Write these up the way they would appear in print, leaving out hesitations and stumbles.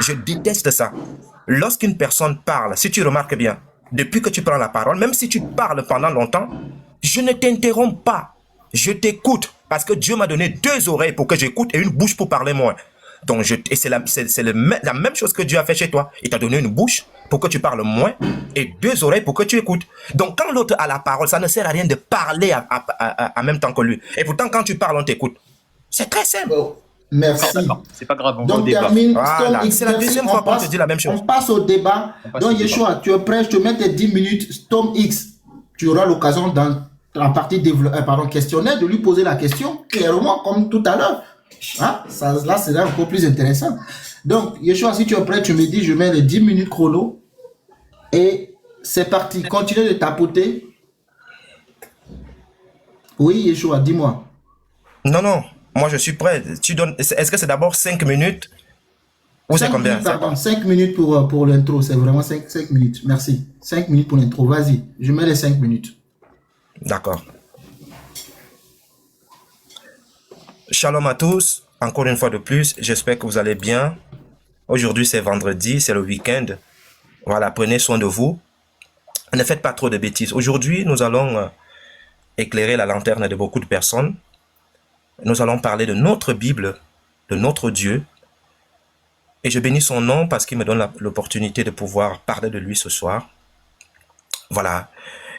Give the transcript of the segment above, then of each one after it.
Je déteste ça. Lorsqu'une personne parle, si tu remarques bien, depuis que tu prends la parole, même si tu parles pendant longtemps, je ne t'interromps pas. Je t'écoute parce que Dieu m'a donné 2 oreilles pour que j'écoute et une bouche pour parler moins. Donc, et c'est la même chose que Dieu a fait chez toi. Il t'a donné une bouche pour que tu parles moins et 2 oreilles pour que tu écoutes. Donc, quand l'autre a la parole, ça ne sert à rien de parler en même temps que lui. Et pourtant, quand tu parles, on t'écoute. C'est très simple. Oh, merci. C'est pas grave, on va au Donc, débat. termine. Voilà. C'est la Merci. deuxième fois qu'on te dit la même chose. On passe au débat. Donc, Yeshua, tu es prêt? Je te mets tes 10 minutes. Storm X, tu auras l'occasion dans la partie questionnaire de lui poser la question clairement comme tout à l'heure. Hein? Ça, là, c'est encore plus intéressant. Donc, Yeshua, si tu es prêt, tu me dis, je mets les 10 minutes chrono. Et c'est parti. Continue de tapoter. Oui, Yeshua, dis-moi. Non. Moi, je suis prêt. Est-ce que c'est d'abord 5 minutes ou c'est combien? Minutes, pardon, 5 minutes pour l'intro. C'est vraiment 5 minutes. Merci. 5 minutes pour l'intro. Vas-y. Je mets les 5 minutes. D'accord. Shalom à tous. Encore une fois de plus, j'espère que vous allez bien. Aujourd'hui, c'est vendredi, c'est le week-end. Voilà, prenez soin de vous. Ne faites pas trop de bêtises. Aujourd'hui, nous allons éclairer la lanterne de beaucoup de personnes. Nous allons parler de notre Bible, de notre Dieu. Et je bénis son nom parce qu'il me donne l'opportunité de pouvoir parler de lui ce soir. Voilà.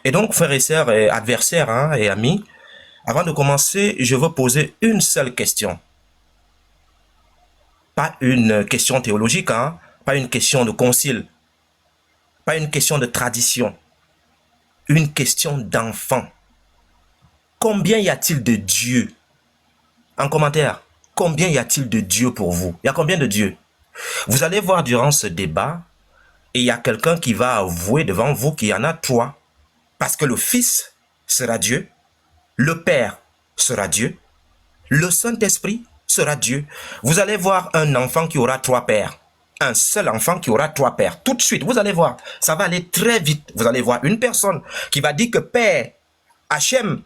Et donc, frères et sœurs et adversaires et amis, avant de commencer, je veux poser une seule question. Pas une question théologique, pas une question de concile, pas une question de tradition, une question d'enfant. Combien y a-t-il de Dieu? En commentaire, combien y a-t-il de Dieu pour vous? Il y a combien de dieux? Vous allez voir durant ce débat, et il y a quelqu'un qui va avouer devant vous qu'il y en a 3, parce que le Fils sera Dieu, le Père sera Dieu, le Saint-Esprit sera Dieu. Vous allez voir un enfant qui aura 3 pères. Un seul enfant qui aura 3 pères. Tout de suite, vous allez voir, ça va aller très vite. Vous allez voir une personne qui va dire que Père Hachem,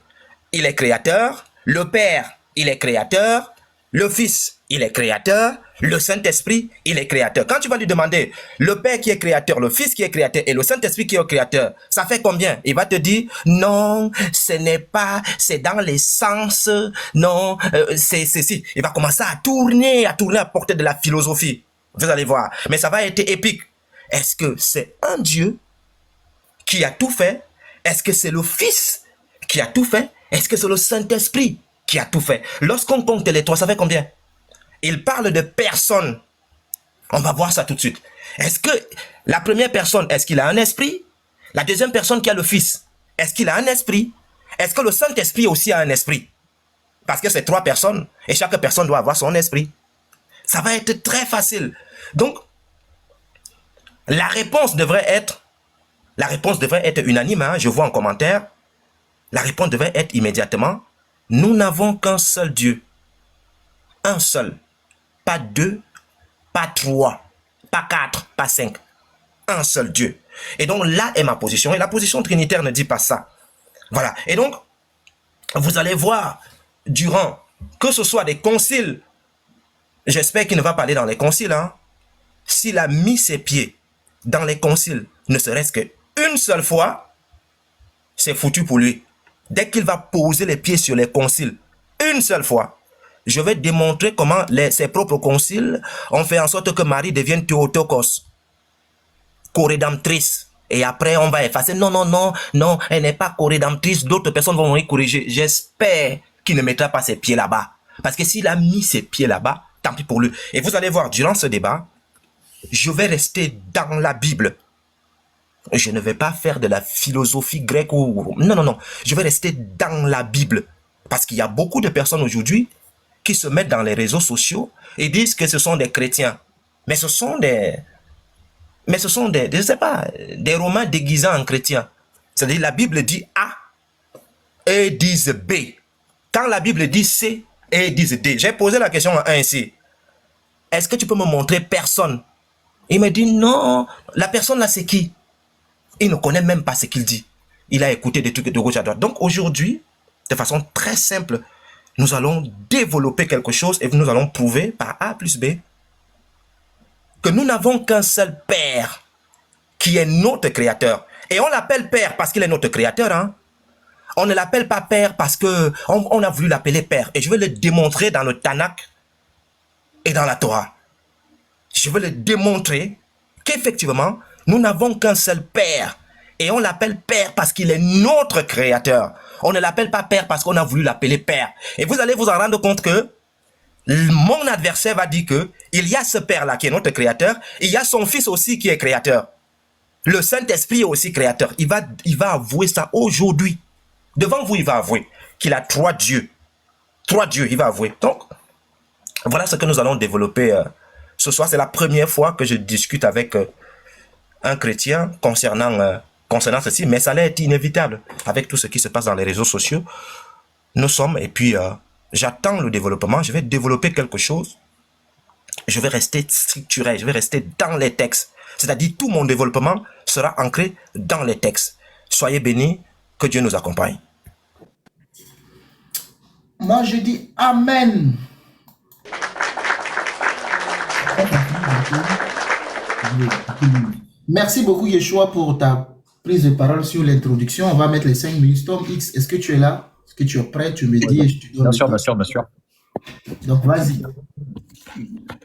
il est créateur, le Père, il est créateur, le Fils, il est créateur, le Saint-Esprit, il est créateur. Quand tu vas lui demander le Père qui est créateur, le Fils qui est créateur et le Saint-Esprit qui est créateur, ça fait combien? Il va te dire, non, ce n'est pas, c'est dans les sens, non, c'est si. Il va commencer à tourner à portée de la philosophie. Vous allez voir. Mais ça va être épique. Est-ce que c'est un Dieu qui a tout fait? Est-ce que c'est le Fils qui a tout fait? Est-ce que c'est le Saint-Esprit qui a tout fait? Lorsqu'on compte les 3, ça fait combien? Il parle de personne. On va voir ça tout de suite. Est-ce que la première personne, est-ce qu'il a un esprit? La deuxième personne qui a le Fils, est-ce qu'il a un esprit? Est-ce que le Saint-Esprit aussi a un esprit? Parce que c'est 3 personnes et chaque personne doit avoir son esprit. Ça va être très facile. Donc, la réponse devrait être unanime. Je vois en commentaire. La réponse devrait être immédiatement. Nous n'avons qu'un seul Dieu. Un seul. Pas 2, pas 3, pas 4, pas 5. Un seul Dieu. Et donc là est ma position. Et la position trinitaire ne dit pas ça. Voilà. Et donc, vous allez voir, durant, que ce soit des conciles, j'espère qu'il ne va pas aller dans les conciles, s'il a mis ses pieds dans les conciles, ne serait-ce qu'une seule fois, c'est foutu pour lui. Dès qu'il va poser les pieds sur les conciles, une seule fois, je vais démontrer comment ses propres conciles ont fait en sorte que Marie devienne Théotokos, co-rédemptrice. Et après, on va effacer. Non, elle n'est pas co-rédemptrice. D'autres personnes vont venir corriger. J'espère qu'il ne mettra pas ses pieds là-bas. Parce que s'il a mis ses pieds là-bas, tant pis pour lui. Et vous allez voir, durant ce débat, je vais rester dans la Bible. Je ne vais pas faire de la philosophie grecque ou... Non. Je vais rester dans la Bible. Parce qu'il y a beaucoup de personnes aujourd'hui qui se mettent dans les réseaux sociaux et disent que ce sont des chrétiens. Mais ce sont des, je sais pas, des Romains déguisés en chrétiens. C'est-à-dire la Bible dit A, eux disent B. Quand la Bible dit C, eux disent D. J'ai posé la question à un ici. Est-ce que tu peux me montrer personne? Il me dit non. La personne là c'est qui? Il ne connaît même pas ce qu'il dit. Il a écouté des trucs de gauche à droite. Donc aujourd'hui, de façon très simple, nous allons développer quelque chose et nous allons prouver par A plus B que nous n'avons qu'un seul Père qui est notre Créateur. Et on l'appelle Père parce qu'il est notre Créateur. Hein? On ne l'appelle pas Père parce qu'on a voulu l'appeler Père. Et je vais le démontrer dans le Tanakh et dans la Torah. Je vais le démontrer qu'effectivement, nous n'avons qu'un seul Père. Et on l'appelle Père parce qu'il est notre Créateur. On ne l'appelle pas Père parce qu'on a voulu l'appeler Père. Et vous allez vous en rendre compte que mon adversaire va dire que il y a ce Père-là qui est notre Créateur, il y a son Fils aussi qui est Créateur. Le Saint-Esprit est aussi Créateur. Il va avouer ça aujourd'hui. Devant vous, il va avouer qu'il a 3 dieux. 3 dieux, il va avouer. Donc, voilà ce que nous allons développer ce soir. C'est la première fois que je discute avec un chrétien concernant ceci, mais ça allait être inévitable avec tout ce qui se passe dans les réseaux sociaux. Nous sommes, et puis j'attends le développement, je vais développer quelque chose, je vais rester structuré, je vais rester dans les textes, c'est-à-dire tout mon développement sera ancré dans les textes. Soyez bénis, que Dieu nous accompagne. Moi je dis Amen. Merci beaucoup Yeshua pour ta prise de parole sur l'introduction. On va mettre les 5 minutes. Tom X, est-ce que tu es là? Est-ce que tu es prêt? Tu me dis et je te donne. Bien sûr. Donc vas-y.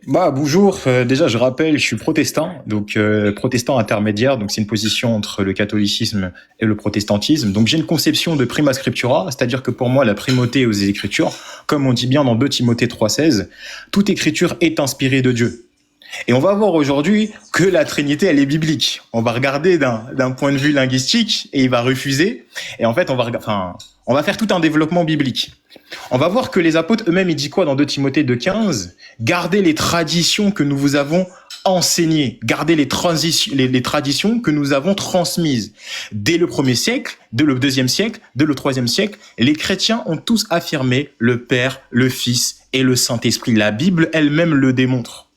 Bonjour. Déjà, je rappelle, je suis protestant, donc protestant intermédiaire. Donc c'est une position entre le catholicisme et le protestantisme. Donc j'ai une conception de prima scriptura, c'est-à-dire que pour moi, la primauté aux Écritures, comme on dit bien dans 2 Timothée 3,16, toute Écriture est inspirée de Dieu. Et on va voir aujourd'hui que la Trinité, elle est biblique. On va regarder d'un point de vue linguistique et il va refuser. Et en fait, on va faire tout un développement biblique. On va voir que les apôtres eux-mêmes, ils disent quoi dans 2 Timothée 2,15 ? Gardez les traditions que nous vous avons enseignées. Gardez les traditions que nous avons transmises. Dès le 1er siècle, dès le 2e siècle, dès le 3e siècle, les chrétiens ont tous affirmé le Père, le Fils et le Saint-Esprit. La Bible elle-même le démontre.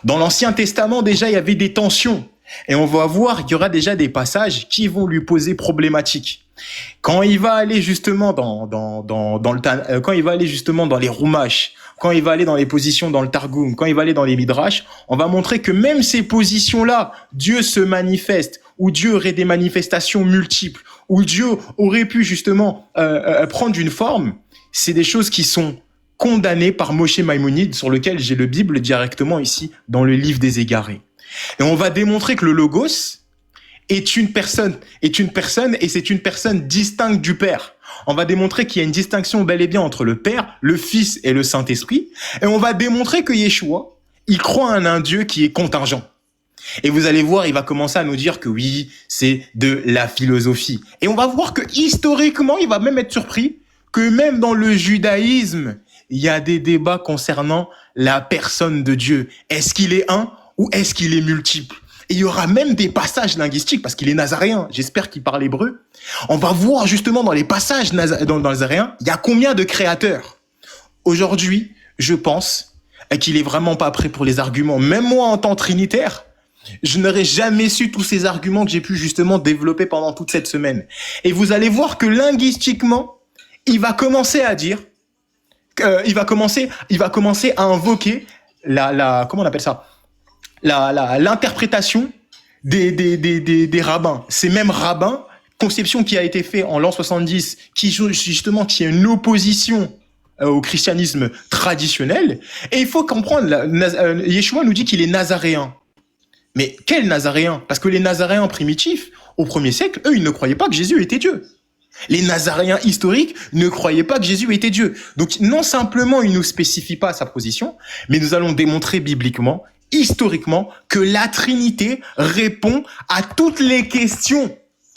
Dans l'Ancien Testament, déjà, il y avait des tensions. Et on va voir qu'il y aura déjà des passages qui vont lui poser problématique. Quand il va aller justement quand il va aller justement dans les Roumash, quand il va aller dans les positions dans le Targum, quand il va aller dans les Midrash, on va montrer que même ces positions-là, Dieu se manifeste, ou Dieu aurait des manifestations multiples, ou Dieu aurait pu justement prendre une forme, c'est des choses qui sont condamné par Moshe Maïmonide, sur lequel j'ai le Bible directement ici dans le livre des Égarés. Et on va démontrer que le Logos est une personne et c'est une personne distincte du Père. On va démontrer qu'il y a une distinction bel et bien entre le Père, le Fils et le Saint-Esprit. Et on va démontrer que Yeshua, il croit en un Dieu qui est contingent. Et vous allez voir, il va commencer à nous dire que oui, c'est de la philosophie. Et on va voir que historiquement, il va même être surpris que même dans le judaïsme, il y a des débats concernant la personne de Dieu. Est-ce qu'il est un ou est-ce qu'il est multiple? Et il y aura même des passages linguistiques, parce qu'il est nazaréen, j'espère qu'il parle hébreu. On va voir justement dans les passages dans nazaréens, il y a combien de créateurs? Aujourd'hui, je pense qu'il est vraiment pas prêt pour les arguments. Même moi, en tant que trinitaire, je n'aurais jamais su tous ces arguments que j'ai pu justement développer pendant toute cette semaine. Et vous allez voir que linguistiquement, il va commencer à dire, il va commencer à invoquer comment on appelle ça, l'interprétation des rabbins. Ces mêmes rabbins, conception qui a été faite en l'an 70, qui est une opposition au christianisme traditionnel. Et il faut comprendre, Yeshua nous dit qu'il est nazaréen. Mais quel nazaréen? Parce que les nazaréens primitifs, au 1er siècle, eux, ils ne croyaient pas que Jésus était Dieu. Les nazaréens historiques ne croyaient pas que Jésus était Dieu. Donc, non simplement, il ne nous spécifie pas sa position, mais nous allons démontrer bibliquement, historiquement, que la Trinité répond à toutes les questions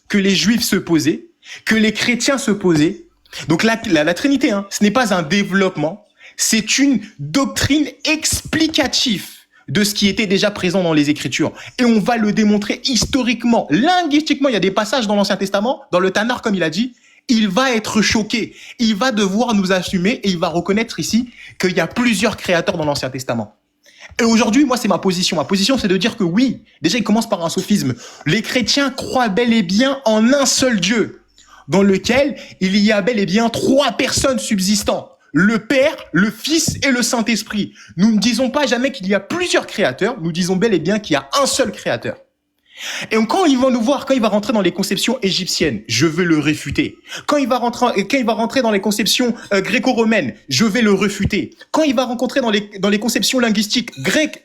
que les Juifs se posaient, que les chrétiens se posaient. Donc, la Trinité, ce n'est pas un développement, c'est une doctrine explicative de ce qui était déjà présent dans les Écritures. Et on va le démontrer historiquement, linguistiquement. Il y a des passages dans l'Ancien Testament, dans le Tanakh, comme il a dit, il va être choqué. Il va devoir nous assumer et il va reconnaître ici qu'il y a plusieurs créateurs dans l'Ancien Testament. Et aujourd'hui, moi, c'est ma position. Ma position, c'est de dire que oui, déjà, il commence par un sophisme. Les chrétiens croient bel et bien en un seul Dieu, dans lequel il y a bel et bien 3 personnes subsistantes. le Père, le Fils et le Saint-Esprit. Nous ne disons pas jamais qu'il y a plusieurs créateurs, nous disons bel et bien qu'il y a un seul créateur. Et quand il va nous voir, quand il va rentrer dans les conceptions égyptiennes, je vais le réfuter. Quand il va rentrer dans les conceptions gréco-romaines, je vais le réfuter. Quand il va rencontrer dans les conceptions linguistiques grecques,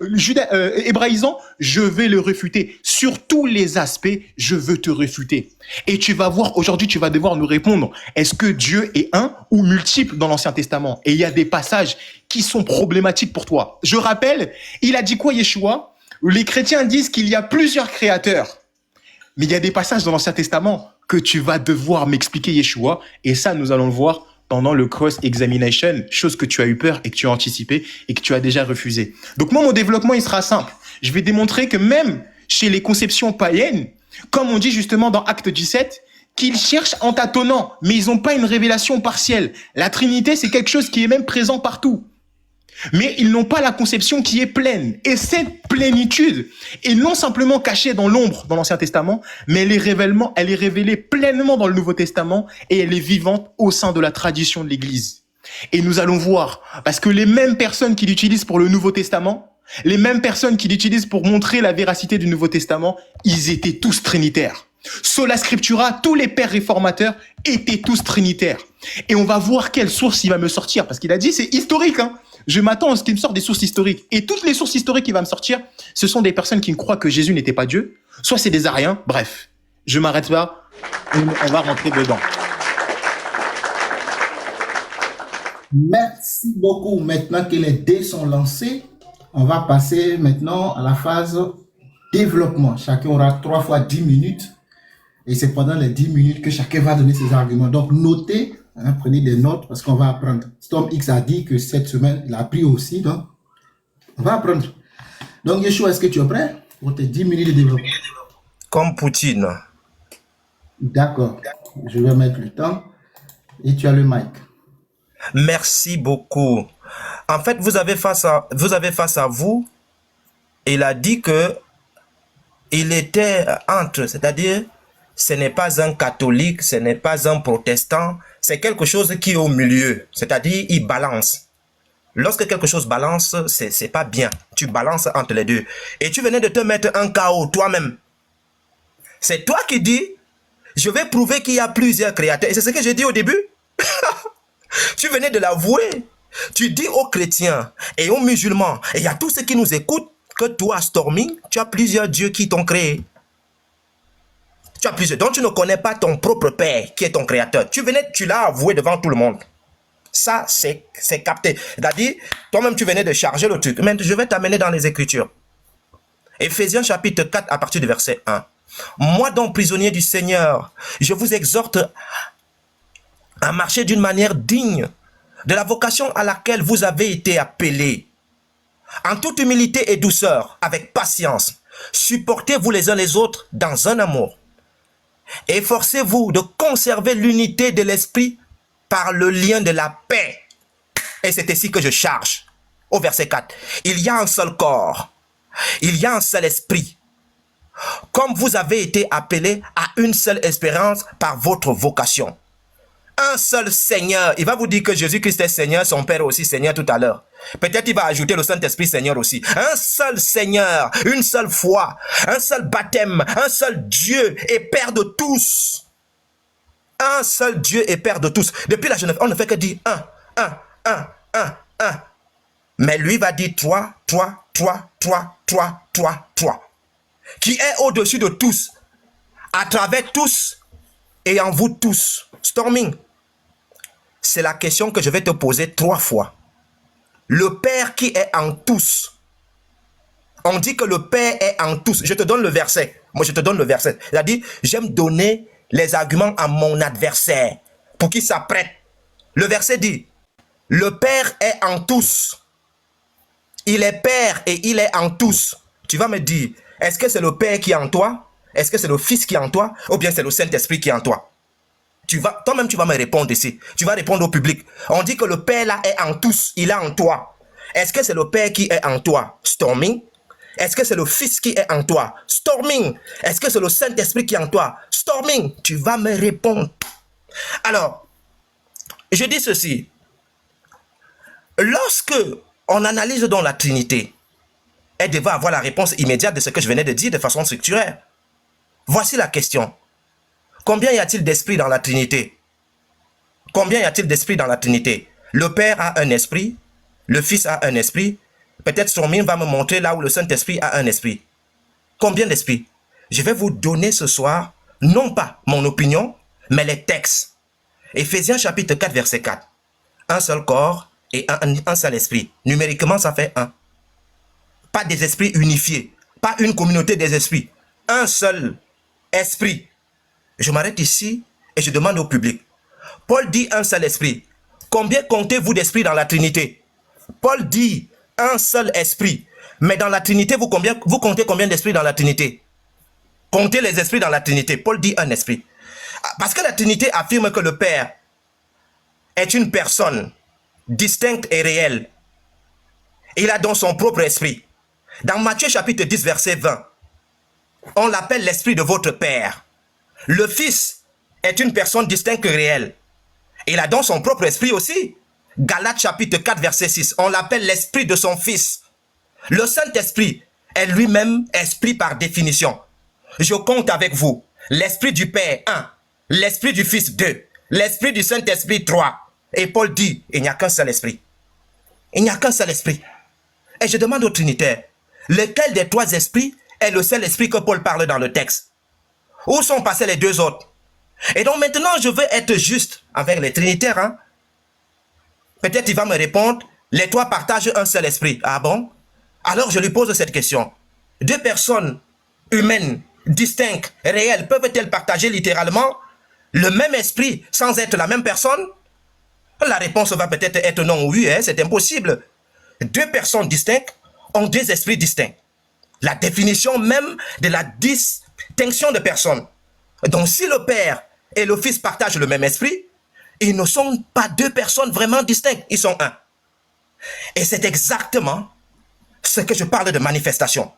hébraïsant, je vais le réfuter. Sur tous les aspects, je veux te réfuter. Et tu vas voir, aujourd'hui, tu vas devoir nous répondre. Est-ce que Dieu est un ou multiple dans l'Ancien Testament? Et il y a des passages qui sont problématiques pour toi. Je rappelle, il a dit quoi, Yeshua? Les chrétiens disent qu'il y a plusieurs créateurs. Mais il y a des passages dans l'Ancien Testament que tu vas devoir m'expliquer, Yeshua. Et ça, nous allons le voir pendant le cross-examination, chose que tu as eu peur et que tu as anticipé et que tu as déjà refusé. Donc moi, mon développement, il sera simple. Je vais démontrer que même chez les conceptions païennes, comme on dit justement dans Acte 17, qu'ils cherchent en tâtonnant, mais ils n'ont pas une révélation partielle. La Trinité, c'est quelque chose qui est même présent partout. Mais ils n'ont pas la conception qui est pleine. Et cette plénitude est non simplement cachée dans l'ombre dans l'Ancien Testament, mais elle est révélée pleinement dans le Nouveau Testament et elle est vivante au sein de la tradition de l'Église. Et nous allons voir, parce que les mêmes personnes qui l'utilisent pour le Nouveau Testament, les mêmes personnes qui l'utilisent pour montrer la véracité du Nouveau Testament, ils étaient tous trinitaires. Sola Scriptura, tous les pères réformateurs étaient tous trinitaires. Et on va voir quelle source il va me sortir, parce qu'il a dit c'est historique, hein. Je m'attends à ce qu'il me sorte des sources historiques. Et toutes les sources historiques qu'il va me sortir, ce sont des personnes qui croient que Jésus n'était pas Dieu, soit c'est des Ariens, bref. Je m'arrête là, on va rentrer dedans. Merci beaucoup. Maintenant que les dés sont lancés, on va passer maintenant à la phase développement. Chacun aura 3 fois 10 minutes. Et c'est pendant les 10 minutes que chacun va donner ses arguments. Donc, notez, hein, prenez des notes parce qu'on va apprendre. Storm X a dit que cette semaine, il a appris aussi. Donc, on va apprendre. Donc, Yeshua, est-ce que tu es prêt pour tes 10 minutes de développement? Comme Poutine. D'accord. Je vais mettre le temps. Et tu as le mic. Merci beaucoup. En fait, vous avez face à vous, il a dit que il était entre, c'est-à-dire, ce n'est pas un catholique, ce n'est pas un protestant, c'est quelque chose qui est au milieu, c'est-à-dire, il balance. Lorsque quelque chose balance, c'est pas bien. Tu balances entre les deux. Et tu venais de te mettre un chaos toi-même. C'est toi qui dis, je vais prouver qu'il y a plusieurs créateurs. Et c'est ce que j'ai dit au début. Tu venais de l'avouer. Tu dis aux chrétiens et aux musulmans, et il y a tous ceux qui nous écoutent, que toi, Storming, tu as plusieurs dieux qui t'ont créé. Tu as plusieurs. Donc tu ne connais pas ton propre père qui est ton créateur. Tu l'as avoué devant tout le monde. Ça, c'est capté. C'est-à-dire, toi-même, tu venais de charger le truc. Mais je vais t'amener dans les Écritures. Éphésiens chapitre 4 à partir du verset 1. Moi donc, prisonnier du Seigneur, je vous exhorte à marcher d'une manière digne de la vocation à laquelle vous avez été appelés. En toute humilité et douceur, avec patience, supportez-vous les uns les autres dans un amour. Efforcez-vous de conserver l'unité de l'esprit par le lien de la paix. Et c'est ici que je charge. Au verset 4. Il y a un seul corps. Il y a un seul esprit. Comme vous avez été appelés à une seule espérance par votre vocation. Un seul Seigneur. Il va vous dire que Jésus-Christ est Seigneur, son Père aussi Seigneur tout à l'heure. Peut-être il va ajouter le Saint-Esprit Seigneur aussi. Un seul Seigneur, une seule foi, un seul baptême, un seul Dieu et Père de tous. Un seul Dieu et Père de tous. Depuis la Genève, on ne fait que dire un. Mais lui va dire toi. Qui est au-dessus de tous, à travers tous et en vous tous. Storming, c'est la question que je vais te poser 3 fois. Le Père qui est en tous. On dit que le Père est en tous. Je te donne le verset. Moi, je te donne le verset. C'est-à-dire, j'aime donner les arguments à mon adversaire pour qu'il s'apprête. Le verset dit, le Père est en tous. Il est Père et il est en tous. Tu vas me dire, est-ce que c'est le Père qui est en toi? Est-ce que c'est le Fils qui est en toi? Ou bien c'est le Saint-Esprit qui est en toi? Toi-même, tu vas me répondre ici. Tu vas répondre au public. On dit que le Père là est en tous. Il est en toi. Est-ce que c'est le Père qui est en toi? Storming. Est-ce que c'est le Fils qui est en toi? Storming. Est-ce que c'est le Saint-Esprit qui est en toi? Storming. Tu vas me répondre. Alors, je dis ceci. Lorsque on analyse dans la Trinité, elle devait avoir la réponse immédiate de ce que je venais de dire de façon structurelle. Voici la question. Combien y a-t-il d'esprits dans la Trinité? Combien y a-t-il d'esprits dans la Trinité? Le Père a un esprit, le Fils a un esprit. Peut-être Stormine va me montrer là où le Saint-Esprit a un esprit. Combien d'esprits? Je vais vous donner ce soir, non pas mon opinion, mais les textes. Éphésiens chapitre 4, verset 4. Un seul corps et un seul esprit. Numériquement, ça fait un. Pas des esprits unifiés, pas une communauté des esprits. Un seul esprit. Je m'arrête ici et je demande au public. Paul dit un seul esprit. Combien comptez-vous d'esprits dans la Trinité? Paul dit un seul esprit. Mais dans la Trinité, vous comptez combien d'esprits dans la Trinité? Comptez les esprits dans la Trinité. Paul dit un esprit. Parce que la Trinité affirme que le Père est une personne distincte et réelle. Il a donc son propre esprit. Dans Matthieu chapitre 10, verset 20, on l'appelle l'esprit de votre Père. Le Fils est une personne distincte et réelle. Il a donc son propre esprit aussi. Galates chapitre 4, verset 6, on l'appelle l'esprit de son Fils. Le Saint-Esprit est lui-même esprit par définition. Je compte avec vous l'esprit du Père 1, l'esprit du Fils 2, l'esprit du Saint-Esprit 3. Et Paul dit, il n'y a qu'un seul esprit. Il n'y a qu'un seul esprit. Et je demande aux Trinitaires, lequel des trois esprits est le seul esprit que Paul parle dans le texte? Où sont passés les deux autres? Et donc maintenant, je veux être juste avec les Trinitaires. Hein? Peut-être il va me répondre, les trois partagent un seul esprit. Ah bon? Alors je lui pose cette question. Deux personnes humaines, distinctes, réelles, peuvent-elles partager littéralement le même esprit sans être la même personne? La réponse va peut-être être non ou oui, hein? C'est impossible. Deux personnes distinctes ont deux esprits distincts. La définition même de la distinction de personnes. Donc si le Père et le Fils partagent le même esprit, ils ne sont pas deux personnes vraiment distinctes, ils sont un. Et c'est exactement ce que je parle de manifestation.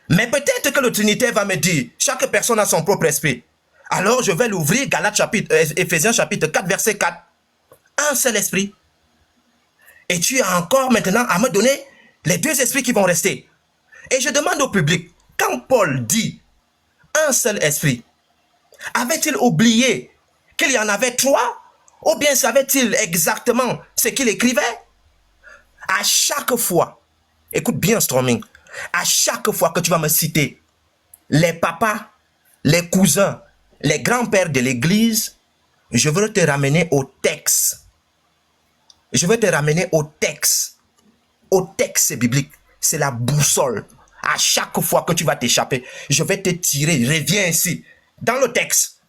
Mais peut-être que le Trinitaire va me dire, chaque personne a son propre esprit. Alors je vais l'ouvrir, Éphésiens chapitre 4, verset 4. Un seul esprit. Et tu as encore maintenant à me donner les deux esprits qui vont rester. Et je demande au public, quand Paul dit un seul esprit, avait-il oublié qu'il y en avait trois? Ou bien savait-il exactement ce qu'il écrivait? À chaque fois, écoute bien Storming, à chaque fois que tu vas me citer les papas, les cousins, les grands-pères de l'église, je veux te ramener au texte. Je veux te ramener au texte. Au texte biblique. C'est la boussole. À chaque fois que tu vas t'échapper, je vais te tirer. Reviens ici. Dans le texte.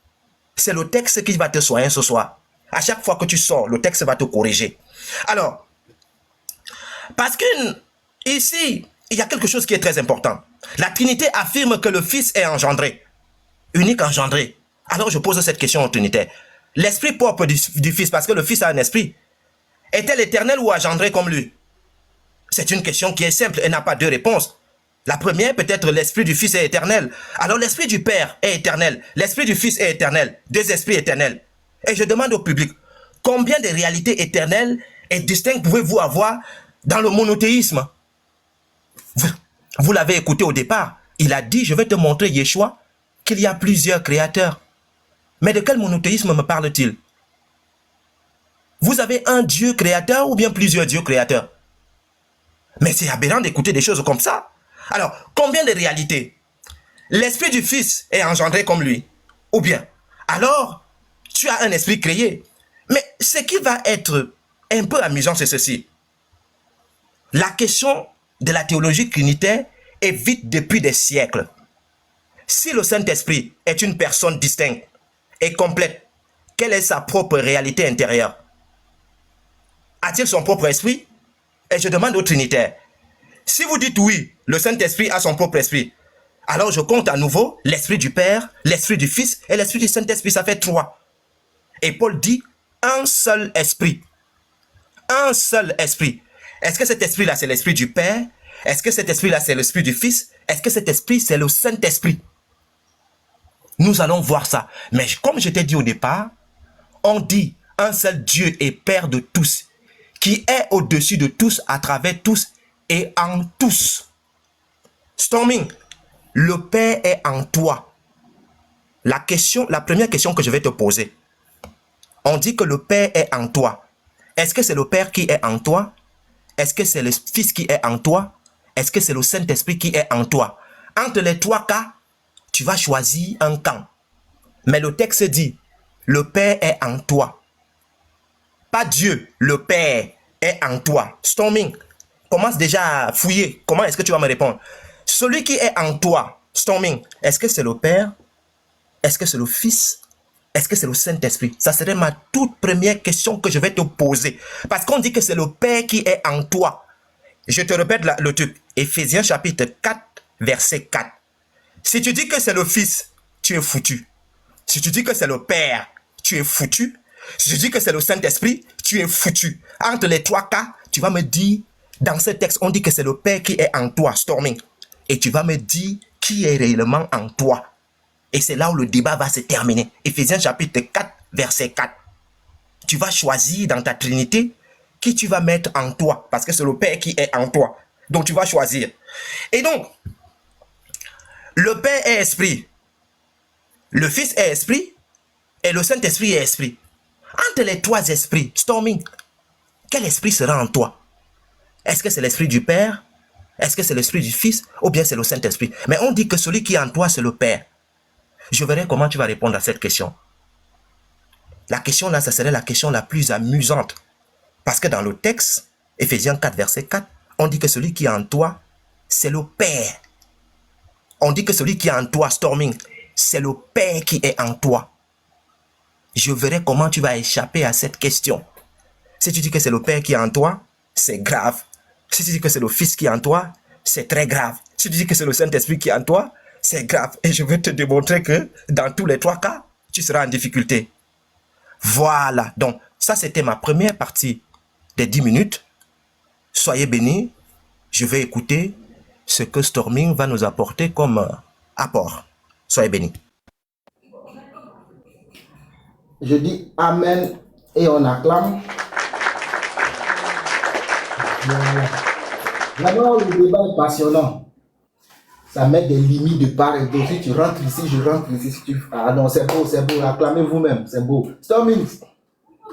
C'est le texte qui va te soigner ce soir. À chaque fois que tu sors, le texte va te corriger. Alors, parce que ici, il y a quelque chose qui est très important. La Trinité affirme que le Fils est engendré. Unique engendré. Alors je pose cette question au Trinitaire. L'esprit propre du Fils, parce que le Fils a un esprit, est-elle éternelle ou engendrée comme lui? C'est une question qui est simple et n'a pas deux réponses. La première, peut-être l'esprit du Fils est éternel. Alors l'esprit du Père est éternel. L'esprit du Fils est éternel. Deux esprits éternels. Et je demande au public, combien de réalités éternelles et distinctes pouvez-vous avoir dans le monothéisme? Vous l'avez écouté au départ. Il a dit, je vais te montrer, Yeshua, qu'il y a plusieurs créateurs. Mais de quel monothéisme me parle-t-il? Vous avez un Dieu créateur ou bien plusieurs dieux créateurs? Mais c'est aberrant d'écouter des choses comme ça. Alors, combien de réalités? L'esprit du Fils est engendré comme lui. Ou bien, alors, tu as un esprit créé. Mais ce qui va être un peu amusant, c'est ceci. La question de la théologie trinitaire est vite depuis des siècles. Si le Saint-Esprit est une personne distincte et complète, quelle est sa propre réalité intérieure? A-t-il son propre esprit? Et je demande au Trinitaire, si vous dites oui, le Saint-Esprit a son propre esprit, alors je compte à nouveau l'esprit du Père, l'esprit du Fils et l'esprit du Saint-Esprit, ça fait 3. Et Paul dit un seul esprit. Un seul esprit. Est-ce que cet esprit-là, c'est l'esprit du Père? Est-ce que cet esprit-là, c'est l'esprit du Fils? Est-ce que cet esprit, c'est le Saint-Esprit? Nous allons voir ça. Mais comme je t'ai dit au départ, on dit un seul Dieu et Père de tous, qui est au-dessus de tous, à travers tous et en tous. Storming, le Père est en toi. La première question que je vais te poser, on dit que le Père est en toi. Est-ce que c'est le Père qui est en toi? Est-ce que c'est le Fils qui est en toi? Est-ce que c'est le Saint-Esprit qui est en toi? Entre les trois cas, tu vas choisir un camp. Mais le texte dit, le Père est en toi. Pas Dieu, le Père est en toi. Storming, commence déjà à fouiller. Comment est-ce que tu vas me répondre? Celui qui est en toi, Storming, est-ce que c'est le Père? Est-ce que c'est le Fils? Est-ce que c'est le Saint-Esprit? Ça serait ma toute première question que je vais te poser. Parce qu'on dit que c'est le Père qui est en toi. Je te répète le truc. Éphésiens chapitre 4, verset 4. Si tu dis que c'est le Fils, tu es foutu. Si tu dis que c'est le Père, tu es foutu. Si tu dis que c'est le Saint-Esprit, tu es foutu. Entre les trois cas, tu vas me dire, dans ce texte, on dit que c'est le Père qui est en toi, Storming. Et tu vas me dire qui est réellement en toi. Et c'est là où le débat va se terminer. Éphésiens chapitre 4, verset 4. Tu vas choisir dans ta Trinité qui tu vas mettre en toi. Parce que c'est le Père qui est en toi. Donc tu vas choisir. Et donc, le Père est esprit. Le Fils est esprit. Et le Saint-Esprit est esprit. Entre les trois esprits, Storming, quel esprit sera en toi? Est-ce que c'est l'esprit du Père? Est-ce que c'est l'esprit du Fils? Ou bien c'est le Saint-Esprit? Mais on dit que celui qui est en toi, c'est le Père. Je verrai comment tu vas répondre à cette question. La question là, ça serait la question la plus amusante. Parce que dans le texte, Éphésiens 4, verset 4, on dit que celui qui est en toi, c'est le Père. On dit que celui qui est en toi, Storming, c'est le Père qui est en toi. Je verrai comment tu vas échapper à cette question. Si tu dis que c'est le Père qui est en toi, c'est grave. Si tu dis que c'est le Fils qui est en toi, c'est très grave. Si tu dis que c'est le Saint-Esprit qui est en toi, c'est grave. Et je vais te démontrer que dans tous les trois cas, tu seras en difficulté. Voilà. Donc, ça, c'était ma première partie des 10 minutes. Soyez bénis. Je vais écouter ce que Storming va nous apporter comme apport. Soyez bénis. Je dis Amen et on acclame. D'abord, le débat est passionnant. Ça met des limites de part et d'autre. Si tu rentres ici, je rentre ici. Si tu... Ah non, c'est beau. Acclamez vous-même, c'est beau. Storming,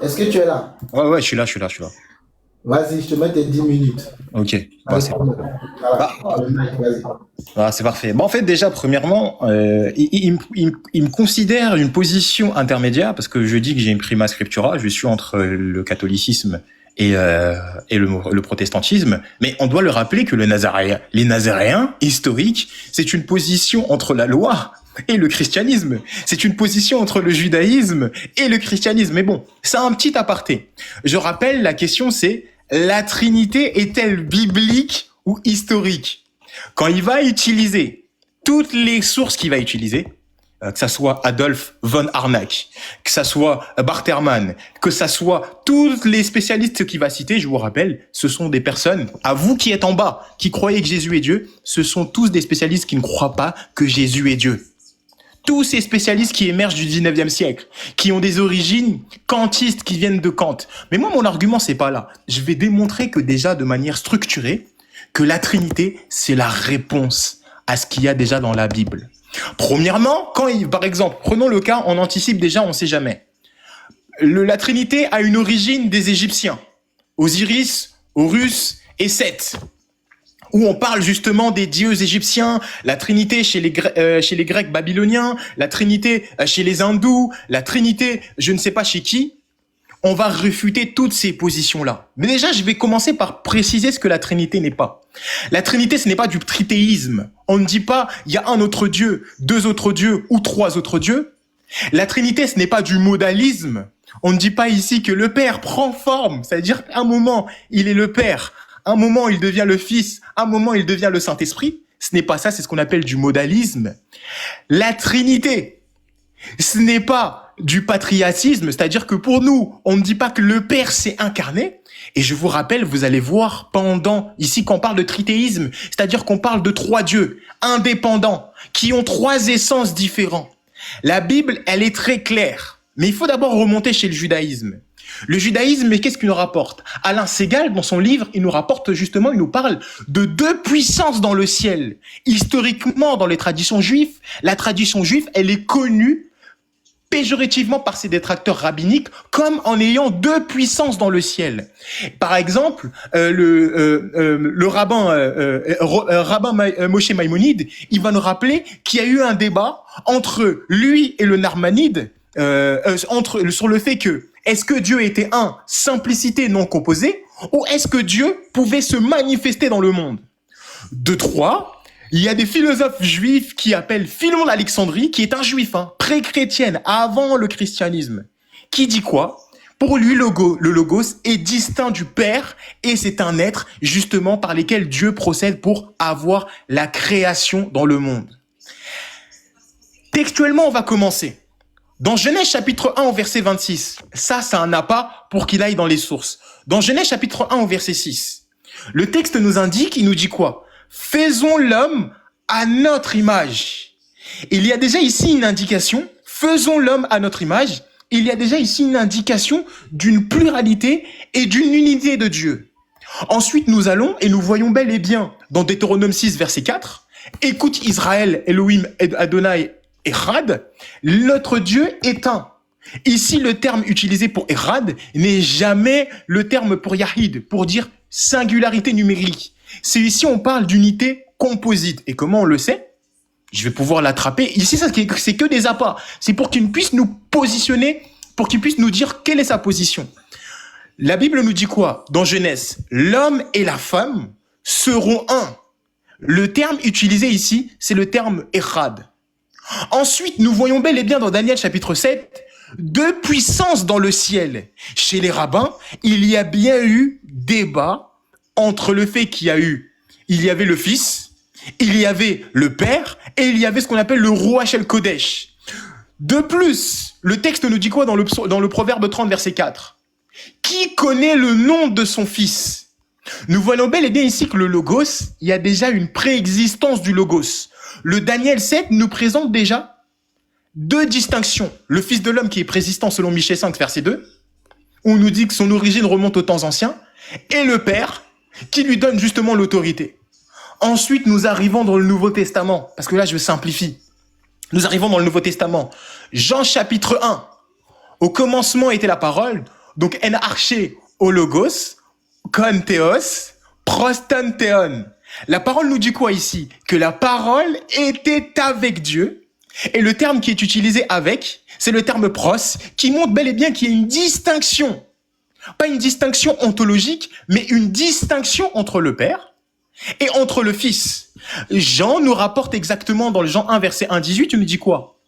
est-ce que tu es là? Ouais, je suis là. Vas-y, je te mets tes 10 minutes. Ok. C'est parfait. Bon, en fait, déjà, premièrement, il me considère une position intermédiaire parce que je dis que j'ai une prima scriptura. Je suis entre le catholicisme et le protestantisme, mais on doit le rappeler que les Nazaréens historiques, c'est une position entre la loi et le christianisme. C'est une position entre le judaïsme et le christianisme. Mais bon, c'est un petit aparté. Je rappelle, la question c'est, la Trinité est-elle biblique ou historique? Quand il va utiliser toutes les sources qu'il va utiliser, que ça soit Adolf von Harnack, que ça soit Barterman, que ça soit tous les spécialistes qu'il va citer, je vous rappelle, ce sont des personnes, à vous qui êtes en bas, qui croyez que Jésus est Dieu, ce sont tous des spécialistes qui ne croient pas que Jésus est Dieu. Tous ces spécialistes qui émergent du 19e siècle, qui ont des origines kantistes, qui viennent de Kant. Mais moi, mon argument, c'est pas là. Je vais démontrer que déjà, de manière structurée, que la Trinité, c'est la réponse à ce qu'il y a déjà dans la Bible. Premièrement, par exemple, prenons le cas, on anticipe déjà, on sait jamais. La Trinité a une origine des Égyptiens. Osiris, Horus et Seth. Où on parle justement des dieux égyptiens, la Trinité chez les Grecs babyloniens, la Trinité chez les Hindous, la Trinité je ne sais pas chez qui. On va réfuter toutes ces positions-là. Mais déjà, je vais commencer par préciser ce que la Trinité n'est pas. La Trinité, ce n'est pas du tritéisme. On ne dit pas, il y a un autre Dieu, deux autres dieux ou trois autres dieux. La Trinité, ce n'est pas du modalisme. On ne dit pas ici que le Père prend forme. C'est-à-dire qu'à un moment, il est le Père. Un moment, il devient le Fils. Un moment, il devient le Saint-Esprit. Ce n'est pas ça, c'est ce qu'on appelle du modalisme. La Trinité, ce n'est pas du patriatisme, c'est-à-dire que pour nous, on ne dit pas que le Père s'est incarné. Et je vous rappelle, vous allez voir ici qu'on parle de tritéisme, c'est-à-dire qu'on parle de trois dieux indépendants, qui ont trois essences différentes. La Bible, elle est très claire. Mais il faut d'abord remonter chez le judaïsme. Le judaïsme, mais qu'est-ce qu'il nous rapporte? Alain Segal, dans son livre, il nous rapporte justement, il nous parle de deux puissances dans le ciel. Historiquement, dans les traditions juives, la tradition juive, elle est connue péjorativement par ses détracteurs rabbiniques comme en ayant deux puissances dans le ciel. Par exemple, le rabbin Moshe Maïmonide, il va nous rappeler qu'il y a eu un débat entre lui et le Narmanide sur le fait que est-ce que Dieu était un, simplicité non composée, ou est-ce que Dieu pouvait se manifester dans le monde? De trois, il y a des philosophes juifs qui appellent Philon d'Alexandrie, qui est un juif, pré-chrétienne, avant le christianisme, qui dit quoi? Pour lui, le logos est distinct du Père et c'est un être justement par lequel Dieu procède pour avoir la création dans le monde. Textuellement, on va commencer. Dans Genèse chapitre 1 au verset 26, ça un appât pour qu'il aille dans les sources. Dans Genèse chapitre 1 au verset 6, le texte nous indique, il nous dit quoi? Faisons l'homme à notre image. Il y a déjà ici une indication, faisons l'homme à notre image, il y a déjà ici une indication d'une pluralité et d'une unité de Dieu. Ensuite, nous allons et nous voyons bel et bien dans Deutéronome 6 verset 4, écoute Israël, Elohim, Adonai, Echad, notre Dieu est un. Ici, le terme utilisé pour Echad n'est jamais le terme pour Yahid, pour dire singularité numérique. C'est ici, on parle d'unité composite. Et comment on le sait? Je vais pouvoir l'attraper. Ici, c'est que des appâts. C'est pour qu'il puisse nous positionner, pour qu'il puisse nous dire quelle est sa position. La Bible nous dit quoi? Dans Genèse, l'homme et la femme seront un. Le terme utilisé ici, c'est le terme Echad. Ensuite, nous voyons bel et bien dans Daniel chapitre 7, deux puissances dans le ciel. Chez les rabbins, il y a bien eu débat entre le fait qu'il y avait le Fils, il y avait le Père, et il y avait ce qu'on appelle le Ruach El Kodesh. De plus, le texte nous dit quoi dans le Proverbe 30, verset 4? Qui connaît le nom de son Fils? Nous voyons bel et bien ici que le Logos, il y a déjà une préexistence du Logos. Le Daniel 7 nous présente déjà deux distinctions. Le Fils de l'homme qui est préexistant selon Michée 5, verset 2, où on nous dit que son origine remonte aux temps anciens, et le Père, qui lui donne justement l'autorité. Ensuite, nous arrivons dans le Nouveau Testament, parce que là, je simplifie. Nous arrivons dans le Nouveau Testament. Jean chapitre 1. Au commencement était la parole, donc en arché au logos, kon théos, proston théon. La parole nous dit quoi ici? Que la parole était avec Dieu, et le terme qui est utilisé avec, c'est le terme pros, qui montre bel et bien qu'il y a une distinction. Pas une distinction ontologique, mais une distinction entre le Père et entre le Fils. Jean nous rapporte exactement dans le Jean 1, verset 1, 18, il nous dit quoi?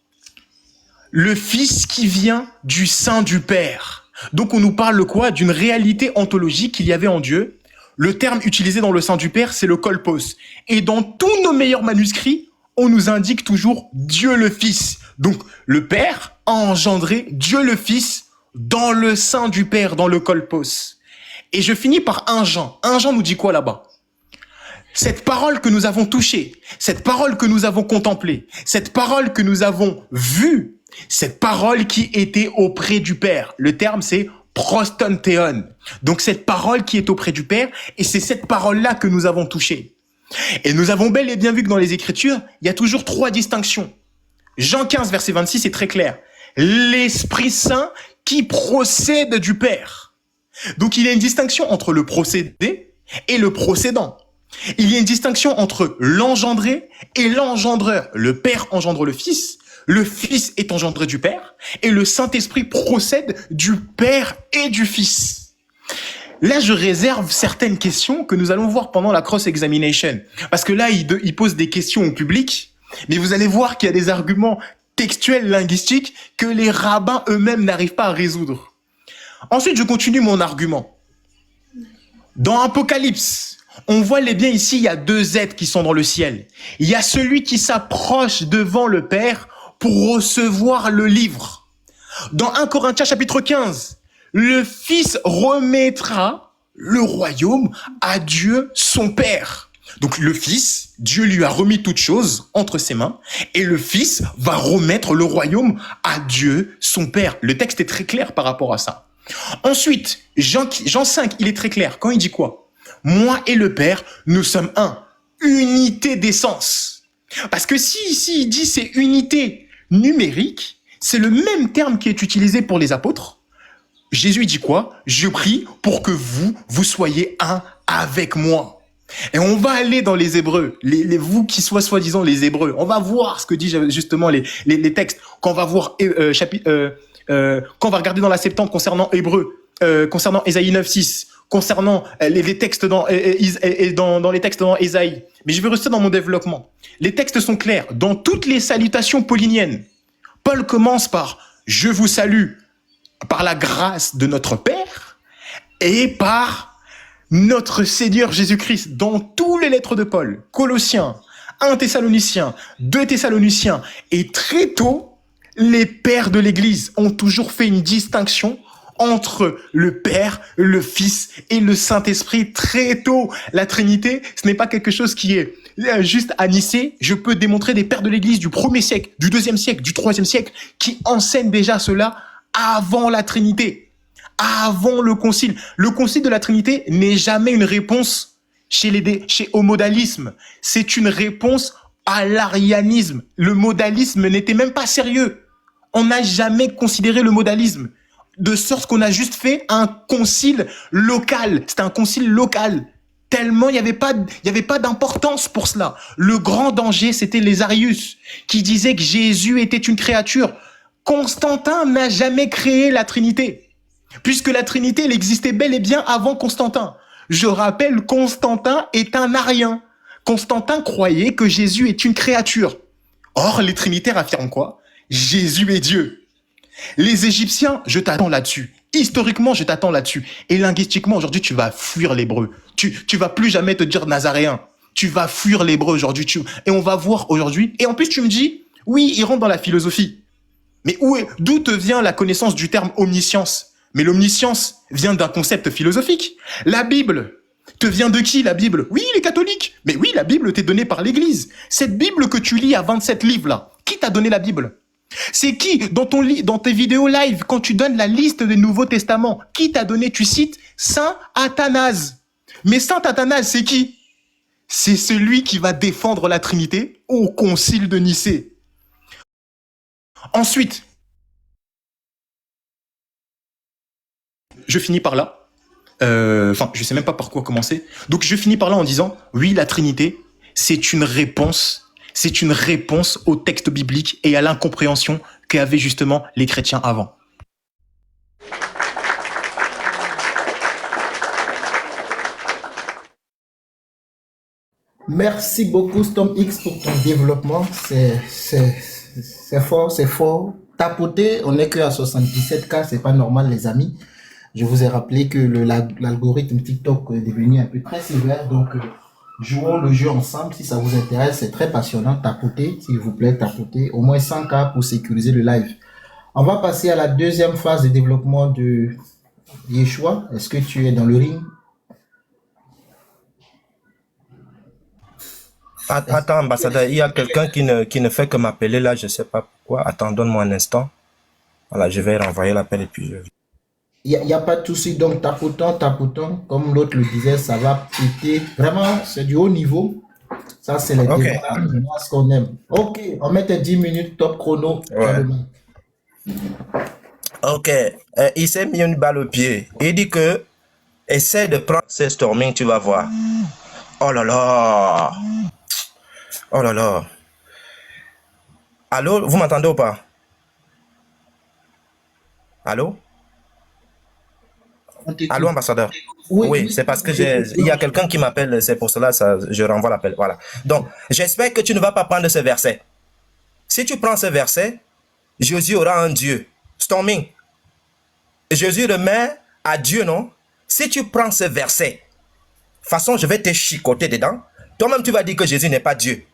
Le Fils qui vient du sein du Père. Donc on nous parle quoi? D'une réalité ontologique qu'il y avait en Dieu. Le terme utilisé dans le sein du Père, c'est le kolpos. Et dans tous nos meilleurs manuscrits, on nous indique toujours Dieu le Fils. Donc le Père a engendré Dieu le Fils dans le sein du Père, dans le kolpos. Et je finis par 1 Jean. 1 Jean nous dit quoi là-bas? Cette parole que nous avons touchée, cette parole que nous avons contemplée, cette parole que nous avons vue, cette parole qui était auprès du Père. Le terme, c'est proston théon. Donc cette parole qui est auprès du Père, et c'est cette parole-là que nous avons touchée. Et nous avons bel et bien vu que dans les Écritures, il y a toujours 3 distinctions. Jean 15, verset 26, est très clair. L'Esprit Saint qui procède du Père. Donc il y a une distinction entre le procédé et le procédant. Il y a une distinction entre l'engendré et l'engendreur. Le Père engendre le Fils est engendré du Père, et le Saint-Esprit procède du Père et du Fils. Là, je réserve certaines questions que nous allons voir pendant la cross-examination. Parce que là, il pose des questions au public, mais vous allez voir qu'il y a des arguments textuels, linguistiques, que les rabbins eux-mêmes n'arrivent pas à résoudre. Ensuite, je continue mon argument. Dans Apocalypse, on voit bien ici, il y a 2 êtres qui sont dans le ciel. Il y a celui qui s'approche devant le Père pour recevoir le livre. Dans 1 Corinthiens chapitre 15, le Fils remettra le royaume à Dieu son Père. Donc le Fils, Dieu lui a remis toutes choses entre ses mains, et le Fils va remettre le royaume à Dieu son Père. Le texte est très clair par rapport à ça. Ensuite, Jean 5, il est très clair. Quand il dit quoi? Moi et le Père, nous sommes un. Unité d'essence. Parce que si il dit c'est unité numérique, c'est le même terme qui est utilisé pour les apôtres. Jésus dit quoi? Je prie pour que vous soyez un avec moi. Et on va aller dans les Hébreux, vous qui soient soi-disant les Hébreux. On va voir ce que disent justement les textes. Quand on va voir quand on va regarder dans la Septante concernant Hébreux, concernant Ésaïe 9:6, concernant les textes dans les textes dans Ésaïe. Mais je vais rester dans mon développement. Les textes sont clairs. Dans toutes les salutations pauliniennes, Paul commence par « Je vous salue par la grâce de notre Père et par notre Seigneur Jésus-Christ ». Dans toutes les lettres de Paul, Colossiens, 1 Thessaloniciens, 2 Thessaloniciens, et très tôt, les pères de l'Église ont toujours fait une distinction entre le Père, le Fils et le Saint-Esprit très tôt. La Trinité, ce n'est pas quelque chose qui est juste à Nicée. Je peux démontrer des pères de l'Église du 1er siècle, du 2e siècle, du 3e siècle qui enseignent déjà cela avant la Trinité, avant le Concile. Le Concile de la Trinité n'est jamais une réponse au modalisme. C'est une réponse à l'arianisme. Le modalisme n'était même pas sérieux. On n'a jamais considéré le modalisme. De sorte qu'on a juste fait un concile local. C'était un concile local. Tellement il n'y avait pas d'importance pour cela. Le grand danger, c'était les Arius, qui disaient que Jésus était une créature. Constantin n'a jamais créé la Trinité, puisque la Trinité, elle existait bel et bien avant Constantin. Je rappelle, Constantin est un arien. Constantin croyait que Jésus est une créature. Or, les trinitaires affirment quoi? Jésus est Dieu. Les Égyptiens, je t'attends là-dessus. Historiquement, je t'attends là-dessus. Et linguistiquement, aujourd'hui, tu vas fuir l'hébreu. Tu vas plus jamais te dire nazaréen. Tu vas fuir l'hébreu aujourd'hui. Et on va voir aujourd'hui. Et en plus, tu me dis, oui, il rentre dans la philosophie. Mais d'où te vient la connaissance du terme omniscience? Mais l'omniscience vient d'un concept philosophique. La Bible te vient de qui, la Bible? Oui, les catholiques. Mais oui, la Bible t'est donnée par l'Église. Cette Bible que tu lis à 27 livres, là, qui t'a donné la Bible? C'est qui, dans tes vidéos live, quand tu donnes la liste des Nouveaux Testaments, qui t'a donné, tu cites Saint Athanase. Mais Saint Athanase, c'est qui? C'est celui qui va défendre la Trinité au Concile de Nicée. Ensuite, je finis par là. Je sais même pas par quoi commencer. Donc, je finis par là en disant, oui, la Trinité, c'est une réponse au texte biblique et à l'incompréhension qu'avaient justement les chrétiens avant. Merci beaucoup Storm X pour ton développement. C'est fort, c'est fort. Tapoter, on n'est que à 77K, c'est pas normal les amis. Je vous ai rappelé que l'algorithme TikTok est devenu un peu très sévère, donc jouons le jeu ensemble. Si ça vous intéresse, c'est très passionnant. Tapotez, s'il vous plaît, tapotez. Au moins 100K pour sécuriser le live. On va passer à la deuxième phase de développement de Yeshua. Est-ce que tu es dans le ring? Attends, ambassadeur, il y a quelqu'un qui ne fait que m'appeler là, je ne sais pas pourquoi. Attends, donne-moi un instant. Voilà, je vais renvoyer l'appel et puis je... Il n'y a pas de souci, donc tapotons, comme l'autre le disait, ça va péter. Vraiment, c'est du haut niveau. Ça, c'est les débats, ce qu'on aime. Ok, on met tes 10 minutes top chrono. Ouais. Ok, il s'est mis une balle au pied. Il dit que essaie de prendre ces storming, tu vas voir. Oh là là. Oh là là. Allô, vous m'entendez ou pas? Allô? Allô, ambassadeur? Oui, c'est parce que il y a quelqu'un qui m'appelle, c'est pour cela je renvoie l'appel. Voilà. Donc, j'espère que tu ne vas pas prendre ce verset. Si tu prends ce verset, Jésus aura un Dieu. Storming. Jésus remet à Dieu, non? Si tu prends ce verset, de toute façon, je vais te chicoter dedans. Toi-même, tu vas dire que Jésus n'est pas Dieu.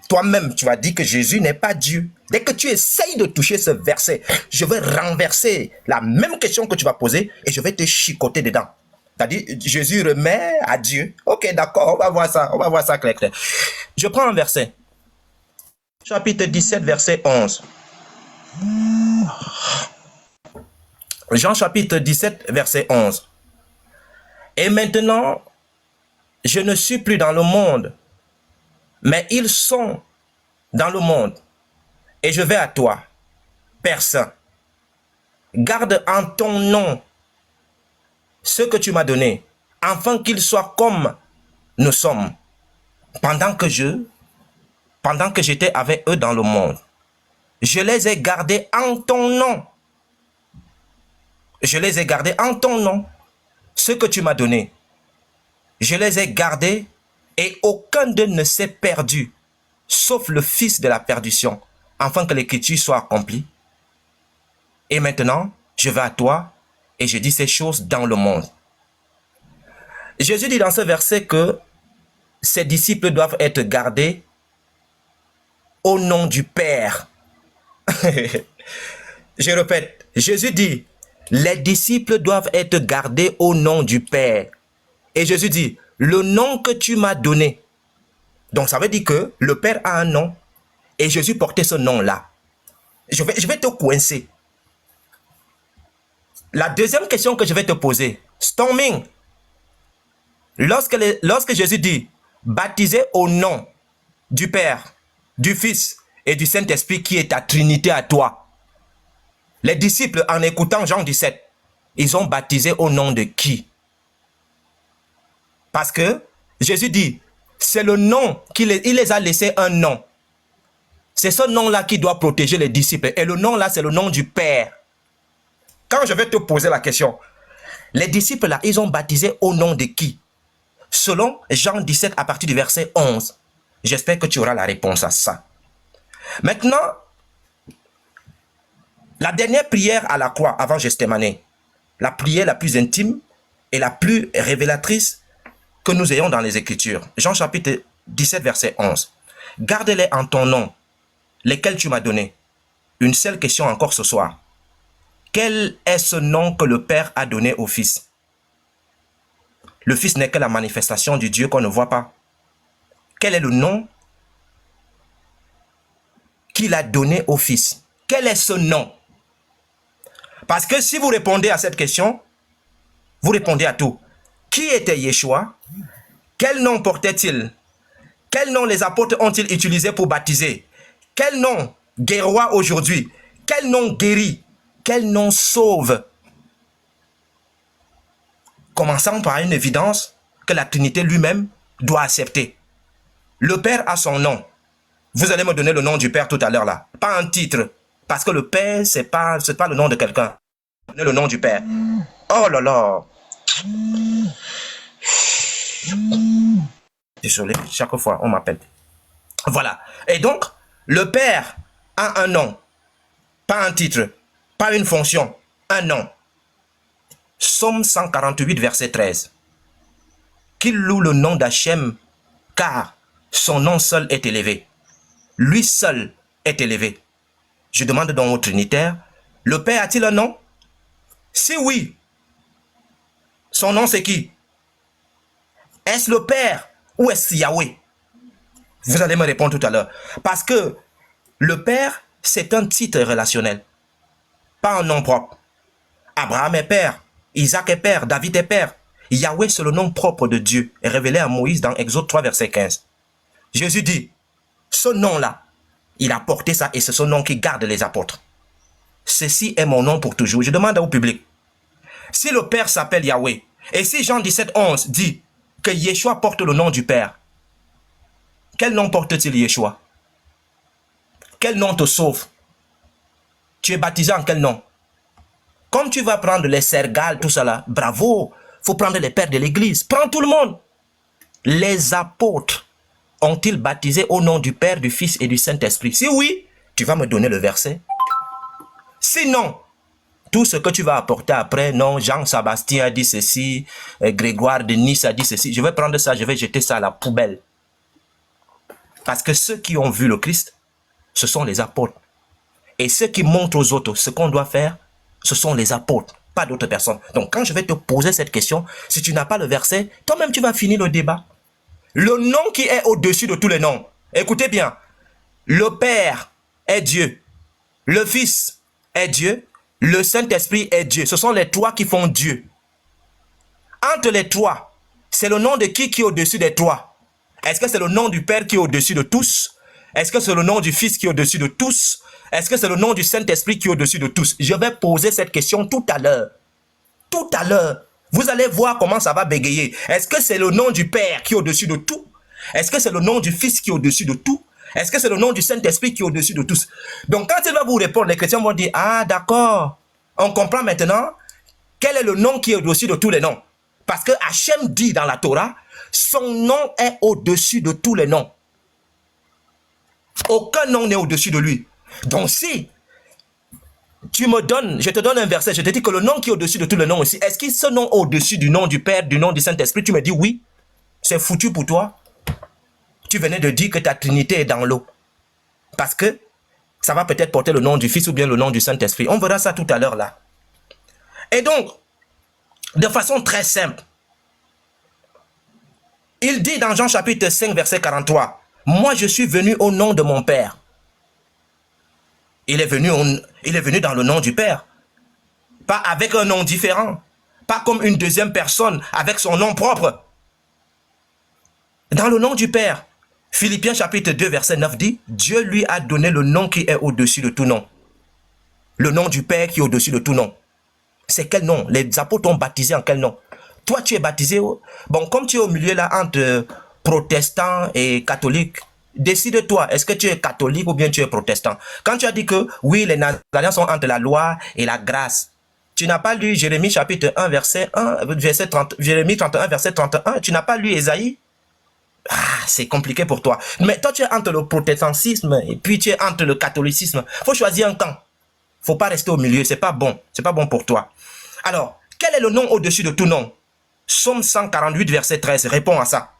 Toi-même, tu vas dire que Jésus n'est pas Dieu. Dès que tu essayes de toucher ce verset, je vais renverser la même question que tu vas poser et je vais te chicoter dedans. C'est-à-dire, Jésus remet à Dieu. Ok, d'accord, on va voir ça clair. Je prends un verset. Chapitre 17, verset 11. Jean chapitre 17, verset 11. Et maintenant, je ne suis plus dans le monde, mais ils sont dans le monde. Et je vais à toi, Père Saint. Garde en ton nom ce que tu m'as donné, afin qu'ils soient comme nous sommes, pendant que j'étais avec eux dans le monde. Je les ai gardés en ton nom. Je les ai gardés en ton nom, ce que tu m'as donné. Je les ai gardés et aucun d'eux ne s'est perdu, sauf le fils de la perdition, afin que l'écriture soit accomplie. Et maintenant, je vais à toi et je dis ces choses dans le monde. Jésus dit dans ce verset que ses disciples doivent être gardés au nom du Père. Je répète, Jésus dit, les disciples doivent être gardés au nom du Père. Et Jésus dit, le nom que tu m'as donné. Donc ça veut dire que le Père a un nom et Jésus portait ce nom-là. Je vais te coincer. La deuxième question que je vais te poser, Storming, lorsque Jésus dit, baptisé au nom du Père, du Fils et du Saint-Esprit qui est ta Trinité à toi, les disciples, en écoutant Jean 17, ils ont baptisé au nom de qui? Parce que Jésus dit, c'est le nom, il les a laissé un nom. C'est ce nom-là qui doit protéger les disciples. Et le nom-là, c'est le nom du Père. Quand je vais te poser la question, les disciples là, ils ont baptisé au nom de qui? Selon Jean 17 à partir du verset 11. J'espère que tu auras la réponse à ça. Maintenant, la dernière prière à la croix avant Gethsémane, la prière la plus intime et la plus révélatrice que nous ayons dans les Écritures. Jean chapitre 17 verset 11. Garde-les en ton nom, lesquels tu m'as donné. Une seule question encore ce soir. Quel est ce nom que le Père a donné au Fils? Le Fils n'est que la manifestation du Dieu qu'on ne voit pas. Quel est le nom qu'il a donné au Fils? Quel est ce nom? Parce que si vous répondez à cette question, vous répondez à tout. Qui était Yeshua? Quel nom portait-il? Quel nom les apôtres ont-ils utilisé pour baptiser? Quel nom guéroit aujourd'hui? Quel nom guérit? Quel nom sauve? Commençons par une évidence que la Trinité lui-même doit accepter. Le Père a son nom. Vous allez me donner le nom du Père tout à l'heure là. Pas un titre. Parce que le Père, c'est pas le nom de quelqu'un. Donnez le nom du Père. Oh là là. Désolé, chaque fois on m'appelle. Voilà. Et donc, le Père a un nom. Pas un titre. Pas une fonction. Un nom. Psaume 148, verset 13. Qu'il loue le nom d'Hachem, car son nom seul est élevé. Lui seul est élevé. Je demande donc au Trinitaire, le Père a-t-il un nom? Si oui, son nom c'est qui? Est-ce le Père ou est-ce Yahweh? Vous allez me répondre tout à l'heure. Parce que le Père, c'est un titre relationnel, pas un nom propre. Abraham est père, Isaac est père, David est père. Yahweh, c'est le nom propre de Dieu, révélé à Moïse dans Exode 3, verset 15. Jésus dit, ce nom-là, il a porté ça et c'est ce nom qui garde les apôtres. Ceci est mon nom pour toujours. Je demande au public, si le Père s'appelle Yahweh, et si Jean 17, 11 dit que Yeshua porte le nom du Père, quel nom porte-t-il Yeshua? Quel nom te sauve? Tu es baptisé en quel nom? Comme tu vas prendre les Sergales, tout ça là, bravo, il faut prendre les pères de l'église, prends tout le monde. Les apôtres ont-ils baptisé au nom du Père, du Fils et du Saint-Esprit? Si oui, tu vas me donner le verset. Sinon, tout ce que tu vas apporter après, non, Jean-Sébastien a dit ceci, Grégoire de Nice a dit ceci, je vais prendre ça, je vais jeter ça à la poubelle. Parce que ceux qui ont vu le Christ, ce sont les apôtres. Et ceux qui montrent aux autres ce qu'on doit faire, ce sont les apôtres, pas d'autres personnes. Donc quand je vais te poser cette question, si tu n'as pas le verset, toi-même tu vas finir le débat. Le nom qui est au-dessus de tous les noms. Écoutez bien. Le Père est Dieu. Le Fils est Dieu. le Saint-Esprit est Dieu. Ce sont les trois qui font Dieu. Entre les trois, c'est le nom de qui est au-dessus des trois? Est-ce que c'est le nom du Père qui est au-dessus de tous? Est-ce que c'est le nom du Fils qui est au-dessus de tous? Est-ce que c'est le nom du Saint-Esprit qui est au-dessus de tous? Je vais poser cette question tout à l'heure. Tout à l'heure. Vous allez voir comment ça va bégayer. Est-ce que c'est le nom du Père qui est au-dessus de tout? Est-ce que c'est le nom du Fils qui est au-dessus de tout? Est-ce que c'est le nom du Saint-Esprit qui est au-dessus de tous? Donc quand il va vous répondre, les chrétiens vont dire, ah d'accord, on comprend maintenant quel est le nom qui est au-dessus de tous les noms. Parce que Hachem dit dans la Torah, son nom est au-dessus de tous les noms. Aucun nom n'est au-dessus de lui. Donc si tu me donnes, je te donne un verset, je te dis que le nom qui est au-dessus de tous les noms aussi, est-ce que ce nom au-dessus du nom du Père, du nom du Saint-Esprit, tu me dis oui, c'est foutu pour toi. Tu venais de dire que ta Trinité est dans l'eau. Parce que ça va peut-être porter le nom du Fils ou bien le nom du Saint-Esprit. On verra ça tout à l'heure là. Et donc, de façon très simple, il dit dans Jean chapitre 5, verset 43, « Moi je suis venu au nom de mon Père. » Il est venu dans le nom du Père. Pas avec un nom différent. Pas comme une deuxième personne avec son nom propre. Dans le nom du Père. Philippiens chapitre 2 verset 9 dit, Dieu lui a donné le nom qui est au-dessus de tout nom. Le nom du Père qui est au-dessus de tout nom. C'est quel nom? Les apôtres ont baptisé en quel nom? Toi, tu es baptisé. Bon, comme tu es au milieu là entre protestants et catholiques, décide-toi, est-ce que tu es catholique ou bien tu es protestant? Quand tu as dit que oui, les Nazariens sont entre la loi et la grâce, tu n'as pas lu Jérémie chapitre 1 verset 1, verset 30, Jérémie 31 verset 31, tu n'as pas lu Ésaïe? Ah, c'est compliqué pour toi. Mais toi, tu es entre le protestantisme et puis tu es entre le catholicisme. Faut choisir un camp. Faut pas rester au milieu, c'est pas bon. C'est pas bon pour toi. Alors, quel est le nom au-dessus de tout nom? Psaume 148 verset 13 répond à ça.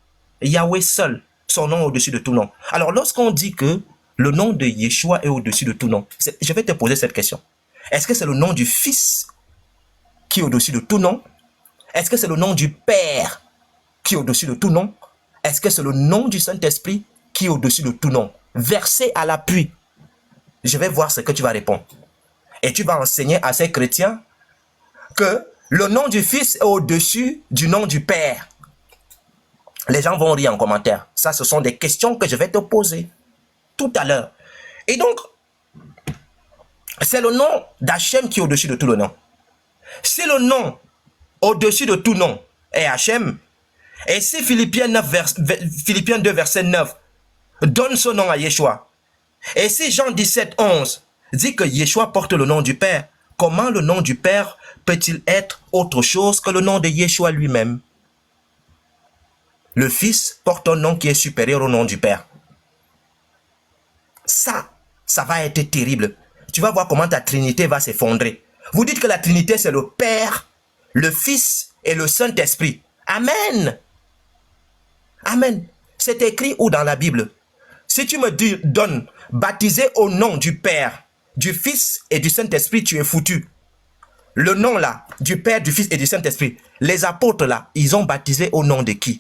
Yahweh seul, son nom au-dessus de tout nom. Alors, lorsqu'on dit que le nom de Yeshua est au-dessus de tout nom, je vais te poser cette question. Est-ce que c'est le nom du Fils qui est au-dessus de tout nom? Est-ce que c'est le nom du Père qui est au-dessus de tout nom? Est-ce que c'est le nom du Saint-Esprit qui est au-dessus de tout nom? Verset à l'appui. Je vais voir ce que tu vas répondre. Et tu vas enseigner à ces chrétiens que le nom du Fils est au-dessus du nom du Père. Les gens vont rire en commentaire. Ça, ce sont des questions que je vais te poser tout à l'heure. Et donc, c'est le nom d'Hachem qui est au-dessus de tout le nom. Si le nom au-dessus de tout nom est Hachem, et si Philippiens 2 verset 9 donne son nom à Yeshua, et si Jean 17, 11 dit que Yeshua porte le nom du Père, comment le nom du Père peut-il être autre chose que le nom de Yeshua lui-même? Le Fils porte un nom qui est supérieur au nom du Père. Ça va être terrible. Tu vas voir comment ta Trinité va s'effondrer. Vous dites que la Trinité, c'est le Père, le Fils et le Saint-Esprit. Amen. Amen. C'est écrit où dans la Bible? Si tu me donnes baptisé au nom du Père, du Fils et du Saint-Esprit, tu es foutu. Le nom là, du Père, du Fils et du Saint-Esprit, les apôtres là, ils ont baptisé au nom de qui?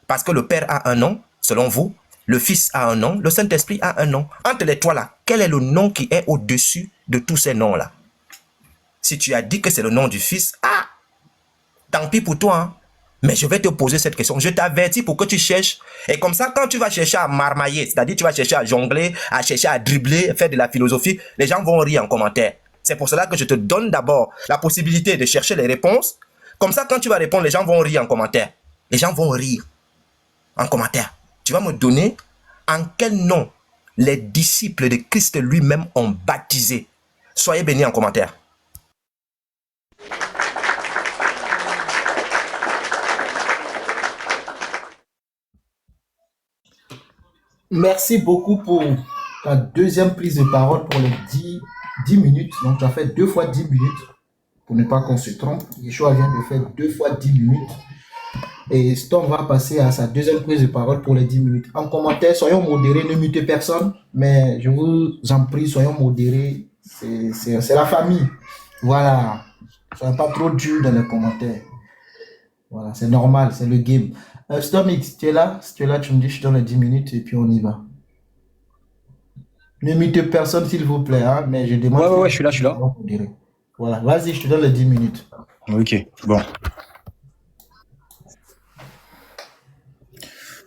Parce que le Père a un nom, selon vous, le Fils a un nom, le Saint-Esprit a un nom. Entre les trois là, quel est le nom qui est au-dessus de tous ces noms là? Si tu as dit que c'est le nom du Fils, ah, tant pis pour toi, hein. Mais je vais te poser cette question. Je t'avertis pour que tu cherches. Et comme ça, quand tu vas chercher à marmailler, c'est-à-dire tu vas chercher à jongler, à chercher à dribbler, faire de la philosophie, les gens vont rire en commentaire. C'est pour cela que je te donne d'abord la possibilité de chercher les réponses. Comme ça, quand tu vas répondre, les gens vont rire en commentaire. Les gens vont rire en commentaire. Tu vas me donner en quel nom les disciples de Christ lui-même ont baptisé. Soyez bénis en commentaire. Merci beaucoup pour ta deuxième prise de parole pour les 10 minutes. Donc, tu as fait 2 fois 10 minutes pour ne pas qu'on se trompe. Yeshua vient de faire 2 fois 10 minutes. Et Storm va passer à sa deuxième prise de parole pour les 10 minutes. En commentaire, soyons modérés, ne mutez personne. Mais je vous en prie, soyons modérés. C'est la famille. Voilà. Soyons pas trop durs dans les commentaires. Voilà, c'est normal, c'est le game. Stormix, tu es là? Si tu es là, tu me dis, je te donne les 10 minutes et puis on y va. Ne mutez personne, s'il vous plaît, hein, mais je demande... Ouais, je suis là. Voilà, vas-y, je te donne les 10 minutes. Ok, bon.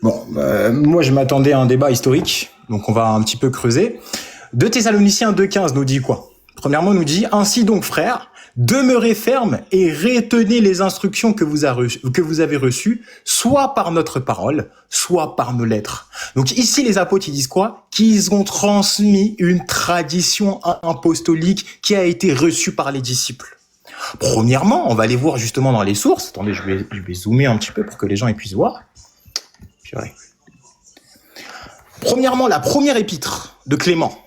Bon, moi je m'attendais à un débat historique, donc on va un petit peu creuser. 2 Thessaloniciens 2,15 nous dit quoi? Premièrement, nous dit « Ainsi donc, frères, demeurez fermes et retenez les instructions que vous avez reçues, soit par notre parole, soit par nos lettres. » Donc ici, les apôtres, ils disent quoi? Qu'ils ont transmis une tradition apostolique qui a été reçue par les disciples. Premièrement, on va aller voir justement dans les sources. Attendez, je vais zoomer un petit peu pour que les gens ils puissent voir. Purée. Premièrement, la première épître de Clément,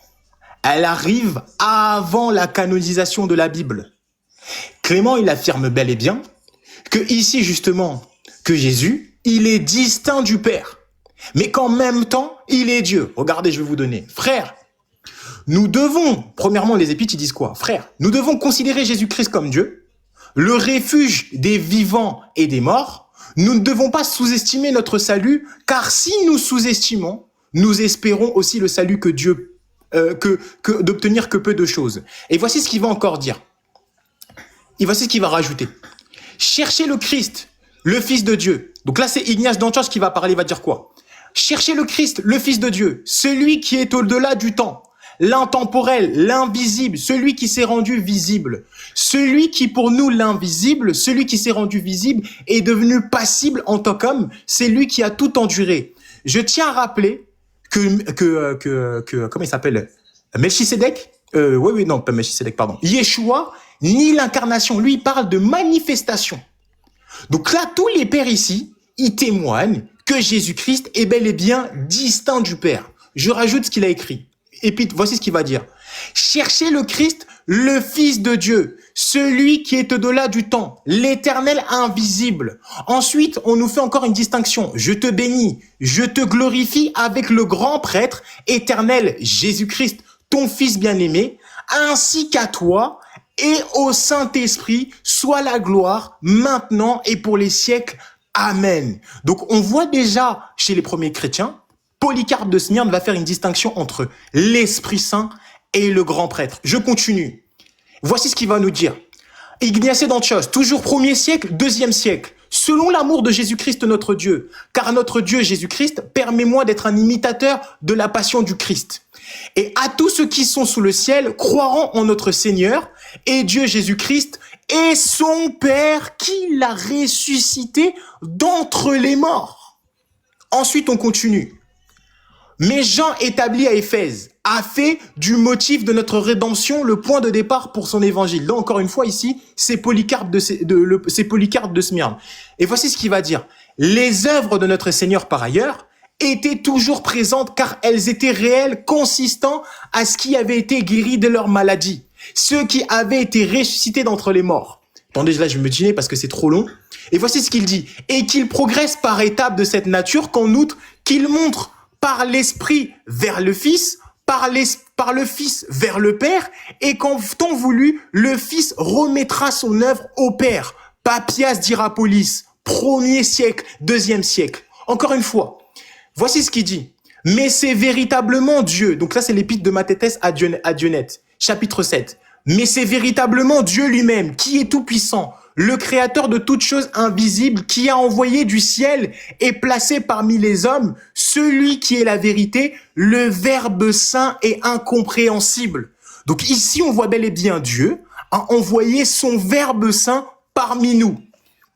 elle arrive avant la canonisation de la Bible. Clément, il affirme bel et bien que ici, justement, que Jésus, il est distinct du Père, mais qu'en même temps, il est Dieu. Regardez, je vais vous donner. Frère, nous devons, premièrement, les épîtres, ils disent quoi? Frère, nous devons considérer Jésus-Christ comme Dieu, le refuge des vivants et des morts. Nous ne devons pas sous-estimer notre salut, car si nous sous-estimons, nous espérons aussi le salut que Dieu d'obtenir que peu de choses. Et voici ce qu'il va encore dire. Et voici ce qu'il va rajouter. Cherchez le Christ, le Fils de Dieu. Donc là, c'est Ignace d'Antioche qui va parler, il va dire quoi? Cherchez le Christ, le Fils de Dieu, celui qui est au-delà du temps, l'intemporel, l'invisible, celui qui s'est rendu visible. Celui qui, pour nous, l'invisible, celui qui s'est rendu visible, est devenu passible en tant qu'homme, c'est lui qui a tout enduré. Je tiens à rappeler comment il s'appelle? Melchisédek? Non, pas Melchisédek, pardon. Yeshua, ni l'incarnation. Lui, il parle de manifestation. Donc là, tous les pères ici, ils témoignent que Jésus-Christ est bel et bien distinct du Père. Je rajoute ce qu'il a écrit. Et puis, voici ce qu'il va dire. Cherchez le Christ, le Fils de Dieu, celui qui est au-delà du temps, l'éternel invisible. Ensuite, on nous fait encore une distinction. Je te bénis, je te glorifie avec le grand prêtre éternel Jésus-Christ, ton Fils bien-aimé, ainsi qu'à toi et au Saint-Esprit, soit la gloire maintenant et pour les siècles. Amen. Donc, on voit déjà chez les premiers chrétiens, Polycarpe de Smyrne va faire une distinction entre l'Esprit Saint et le grand prêtre. Je continue. Voici ce qu'il va nous dire. Ignace d'Antioche, toujours 1er siècle, 2e siècle. Selon l'amour de Jésus-Christ notre Dieu, car notre Dieu Jésus-Christ, permets-moi d'être un imitateur de la passion du Christ. Et à tous ceux qui sont sous le ciel, croiront en notre Seigneur et Dieu Jésus-Christ et son Père qui l'a ressuscité d'entre les morts. Ensuite, on continue. Mais Jean, établi à Éphèse, a fait du motif de notre rédemption le point de départ pour son évangile. Là, encore une fois, ici, c'est Polycarpe de Smyrne. Et voici ce qu'il va dire. Les œuvres de notre Seigneur, par ailleurs, étaient toujours présentes car elles étaient réelles, consistant à ce qui avait été guéri de leur maladie. Ceux qui avaient été ressuscités d'entre les morts. Attendez, là, je vais me dîner parce que c'est trop long. Et voici ce qu'il dit. Et qu'il progresse par étapes de cette nature, qu'en outre, qu'il montre par l'Esprit vers le Fils, par le Fils vers le Père, et qu'en temps voulu, le Fils remettra son œuvre au Père. Papias d'Hierapolis, 1er siècle, 2e siècle. Encore une fois, voici ce qu'il dit. Mais c'est véritablement Dieu. Donc là, c'est l'épître de Mathéthès à Dionète, chapitre 7. Mais c'est véritablement Dieu lui-même, qui est tout-puissant, le créateur de toutes choses invisibles, qui a envoyé du ciel et placé parmi les hommes celui qui est la vérité, le Verbe saint et incompréhensible. Donc ici, on voit bel et bien Dieu a envoyé son Verbe saint parmi nous.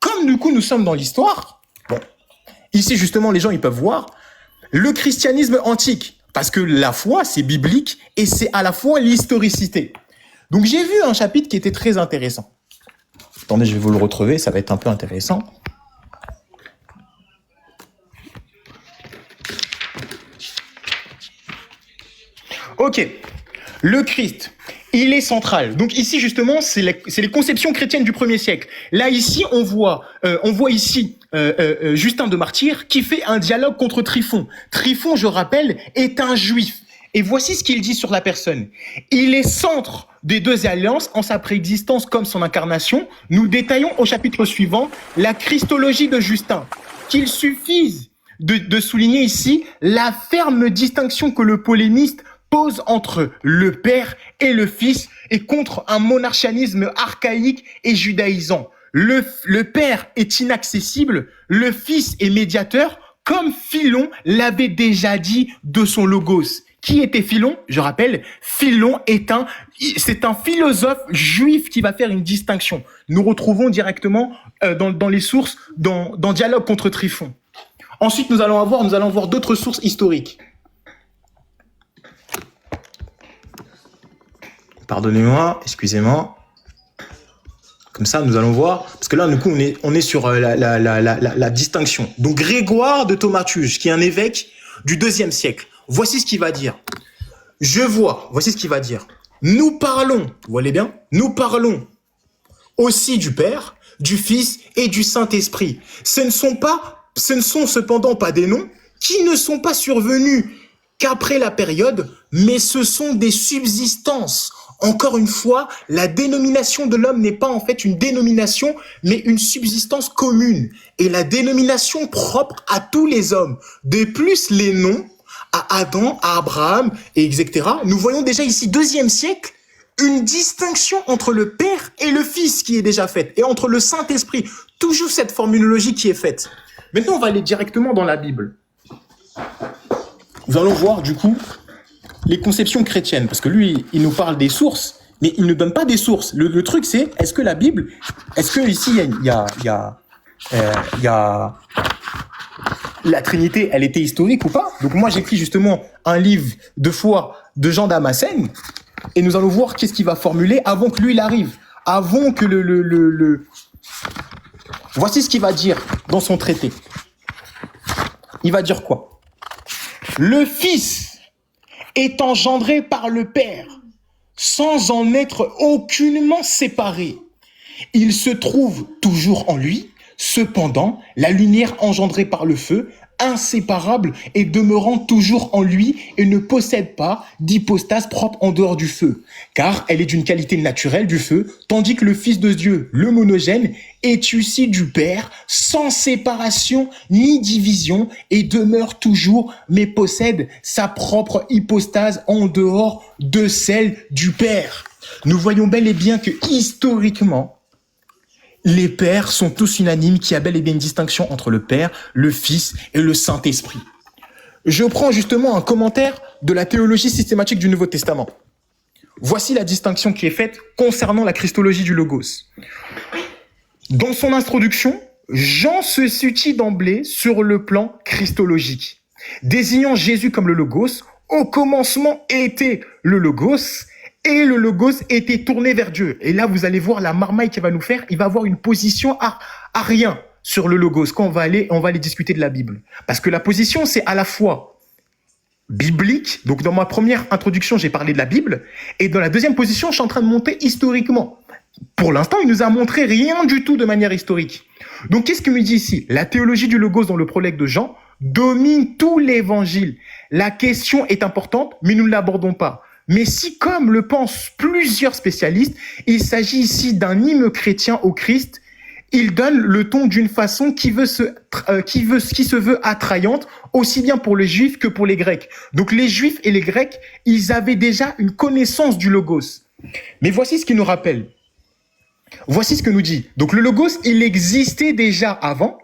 Comme du coup, nous sommes dans l'histoire, bon, ici justement, les gens ils peuvent voir le christianisme antique, parce que la foi, c'est biblique et c'est à la fois l'historicité. Donc j'ai vu un chapitre qui était très intéressant. Attendez, je vais vous le retrouver, ça va être un peu intéressant. Ok, le Christ, il est central. Donc ici justement, c'est les conceptions chrétiennes du 1er siècle. Là ici, on voit ici Justin de Martyr qui fait un dialogue contre Tryphon. Tryphon, je rappelle, est un juif. Et voici ce qu'il dit sur la personne. Il est centre des deux alliances en sa préexistence comme son incarnation. Nous détaillons au chapitre suivant la christologie de Justin. Qu'il suffise de souligner ici la ferme distinction que le polémiste pose entre le Père et le Fils et contre un monarchianisme archaïque et judaïsant. Le Père est inaccessible, le Fils est médiateur, comme Philon l'avait déjà dit de son logos. Qui était Philon? Je rappelle, Philon c'est un philosophe juif qui va faire une distinction. Nous retrouvons directement dans les sources, dans Dialogue contre Tryphon. Ensuite, nous allons voir d'autres sources historiques. Pardonnez-moi, excusez-moi. Comme ça, nous allons voir, parce que là, du coup, on est sur la distinction. Donc, Grégoire de Thaumaturge, qui est un évêque du IIe siècle. Voici ce qu'il va dire. Voici ce qu'il va dire. Nous parlons, vous voyez bien, nous parlons aussi du Père, du Fils et du Saint-Esprit. Ce ne sont cependant pas des noms qui ne sont pas survenus qu'après la période, mais ce sont des subsistances. Encore une fois, la dénomination de l'homme n'est pas en fait une dénomination, mais une subsistance commune. Et la dénomination propre à tous les hommes. De plus, les noms à Adam, à Abraham, et etc. Nous voyons déjà ici, IIe siècle, une distinction entre le Père et le Fils qui est déjà faite, et entre le Saint-Esprit. Toujours cette formulologie qui est faite. Maintenant, on va aller directement dans la Bible. Nous allons voir, du coup, les conceptions chrétiennes, parce que lui, il nous parle des sources, mais il ne donne pas des sources. Le truc, c'est, est-ce que la Bible, est-ce que ici, il y a la Trinité, elle était historique ou pas? Donc moi, j'écris justement un livre de foi de Jean Damascène, et nous allons voir qu'est-ce qu'il va formuler avant que lui, il arrive, avant que Voici ce qu'il va dire dans son traité. Il va dire quoi? Le Fils est engendré par le Père, sans en être aucunement séparé. Il se trouve toujours en lui, cependant, la lumière engendrée par le feu, inséparable et demeurant toujours en lui et ne possède pas d'hypostase propre en dehors du feu, car elle est d'une qualité naturelle du feu, tandis que le Fils de Dieu, le monogène, est issu du Père, sans séparation ni division, et demeure toujours, mais possède sa propre hypostase en dehors de celle du Père. Nous voyons bel et bien que historiquement, les pères sont tous unanimes qu'il y a bel et bien une distinction entre le Père, le Fils et le Saint-Esprit. Je prends justement un commentaire de la théologie systématique du Nouveau Testament. Voici la distinction qui est faite concernant la christologie du Logos. Dans son introduction, Jean se situe d'emblée sur le plan christologique, désignant Jésus comme le Logos. Au commencement était le Logos, et le Logos était tourné vers Dieu. Et là, vous allez voir la marmaille qu'il va nous faire. Il va avoir une position à rien sur le Logos quand on va aller discuter de la Bible. Parce que la position, c'est à la fois biblique. Donc, dans ma première introduction, j'ai parlé de la Bible. Et dans la deuxième position, je suis en train de monter historiquement. Pour l'instant, il nous a montré rien du tout de manière historique. Donc, qu'est-ce qu'il me dit ici? La théologie du Logos dans le prologue de Jean domine tout l'évangile. La question est importante, mais nous ne l'abordons pas. Mais si, comme le pensent plusieurs spécialistes, il s'agit ici d'un hymne chrétien au Christ, il donne le ton d'une façon qui se veut attrayante, aussi bien pour les Juifs que pour les Grecs. Donc les Juifs et les Grecs, ils avaient déjà une connaissance du Logos. Mais voici ce qu'il nous rappelle. Voici ce que nous dit. Donc le Logos, il existait déjà avant.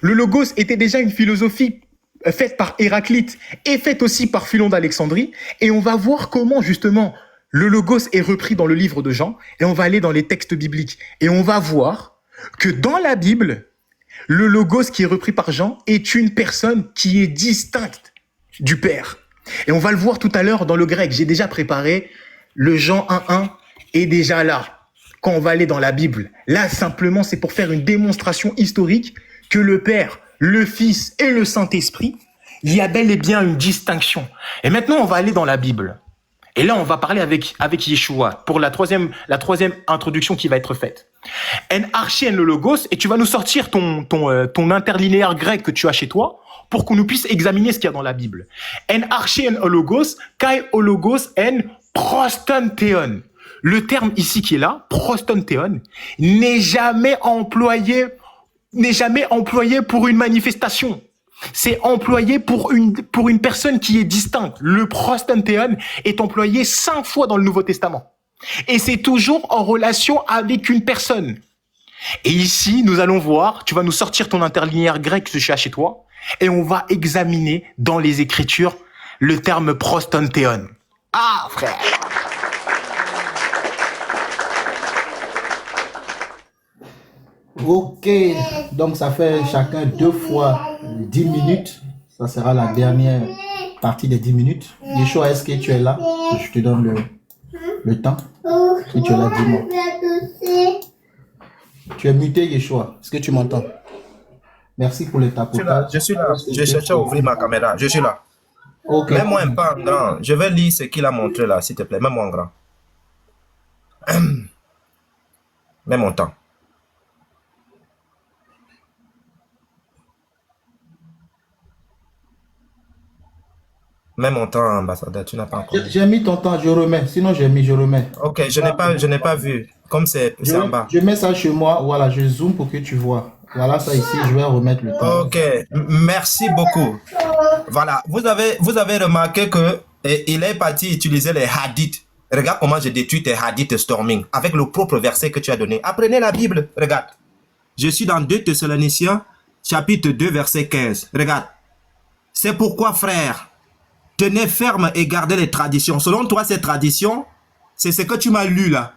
Le Logos était déjà une philosophie faite par Héraclite et faite aussi par Philon d'Alexandrie. Et on va voir comment, justement, le Logos est repris dans le livre de Jean. Et on va aller dans les textes bibliques. Et on va voir que dans la Bible, le Logos qui est repris par Jean est une personne qui est distincte du Père. Et on va le voir tout à l'heure dans le grec. J'ai déjà préparé le Jean 1.1 est déjà là. Quand on va aller dans la Bible. Là, simplement, c'est pour faire une démonstration historique que le Père, le Fils et le Saint-Esprit, il y a bel et bien une distinction. Et maintenant, on va aller dans la Bible. Et là, on va parler avec Yeshua pour la troisième introduction qui va être faite. En archi en le logos, et tu vas nous sortir ton interlinéaire grec que tu as chez toi pour qu'on nous puisse examiner ce qu'il y a dans la Bible. En archi en logos, kai logos en prostantheon. Le terme ici qui est là, prostantheon, n'est jamais employé pour une manifestation. C'est employé pour une personne qui est distincte. Le prostantheon est employé 5 fois dans le Nouveau Testament. Et c'est toujours en relation avec une personne. Et ici, nous allons voir, tu vas nous sortir ton interlinéaire grec que tu as chez toi, et on va examiner dans les Écritures le terme prostantheon. Ah, frère! Ok, donc ça fait chacun 2 fois 10 minutes. Ça sera la dernière partie des 10 minutes. Yeshua, est-ce que tu es là? Je te donne le temps. Si tu es là, dis-moi. Tu es muté, Yeshua. Est-ce que tu m'entends? Merci pour les tapotages. Je suis là. Je cherchais à ouvrir ma caméra. Je suis là. Ok. Mets-moi un peu en grand. Je vais lire ce qu'il a montré là, s'il te plaît. Mets-moi en grand. Mets mon temps. Mets mon temps, ambassadeur. Tu n'as pas encore. J'ai mis ton temps, je remets. Sinon, je remets. Ok, je n'ai pas vu. Comme c'est en bas. Je mets ça chez moi. Voilà, je zoome pour que tu vois. Voilà ça ici, je vais remettre le temps. Ok, merci beaucoup. Voilà, vous avez remarqué que il est parti utiliser les hadiths. Regarde comment je détruis tes hadiths storming avec le propre verset que tu as donné. Apprenez la Bible, regarde. Je suis dans 2 Thessaloniciens, chapitre 2, verset 15. Regarde. C'est pourquoi, frère, tenez ferme et gardez les traditions. Selon toi, ces traditions, c'est ce que tu m'as lu là.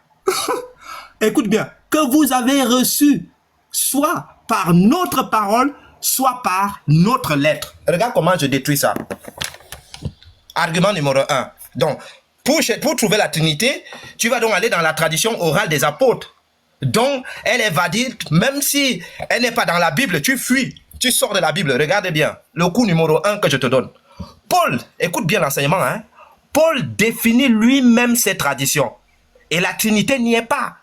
Écoute bien, que vous avez reçu, soit par notre parole, soit par notre lettre. Regarde comment je détruis ça. Argument numéro 1. Donc, pour trouver la Trinité, tu vas donc aller dans la tradition orale des apôtres. Donc, elle va dire, même si elle n'est pas dans la Bible, tu fuis, tu sors de la Bible. Regarde bien, le coup numéro 1 que je te donne. Paul, écoute bien l'enseignement, hein. Paul définit lui-même ses traditions. Et la Trinité n'y est pas.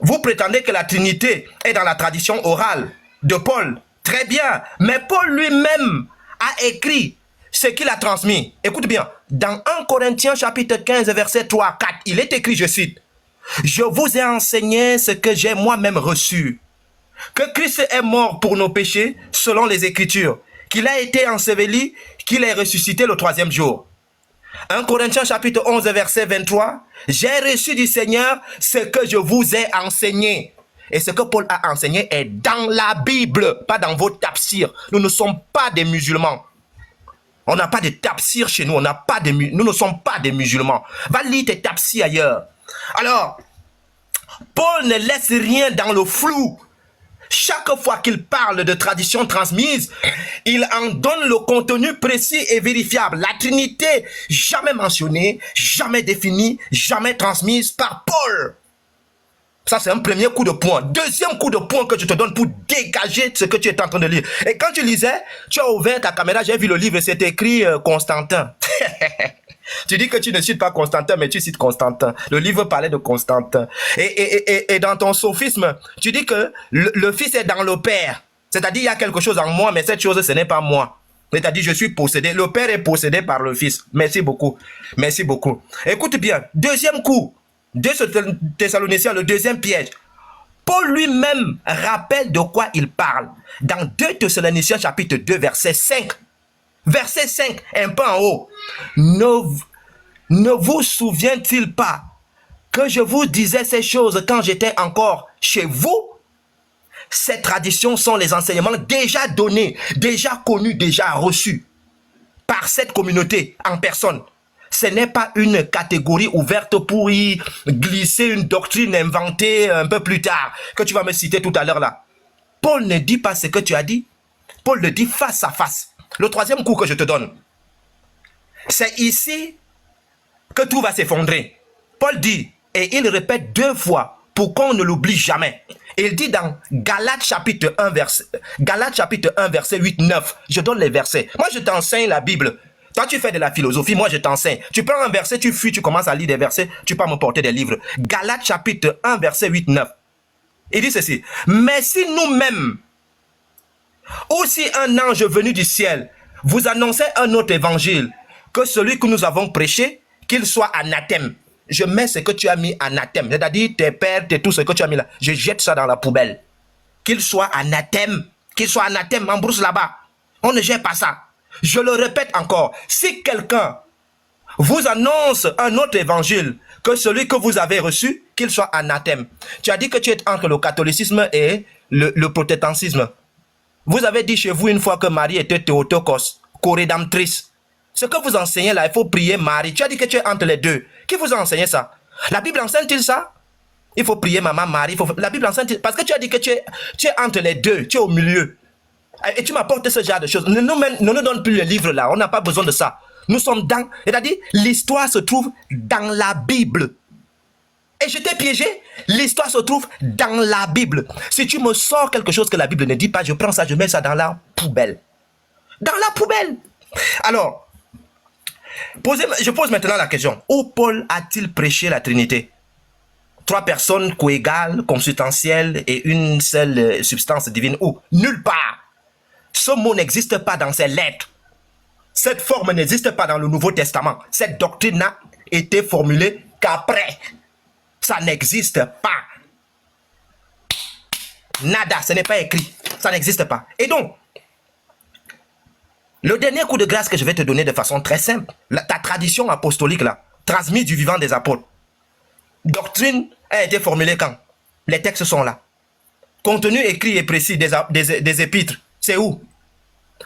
Vous prétendez que la Trinité est dans la tradition orale de Paul. Très bien. Mais Paul lui-même a écrit ce qu'il a transmis. Écoute bien. Dans 1 Corinthiens chapitre 15 verset 3 à 4, il est écrit, je cite, « Je vous ai enseigné ce que j'ai moi-même reçu. Que Christ est mort pour nos péchés selon les Écritures. Qu'il a été enseveli, qu'il est ressuscité le 3e jour. » 1 Corinthiens chapitre 11 verset 23, « J'ai reçu du Seigneur ce que je vous ai enseigné. » Et ce que Paul a enseigné est dans la Bible, pas dans vos tafsirs. Nous ne sommes pas des musulmans. On n'a pas de tafsirs chez nous, nous ne sommes pas des musulmans. Va lire tes tafsirs ailleurs. Alors, Paul ne laisse rien dans le flou. Chaque fois qu'il parle de tradition transmise, il en donne le contenu précis et vérifiable. La Trinité, jamais mentionnée, jamais définie, jamais transmise par Paul. Ça, c'est un premier coup de poing. Deuxième coup de poing que je te donne pour dégager ce que tu es en train de lire. Et quand tu lisais, tu as ouvert ta caméra, j'ai vu le livre, c'est écrit Constantin. Tu dis que tu ne cites pas Constantin, mais tu cites Constantin. Le livre parlait de Constantin. Et dans ton sophisme, tu dis que le Fils est dans le Père. C'est-à-dire, il y a quelque chose en moi, mais cette chose, ce n'est pas moi. C'est-à-dire, je suis possédé. Le Père est possédé par le Fils. Merci beaucoup. Merci beaucoup. Écoute bien. Deuxième coup. 2 Thessaloniciens, le deuxième piège. Paul lui-même rappelle de quoi il parle. Dans 2 Thessaloniciens, chapitre 2, verset 5. Verset 5, un peu en haut. Ne vous souvient-il pas que je vous disais ces choses quand j'étais encore chez vous? Ces traditions sont les enseignements déjà donnés, déjà connus, déjà reçus par cette communauté en personne. Ce n'est pas une catégorie ouverte pour y glisser une doctrine inventée un peu plus tard, que tu vas me citer tout à l'heure là. Paul ne dit pas ce que tu as dit. Paul le dit face à face. Le troisième coup que je te donne, c'est ici que tout va s'effondrer. Paul dit, et il répète 2 fois pour qu'on ne l'oublie jamais. Il dit dans Galates chapitre 1, verset 8-9, je donne les versets. Moi, je t'enseigne la Bible. Toi, tu fais de la philosophie, moi, je t'enseigne. Tu prends un verset, tu fuis, tu commences à lire des versets, tu peux me porter des livres. Galates chapitre 1, verset 8-9. Il dit ceci, « Mais si nous-mêmes, aussi un ange venu du ciel, vous annonçait un autre évangile que celui que nous avons prêché, qu'il soit anathème. » Je mets ce que tu as mis anathème, c'est-à-dire tes pères, tout ce que tu as mis là. Je jette ça dans la poubelle. Qu'il soit anathème, en brousse là-bas. On ne gère pas ça. Je le répète encore, si quelqu'un vous annonce un autre évangile que celui que vous avez reçu, qu'il soit anathème. Tu as dit que tu es entre le catholicisme et le protestantisme. Vous avez dit chez vous une fois que Marie était Théotokos, co-rédemptrice. Ce que vous enseignez là, il faut prier Marie. Tu as dit que tu es entre les deux. Qui vous a enseigné ça? La Bible enseigne-t-il ça? Il faut prier maman Marie. La Bible enseigne-t-il? Parce que tu as dit que tu es entre les deux, tu es au milieu. Et tu m'apportes ce genre de choses. Ne nous donne plus les livres là, on n'a pas besoin de ça. Nous sommes dans, c'est-à-dire, l'histoire se trouve dans la Bible. Et je t'ai piégé, l'histoire se trouve dans la Bible. Si tu me sors quelque chose que la Bible ne dit pas, je prends ça, je mets ça dans la poubelle. Dans la poubelle. Alors, je pose maintenant la question. Où Paul a-t-il prêché la Trinité? 3 personnes coégales, consubstantielles et une seule substance divine. Où? Nulle part. Ce mot n'existe pas dans ses lettres. Cette forme n'existe pas dans le Nouveau Testament. Cette doctrine n'a été formulée qu'après. Ça n'existe pas. Nada, ce n'est pas écrit. Ça n'existe pas. Et donc, le dernier coup de grâce que je vais te donner de façon très simple, ta tradition apostolique là, transmise du vivant des apôtres. Doctrine a été formulée quand? Les textes sont là. Contenu écrit et précis des épîtres, c'est où?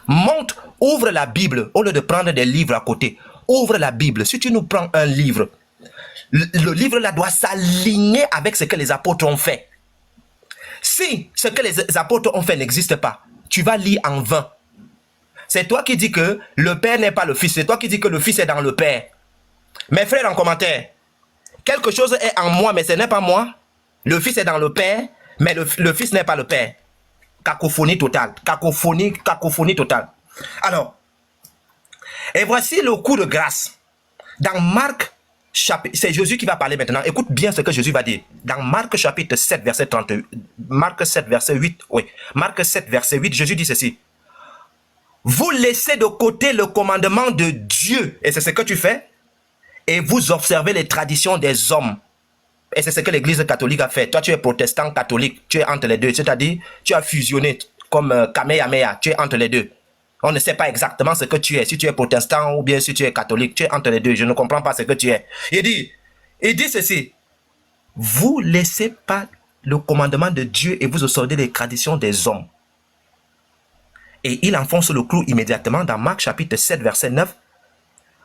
Monte, ouvre la Bible au lieu de prendre des livres à côté. Ouvre la Bible. Si tu nous prends un livre, le livre là doit s'aligner avec ce que les apôtres ont fait. Si ce que les apôtres ont fait n'existe pas, tu vas lire en vain. C'est toi qui dis que le Père n'est pas le Fils. C'est toi qui dis que le Fils est dans le Père. Mes frères en commentaire, quelque chose est en moi, mais ce n'est pas moi. Le Fils est dans le Père, mais le Fils n'est pas le Père. Cacophonie totale. Cacophonie totale. Alors, et voici le coup de grâce. Dans Marc, c'est Jésus qui va parler maintenant. Écoute bien ce que Jésus va dire. Dans Marc chapitre 7, verset 38. Marc 7, verset 8. Oui. Marc 7, verset 8, Jésus dit ceci. Vous laissez de côté le commandement de Dieu. Et c'est ce que tu fais. Et vous observez les traditions des hommes. Et c'est ce que l'Église catholique a fait. Toi, tu es protestant catholique. Tu es entre les deux. C'est-à-dire, tu as fusionné comme Kamehameha. Tu es entre les deux. On ne sait pas exactement ce que tu es. Si tu es protestant ou bien si tu es catholique. Tu es entre les deux. Je ne comprends pas ce que tu es. Il dit ceci. Vous laissez pas le commandement de Dieu et vous observez les traditions des hommes. Et il enfonce le clou immédiatement dans Marc chapitre 7, verset 9.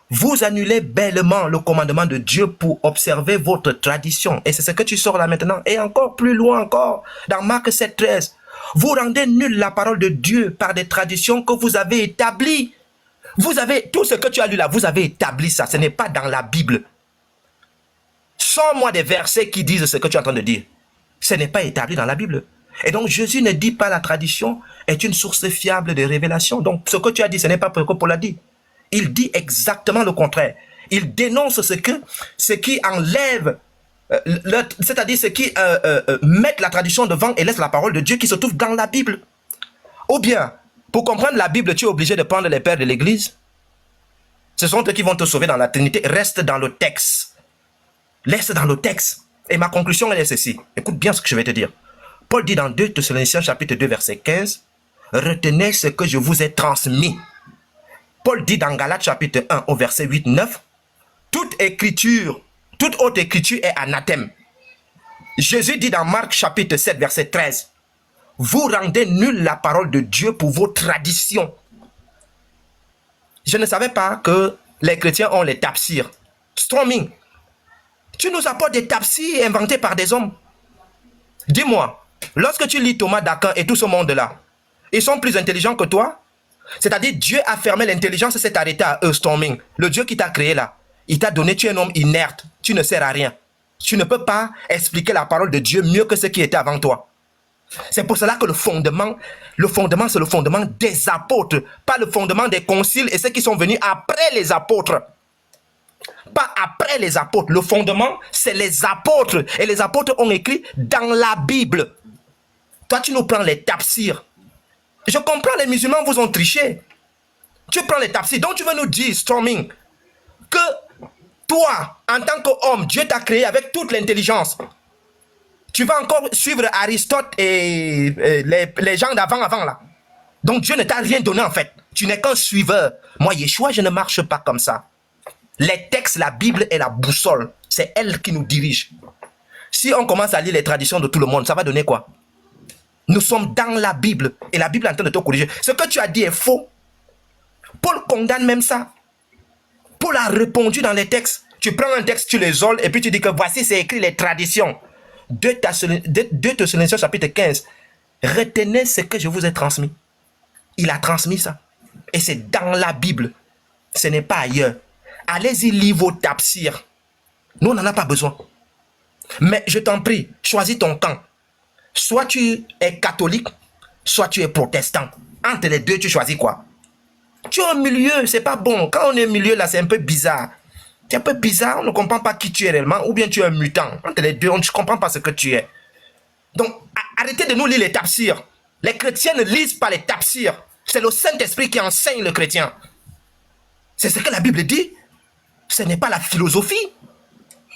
Vous annulez bellement le commandement de Dieu pour observer votre tradition. Et c'est ce que tu sors là maintenant. Et encore plus loin encore, dans Marc 7, 13. Vous rendez nulle la parole de Dieu par des traditions que vous avez établies. Vous avez, tout ce que tu as lu là, vous avez établi ça. Ce n'est pas dans la Bible. Sors-moi des versets qui disent ce que tu es en train de dire. Ce n'est pas établi dans la Bible. Et donc Jésus ne dit pas la tradition est une source fiable de révélation. Donc ce que tu as dit, ce n'est pas ce que Paul a dit. Il dit exactement le contraire. Il dénonce ce qui enlève, c'est-à-dire ce qui met la tradition devant et laisse la parole de Dieu qui se trouve dans la Bible. Ou bien, pour comprendre la Bible, tu es obligé de prendre les pères de l'Église. Ce sont eux qui vont te sauver dans la Trinité. Reste dans le texte. Reste dans le texte. Et ma conclusion, elle est ceci. Écoute bien ce que je vais te dire. Paul dit dans 2 Thessaloniciens chapitre 2 verset 15, retenez ce que je vous ai transmis. Paul dit dans Galates chapitre 1 au verset 8-9, toute autre écriture est anathème. Jésus dit dans Marc chapitre 7 verset 13, vous rendez nulle la parole de Dieu pour vos traditions. Je ne savais pas que les chrétiens ont les tafsirs. Storming, tu nous apportes des tafsirs inventés par des hommes. Dis-moi, lorsque tu lis Thomas d'Aquin et tout ce monde-là, ils sont plus intelligents que toi? C'est-à-dire, Dieu a fermé l'intelligence et s'est arrêté à eux, Storming. Le Dieu qui t'a créé là, il t'a donné, tu es un homme inerte, tu ne sers à rien. Tu ne peux pas expliquer la parole de Dieu mieux que ce qui était avant toi. C'est pour cela que le fondement, c'est le fondement des apôtres, pas le fondement des conciles et ceux qui sont venus après les apôtres. Pas après les apôtres. Le fondement, c'est les apôtres. Et les apôtres ont écrit dans la Bible. Toi, tu nous prends les tafsirs. Je comprends, les musulmans vous ont triché. Tu prends les tafsirs. Donc tu veux nous dire, Storming, que toi, en tant qu'homme, Dieu t'a créé avec toute l'intelligence. Tu vas encore suivre Aristote et les gens d'avant là. Donc Dieu ne t'a rien donné en fait. Tu n'es qu'un suiveur. Moi, Yeshua, je ne marche pas comme ça. Les textes, la Bible est la boussole. C'est elle qui nous dirige. Si on commence à lire les traditions de tout le monde, ça va donner quoi? Nous sommes dans la Bible. Et la Bible est en train de te corriger. Ce que tu as dit est faux. Paul condamne même ça. Paul a répondu dans les textes. Tu prends un texte, tu l'isoles, et puis tu dis que voici, c'est écrit les traditions. 2 Thessaloniciens chapitre 15. Retenez ce que je vous ai transmis. Il a transmis ça. Et c'est dans la Bible. Ce n'est pas ailleurs. Allez-y, lire vos tafsirs. Nous, on n'en a pas besoin. Mais je t'en prie, choisis ton camp. Soit tu es catholique, soit tu es protestant. Entre les deux, tu choisis quoi? Tu es au milieu, c'est pas bon. Quand on est au milieu, là, c'est un peu bizarre. C'est un peu bizarre, on ne comprend pas qui tu es réellement, ou bien tu es un mutant. Entre les deux, on ne comprend pas ce que tu es. Donc, arrêtez de nous lire les tafsirs. Les chrétiens ne lisent pas les tafsirs. C'est le Saint-Esprit qui enseigne le chrétien. C'est ce que la Bible dit. Ce n'est pas la philosophie.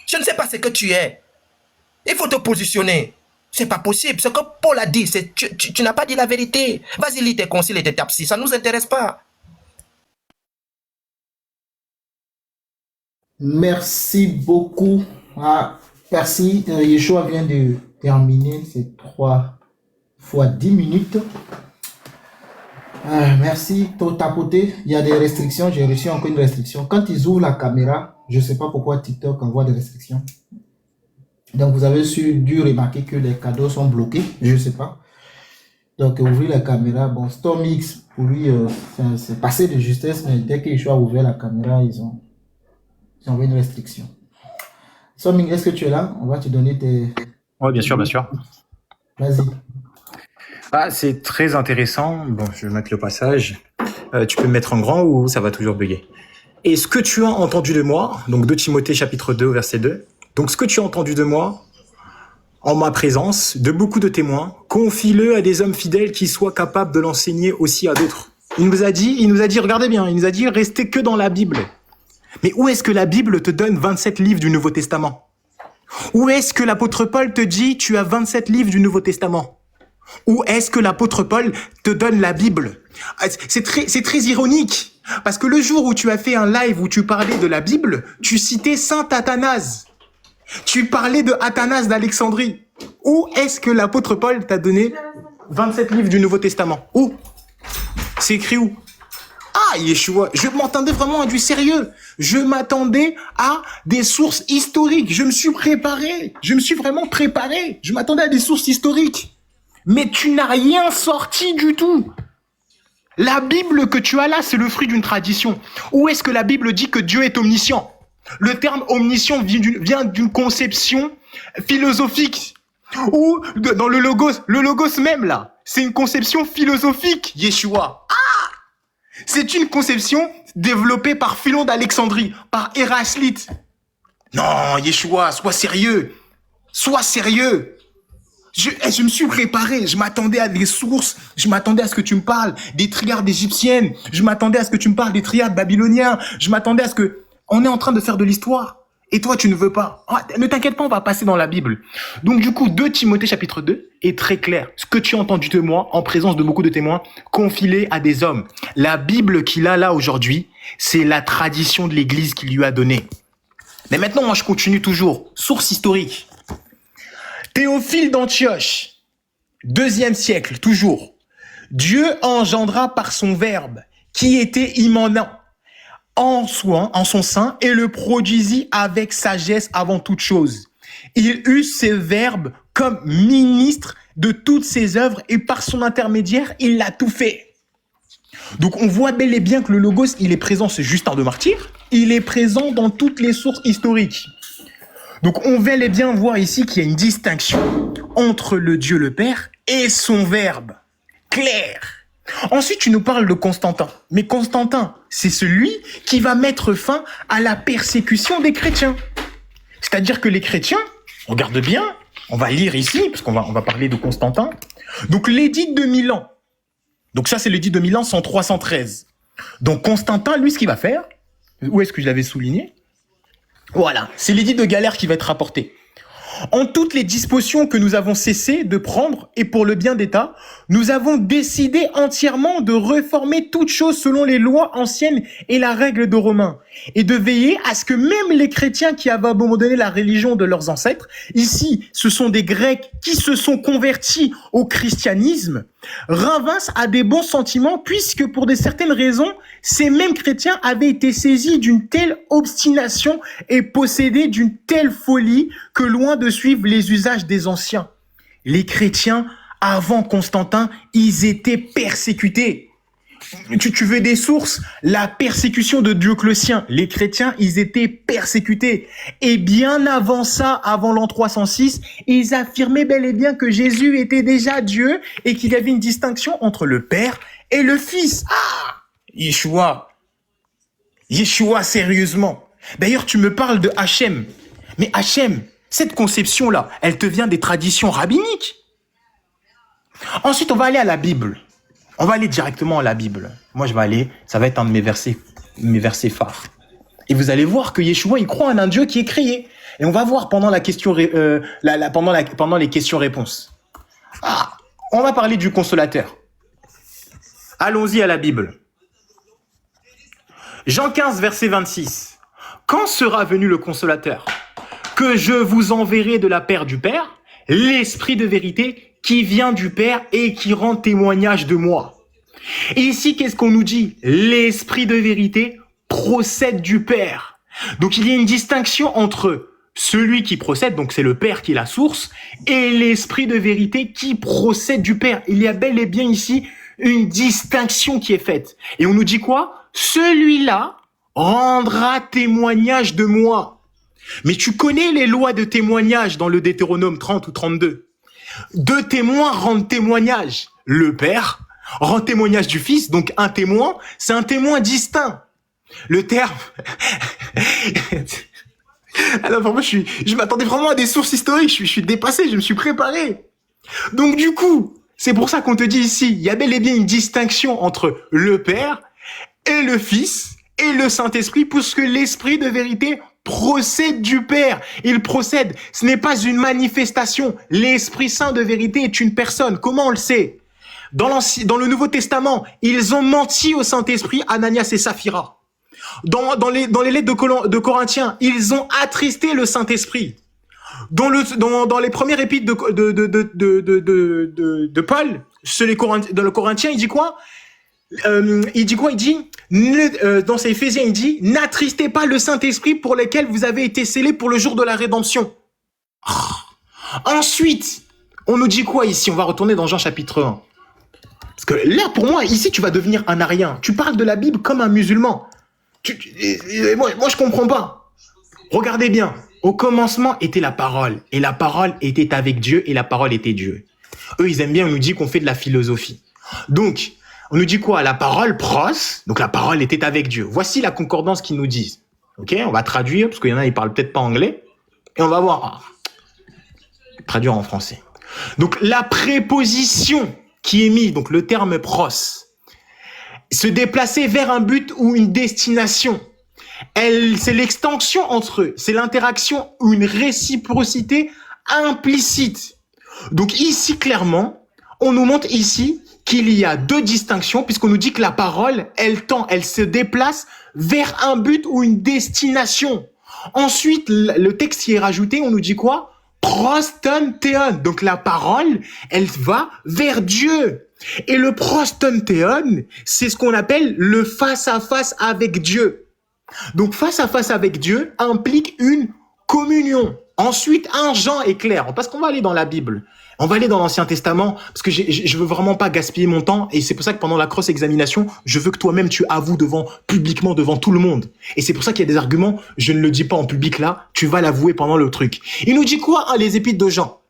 Je ne sais pas ce que tu es. Il faut te positionner. C'est pas possible. Ce que Paul a dit, c'est tu n'as pas dit la vérité. Vas-y, lis tes conciles et tes tafsirs. Ça ne nous intéresse pas. Merci beaucoup. Merci. Yeshua vient de terminer ces 3 fois 10 minutes. Merci. Tapoter, il y a des restrictions. J'ai reçu encore une restriction. Quand ils ouvrent la caméra, je ne sais pas pourquoi TikTok envoie des restrictions. Donc, vous avez dû remarquer que les cadeaux sont bloqués. Je ne sais pas. Donc, ouvrir la caméra. Bon, StormX, pour lui, c'est passé de justesse, mais dès que Yeshua a ouvert la caméra, ils ont une restriction. StormX, est-ce que tu es là? On va te donner tes... Oui, bien sûr, bien sûr. Vas-y. Ah, c'est très intéressant. Bon, je vais mettre le passage. Tu peux me mettre en grand ou ça va toujours bugger? Et ce que tu as entendu de moi, donc 2 Timothée chapitre 2, verset 2, donc ce que tu as entendu de moi, en ma présence, de beaucoup de témoins, confie-le à des hommes fidèles qui soient capables de l'enseigner aussi à d'autres. Il nous a dit, regardez bien, il nous a dit, restez que dans la Bible. Mais où est-ce que la Bible te donne 27 livres du Nouveau Testament? Où est-ce que l'apôtre Paul te dit, tu as 27 livres du Nouveau Testament? Où est-ce que l'apôtre Paul te donne la Bible? C'est très ironique, parce que le jour où tu as fait un live où tu parlais de la Bible, tu citais Saint Athanase. Tu parlais de Athanase d'Alexandrie. Où est-ce que l'apôtre Paul t'a donné 27 livres du Nouveau Testament? Où? C'est écrit où? Ah, Yeshua, je m'attendais vraiment à du sérieux. Je m'attendais à des sources historiques. Je me suis préparé. Je me suis vraiment préparé. Je m'attendais à des sources historiques. Mais tu n'as rien sorti du tout. La Bible que tu as là, c'est le fruit d'une tradition. Où est-ce que la Bible dit que Dieu est omniscient? Le terme omniscient vient d'une conception philosophique. Ou dans le logos même là, c'est une conception philosophique, Yeshua. Ah! C'est une conception développée par Philon d'Alexandrie, par Héraclite. Non, Yeshua, sois sérieux. Sois sérieux. Je me suis préparé, je m'attendais à des sources, je m'attendais à ce que tu me parles des triades égyptiennes, je m'attendais à ce que tu me parles des triades babyloniens, je m'attendais à ce que... On est en train de faire de l'histoire. Et toi, tu ne veux pas. Ah, ne t'inquiète pas, on va passer dans la Bible. Donc du coup, 2 Timothée chapitre 2 est très clair. Ce que tu as entendu de moi, en présence de beaucoup de témoins, confie-les à des hommes. La Bible qu'il a là aujourd'hui, c'est la tradition de l'Église qu'il lui a donnée. Mais maintenant, moi, je continue toujours. Source historique. Théophile d'Antioche, 2e siècle, toujours. Dieu engendra par son Verbe, qui était immanent en son sein, et le produisit avec sagesse avant toute chose. Il eut ses verbes comme ministre de toutes ses œuvres, et par son intermédiaire, il a tout fait. Donc on voit bel et bien que le Logos, il est présent, c'est Justin de Martyr, il est présent dans toutes les sources historiques. Donc on va bien voir ici qu'il y a une distinction entre le Dieu le Père et son Verbe. Clair. Ensuite, tu nous parles de Constantin. Mais Constantin, c'est celui qui va mettre fin à la persécution des chrétiens. C'est-à-dire que les chrétiens, regarde bien, on va lire ici, parce qu'on va parler de Constantin. Donc l'édit de Milan. Donc ça, c'est l'édit de Milan 103-113. Donc Constantin, lui, ce qu'il va faire, où est-ce que je l'avais souligné? Voilà, c'est l'édit de Galère qui va être rapporté. En toutes les dispositions que nous avons cessé de prendre et pour le bien d'État, nous avons décidé entièrement de réformer toutes choses selon les lois anciennes et la règle de Romains, et de veiller à ce que même les chrétiens qui avaient abandonné la religion de leurs ancêtres, ici ce sont des Grecs qui se sont convertis au christianisme, revinssent à des bons sentiments, puisque pour de certaines raisons, ces mêmes chrétiens avaient été saisis d'une telle obstination et possédés d'une telle folie que loin de suivre les usages des anciens, les chrétiens, avant Constantin, ils étaient persécutés. Tu veux des sources? La persécution de Dioclétien. Les chrétiens, ils étaient persécutés. Et bien avant ça, avant l'an 306, ils affirmaient bel et bien que Jésus était déjà Dieu et qu'il y avait une distinction entre le Père et le Fils. Ah! Yeshua, sérieusement. D'ailleurs, tu me parles de Hachem. Mais Hachem, cette conception-là, elle te vient des traditions rabbiniques. Ensuite, on va aller à la Bible. On va aller directement à la Bible. Moi, je vais aller, ça va être un de mes versets phares. Et vous allez voir que Yeshua, il croit en un Dieu qui est créé. Et on va voir pendant la question, pendant les questions-réponses. Ah, on va parler du consolateur. Allons-y à la Bible. Jean 15, verset 26. Quand sera venu le consolateur? Que je vous enverrai de la part du Père, l'Esprit de vérité qui vient du Père et qui rend témoignage de moi. Et ici, qu'est-ce qu'on nous dit? L'Esprit de vérité procède du Père. Donc, il y a une distinction entre celui qui procède, donc c'est le Père qui est la source, et l'Esprit de vérité qui procède du Père. Il y a bel et bien ici une distinction qui est faite. Et on nous dit quoi? Celui-là rendra témoignage de moi. Mais tu connais les lois de témoignage dans le Deutéronome 30 ou 32. Deux témoins rendent témoignage. Le Père rend témoignage du Fils, donc un témoin, c'est un témoin distinct. Le terme... Alors vraiment, je m'attendais vraiment à des sources historiques, je suis dépassé, je me suis préparé. Donc du coup, c'est pour ça qu'on te dit ici, il y a bel et bien une distinction entre le Père et le Fils et le Saint-Esprit, puisque l'Esprit de vérité procède du Père. Il procède. Ce n'est pas une manifestation. L'Esprit Saint de vérité est une personne. Comment on le sait? Dans le Nouveau Testament, ils ont menti au Saint-Esprit, Ananias et Saphira. Dans les lettres de Corinthiens, ils ont attristé le Saint-Esprit. Dans les premières épîtres de Paul, dans le Corinthien, il dit quoi? Il dit dans ses Éphésiens, il dit, n'attristez pas le Saint-Esprit pour lequel vous avez été scellés pour le jour de la rédemption. Ensuite, on nous dit quoi ici? On va retourner dans Jean chapitre 1. Parce que là, pour moi, ici, tu vas devenir un arien. Tu parles de la Bible comme un musulman. Moi, je comprends pas. Regardez bien. Au commencement était la parole. Et la parole était avec Dieu et la parole était Dieu. Eux, ils aiment bien, on nous dit qu'on fait de la philosophie. Donc, on nous dit quoi? La parole, pros, donc la parole était avec Dieu. Voici la concordance qu'ils nous disent. Ok, on va traduire, parce qu'il y en a, ils parlent peut-être pas anglais. Et on va voir. Traduire en français. Donc, la préposition qui est mise, donc le terme pros, se déplacer vers un but ou une destination. C'est l'extension entre eux. C'est l'interaction ou une réciprocité implicite. Donc, ici, clairement, on nous montre ici qu'il y a deux distinctions, puisqu'on nous dit que la parole, elle se déplace vers un but ou une destination. Ensuite, le texte qui est rajouté, on nous dit quoi? Proston théon. Donc la parole, elle va vers Dieu. Et le proston théon, c'est ce qu'on appelle le face-à-face avec Dieu. Donc face à face avec Dieu implique une communion. Ensuite, un Jean est clair, parce qu'on va aller dans la Bible. On va aller dans l'Ancien Testament, parce que je veux vraiment pas gaspiller mon temps, et c'est pour ça que pendant la cross-examination, je veux que toi-même tu avoues publiquement devant tout le monde. Et c'est pour ça qu'il y a des arguments, je ne le dis pas en public là, tu vas l'avouer pendant le truc. Il nous dit quoi, les épîtres de Jean?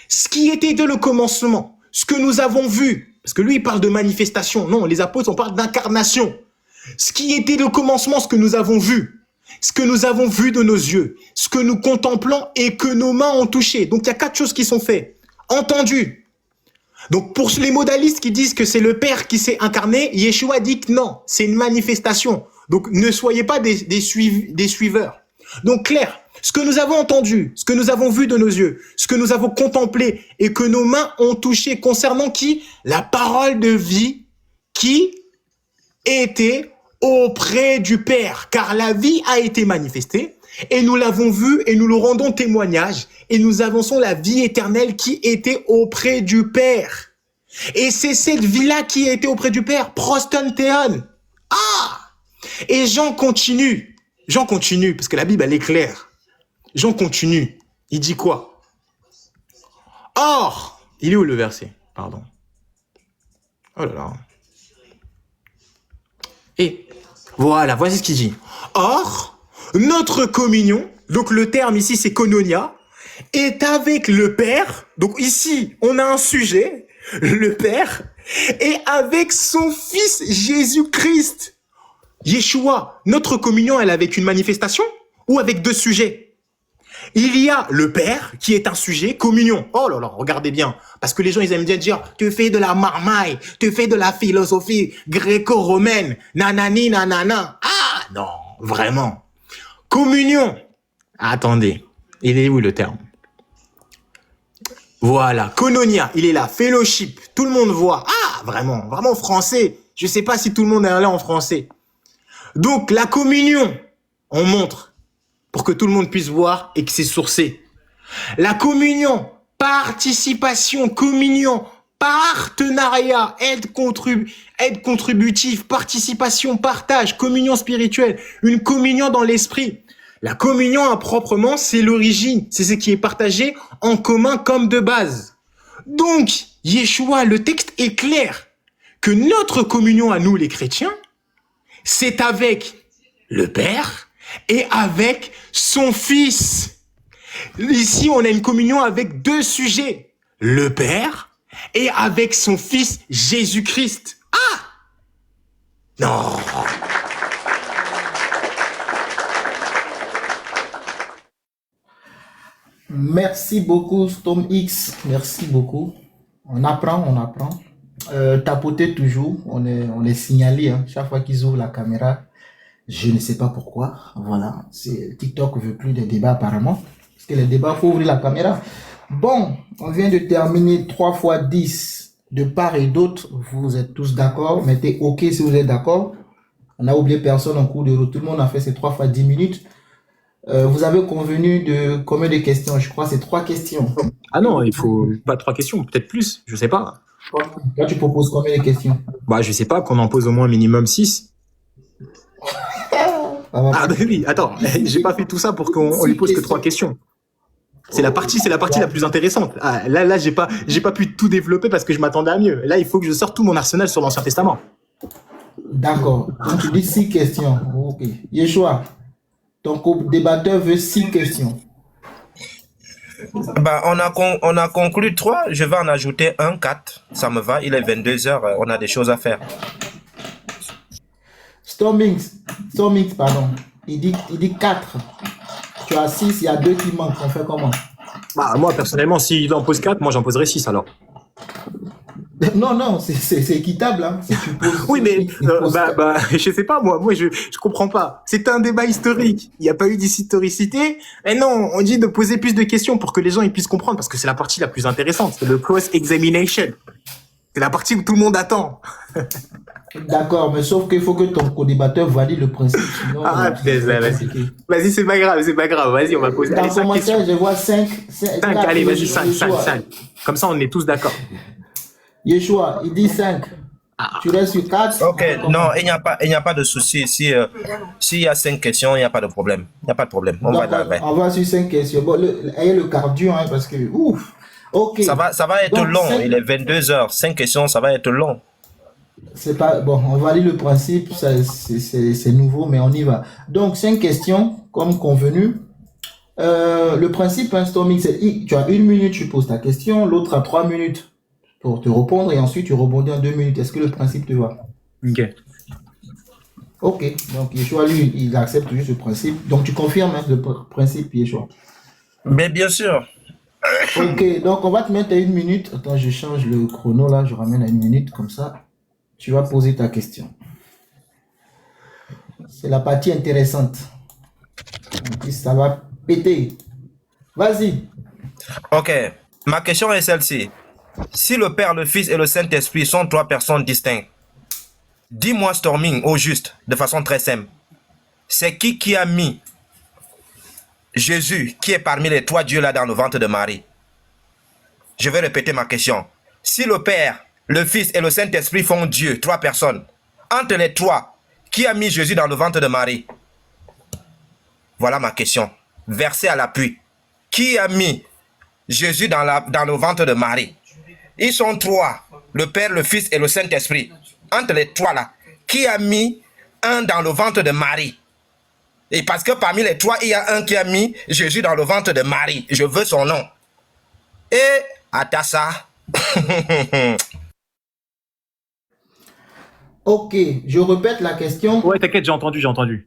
Ce qui était dès le commencement, ce que nous avons vu, parce que lui il parle de manifestation, non, les apôtres on parle d'incarnation. Ce qui était le commencement, ce que nous avons vu, ce que nous avons vu de nos yeux, ce que nous contemplons et que nos mains ont touché. Donc il y a 4 choses qui sont faites. Entendu. Donc pour les modalistes qui disent que c'est le Père qui s'est incarné, Yeshua dit que non, c'est une manifestation. Donc ne soyez pas des suiveurs. Donc clair, Ce que nous avons entendu, ce que nous avons vu de nos yeux, ce que nous avons contemplé et que nos mains ont touché concernant qui? La parole de vie qui était auprès du Père, car la vie a été manifestée et nous l'avons vue et nous le rendons témoignage et nous avançons la vie éternelle qui était auprès du Père. Et c'est cette vie-là qui était auprès du Père, proston theon. Ah! Et Jean continue, parce que la Bible elle est claire. Jean continue, il dit quoi? Or, il est où le verset? Pardon. Oh là là. Et voilà, voici ce qu'il dit. Or, notre communion, donc le terme ici c'est koinonia, est avec le Père. Donc ici, on a un sujet, le Père, et avec son Fils Jésus-Christ. Yeshua, notre communion, elle est avec une manifestation ou avec deux sujets? Il y a le Père qui est un sujet, communion. Oh là là, regardez bien. Parce que les gens, ils aiment bien dire, tu fais de la marmaille, tu fais de la philosophie gréco-romaine, nanani, nanana. Ah, non, vraiment. Communion. Attendez, il est où le terme? Voilà, koinonia, il est là, fellowship, tout le monde voit. Ah, vraiment, vraiment français. Je sais pas si tout le monde est là en français. Donc, la communion, on montre pour que tout le monde puisse voir et que c'est sourcé. La communion, participation, communion, partenariat, aide contributive, participation, partage, communion spirituelle, une communion dans l'esprit. La communion proprement, c'est l'origine, c'est ce qui est partagé en commun comme de base. Donc, Yeshua, le texte est clair que notre communion à nous les chrétiens, c'est avec le Père et avec son Fils. Ici, on a une communion avec deux sujets, le Père et avec son Fils Jésus-Christ. Ah! Non! Merci beaucoup, Storm X. Merci beaucoup. On apprend, on apprend. Tapoter toujours, on est signalé, hein. Chaque fois qu'ils ouvrent la caméra, je ne sais pas pourquoi. Voilà, TikTok veut plus de débats apparemment, parce que les débats, faut ouvrir la caméra. Bon, on vient de terminer 3 fois 10 de part et d'autre. Vous êtes tous d'accord? Mettez OK si vous êtes d'accord. On n'a oublié personne en cours de route. Tout le monde a fait ces 3 fois 10 minutes. Vous avez convenu de combien de questions? Je crois que c'est 3 questions. Ah non, il faut pas 3 questions, peut-être plus, je sais pas. Toi, tu proposes combien de questions? Bah, je sais pas, qu'on en pose au moins minimum 6. Ah bah oui, attends, j'ai pas fait tout ça pour qu'on lui pose que 3 questions. C'est la partie la plus intéressante. Ah, là, j'ai pas pu tout développer parce que je m'attendais à mieux. Là, il faut que je sorte tout mon arsenal sur l'Ancien Testament. D'accord. Donc, tu dis 6 questions. Ok. Yeshua, ton co-débatteur veut 6 questions. Bah, on a conclu 3, je vais en ajouter 4. Ça me va, il est 22h, on a des choses à faire. Stormix, pardon. Il dit 4. Tu as 6, il y a 2 qui manquent. On fait comment? Bah, moi, personnellement, s'il en pose 4, moi, j'en poserai 6 alors. Non, c'est équitable, hein. Si tu poses, Oui, mais je sais pas, moi je comprends pas. C'est un débat historique. Il n'y a pas eu d'historicité. Mais non, on dit de poser plus de questions pour que les gens ils puissent comprendre, parce que c'est la partie la plus intéressante. C'est le cross-examination. C'est la partie où tout le monde attend. D'accord, mais sauf qu'il faut que ton co-débatteur valide le principe. Sinon, vas-y, c'est pas grave. Vas-y, on va poser. Dans le commentaire, je vois 5. 5, allez, vas-y, 5. Comme ça, on est tous d'accord. Yeshua, il dit 5. Tu restes sur 4. Ok, non, il n'y a pas de souci. S'il y a 5 questions, il n'y a pas de problème. Il n'y a pas de problème. On va sur 5 questions. Bon, ayez le cardio, hein, parce que, ouf. Ok. Ça va être long. Il est 22h. 5 questions, ça va être long. C'est pas, bon, on valide le principe. C'est nouveau, mais on y va. Donc, 5 questions, comme convenu. Le principe, hein, Storming, c'est, tu as 1 minute, tu poses ta question. L'autre a 3 minutes pour te répondre et ensuite tu rebondis en 2 minutes. Est-ce que le principe te va? Ok. Donc Yeshua, lui, il accepte juste ce principe. Donc tu confirmes, hein, le principe, Yeshua? Mais bien sûr. Ok. Donc on va te mettre à 1 minute. Attends, je change le chrono là. Je ramène à 1 minute comme ça. Tu vas poser ta question. C'est la partie intéressante. En plus, ça va pété. Vas-y. Ok. Ma question est celle-ci. Si le Père, le Fils et le Saint-Esprit sont trois personnes distinctes, dis-moi, Storming, au juste, de façon très simple, c'est qui a mis Jésus, qui est parmi les trois dieux là dans le ventre de Marie? Je vais répéter ma question. Si le Père, le Fils et le Saint-Esprit font Dieu, trois personnes, entre les trois, qui a mis Jésus dans le ventre de Marie? Voilà ma question. Verset à l'appui. Qui a mis Jésus dans le ventre de Marie? Ils sont trois, le Père, le Fils et le Saint-Esprit. Entre les trois là, qui a mis un dans le ventre de Marie? Et parce que parmi les trois, il y a un qui a mis Jésus dans le ventre de Marie. Je veux son nom. Et Atassa. Ok, je répète la question. Ouais, t'inquiète, j'ai entendu.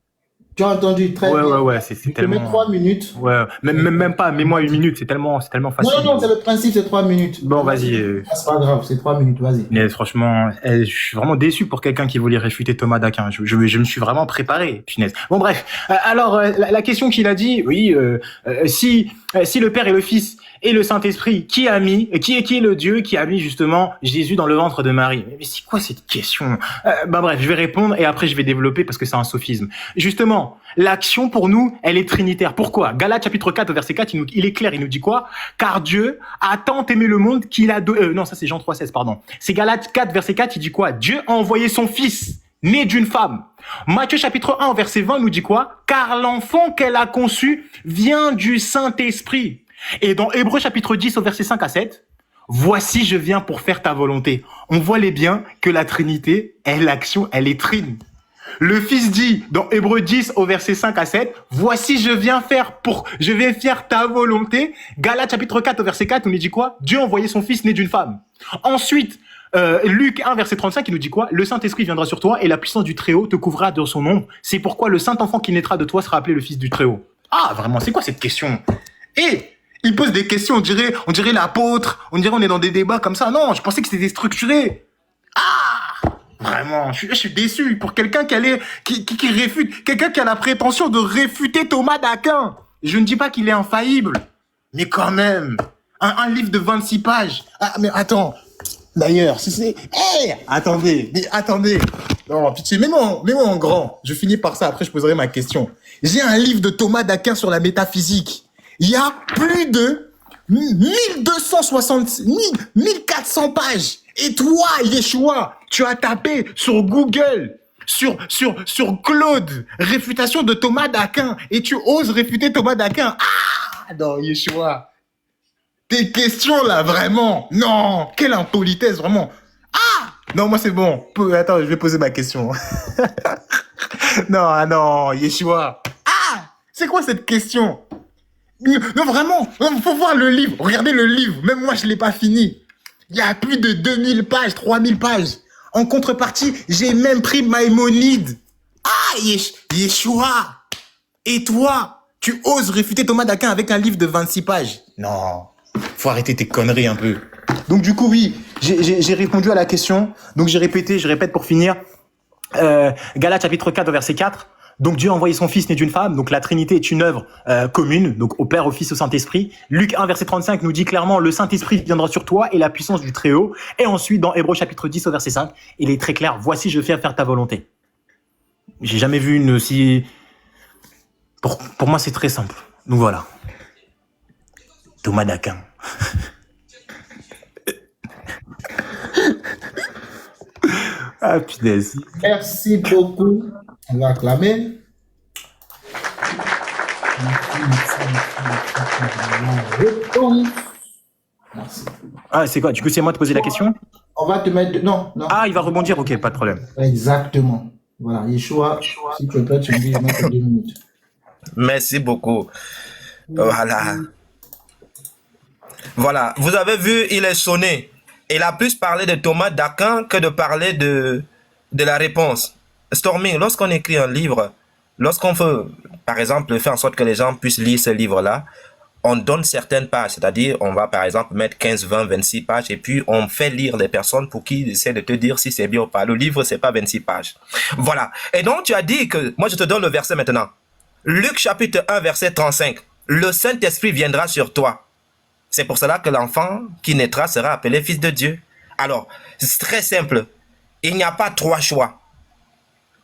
Tu as entendu très bien. Ouais, c'est Je te tellement... mets 3 minutes. Ouais, même pas, mets-moi 1 minute, c'est tellement facile. Non, c'est le principe, c'est 3 minutes. Bon, vas-y. C'est pas grave, c'est 3 minutes, vas-y. Mais franchement, je suis vraiment déçu pour quelqu'un qui voulait réfuter Thomas d'Aquin. Je me suis vraiment préparé, punaise. Bon, bref. Alors, la question qu'il a dit, oui, si le Père et le Fils et le Saint-Esprit, qui est le Dieu qui a mis justement Jésus dans le ventre de Marie? Mais c'est quoi cette question? Bref, je vais répondre et après je vais développer parce que c'est un sophisme. Justement, l'action pour nous, elle est trinitaire. Pourquoi? Galates chapitre 4, verset 4, il est clair, il nous dit quoi? Car Dieu a tant aimé le monde qu'il a... non, ça c'est Jean 3,16, pardon. C'est Galates 4, verset 4, il dit quoi? Dieu a envoyé son Fils, né d'une femme. Matthieu chapitre 1, verset 20, nous dit quoi? Car l'enfant qu'elle a conçu vient du Saint-Esprit. Et dans Hébreux chapitre 10, au verset 5 à 7, voici je viens pour faire ta volonté. On voit les bien que la Trinité, l'action, elle est trine. Le Fils dit dans Hébreux 10 au verset 5 à 7, voici je viens faire ta volonté. Galates chapitre 4 au verset 4, on nous dit quoi? Dieu a envoyé son Fils né d'une femme. Ensuite, Luc 1 verset 35, il nous dit quoi? Le Saint-Esprit viendra sur toi et la puissance du Très-Haut te couvrira de son ombre. C'est pourquoi le Saint-Enfant qui naîtra de toi sera appelé le Fils du Très-Haut. Ah, vraiment, c'est quoi cette question? Et il pose des questions, on dirait l'apôtre, on dirait on est dans des débats comme ça. Non, je pensais que c'était structuré. Ah, vraiment, je suis déçu pour quelqu'un qui réfute, quelqu'un qui a la prétention de réfuter Thomas d'Aquin. Je ne dis pas qu'il est infaillible, mais quand même, un livre de 26 pages. Ah, mais attends, d'ailleurs, attendez. Non, pitié, mets-moi en grand. Je finis par ça, après je poserai ma question. J'ai un livre de Thomas d'Aquin sur la métaphysique. Il y a plus de 1400 pages. Et toi, Yeshua, tu as tapé sur Google, sur Claude, réfutation de Thomas d'Aquin, et tu oses réfuter Thomas d'Aquin. Ah, non, Yeshua. Tes questions, là, vraiment. Non, quelle impolitesse, vraiment. Ah, non, moi, c'est bon. Attends, je vais poser ma question. Non, Yeshua. Ah, c'est quoi cette question? Non, vraiment, il faut voir le livre. Regardez le livre. Même moi, je ne l'ai pas fini. Il y a plus de 2000 pages, 3000 pages. En contrepartie, j'ai même pris Maïmonide. Ah, Yeshua. Et toi, tu oses réfuter Thomas d'Aquin avec un livre de 26 pages? Non, faut arrêter tes conneries un peu. Donc, du coup, oui, j'ai répondu à la question. Donc, je répète pour finir. Galates chapitre 4, verset 4. Donc Dieu a envoyé son Fils né d'une femme, donc la Trinité est une œuvre commune, donc au Père, au Fils, au Saint-Esprit. Luc 1 verset 35 nous dit clairement le Saint-Esprit viendra sur toi et la puissance du Très-Haut. Et ensuite dans Hébreux chapitre 10 au verset 5, il est très clair, voici je viens faire ta volonté. J'ai jamais vu une aussi... Pour moi c'est très simple. Donc voilà. Thomas d'Aquin. Ah punaise. Merci beaucoup. On va acclamer. Merci. Ah, c'est quoi? Du coup, c'est moi de poser la question? On va te mettre... Non. Ah, il va rebondir? Ok, pas de problème. Exactement. Voilà, Yeshua, si tu es prêt, tu me dis 2 minutes. Merci beaucoup. Voilà, vous avez vu, il est sonné. Il a plus parlé de Thomas d'Aquin que de parler de la réponse. Storming, lorsqu'on écrit un livre, lorsqu'on veut, par exemple, faire en sorte que les gens puissent lire ce livre-là, on donne certaines pages, c'est-à-dire on va par exemple mettre 15, 20, 26 pages et puis on fait lire les personnes pour qu'ils essaient de te dire si c'est bien ou pas. Le livre, c'est pas 26 pages. Voilà. Et donc tu as dit que, moi je te donne le verset maintenant. Luc chapitre 1, verset 35. le Saint-Esprit viendra sur toi. C'est pour cela que l'enfant qui naîtra sera appelé fils de Dieu. Alors, c'est très simple. Il n'y a pas trois choix.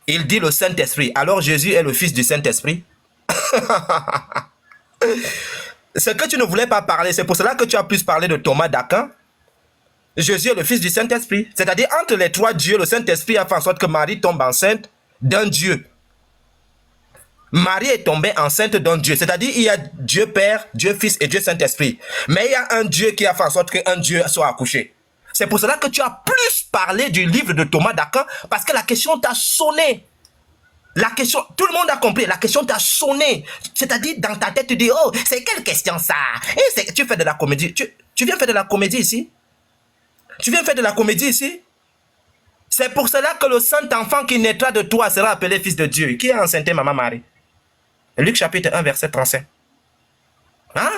Il dit le Saint-Esprit. Alors Jésus est le fils du Saint-Esprit. Ce que tu ne voulais pas parler, c'est pour cela que tu as plus parlé de Thomas d'Aquin. Jésus est le fils du Saint-Esprit. C'est-à-dire, entre les trois dieux, le Saint-Esprit a fait en sorte que Marie tombe enceinte d'un Dieu. Marie est tombée enceinte d'un Dieu. C'est-à-dire, il y a Dieu Père, Dieu Fils et Dieu Saint-Esprit. Mais il y a un Dieu qui a fait en sorte qu'un Dieu soit accouché. C'est pour cela que tu as plus parlé du livre de Thomas d'Aquin, parce que la question t'a sonné. La question, tout le monde a compris, la question t'a sonné. C'est-à-dire, dans ta tête, tu dis, oh, c'est quelle question ça? Et tu fais de la comédie. Tu viens faire de la comédie ici? Tu viens faire de la comédie ici? C'est pour cela que le Saint-Enfant qui naîtra de toi sera appelé Fils de Dieu. Qui a enceinté Maman Marie? Luc chapitre 1, verset 35. Hein?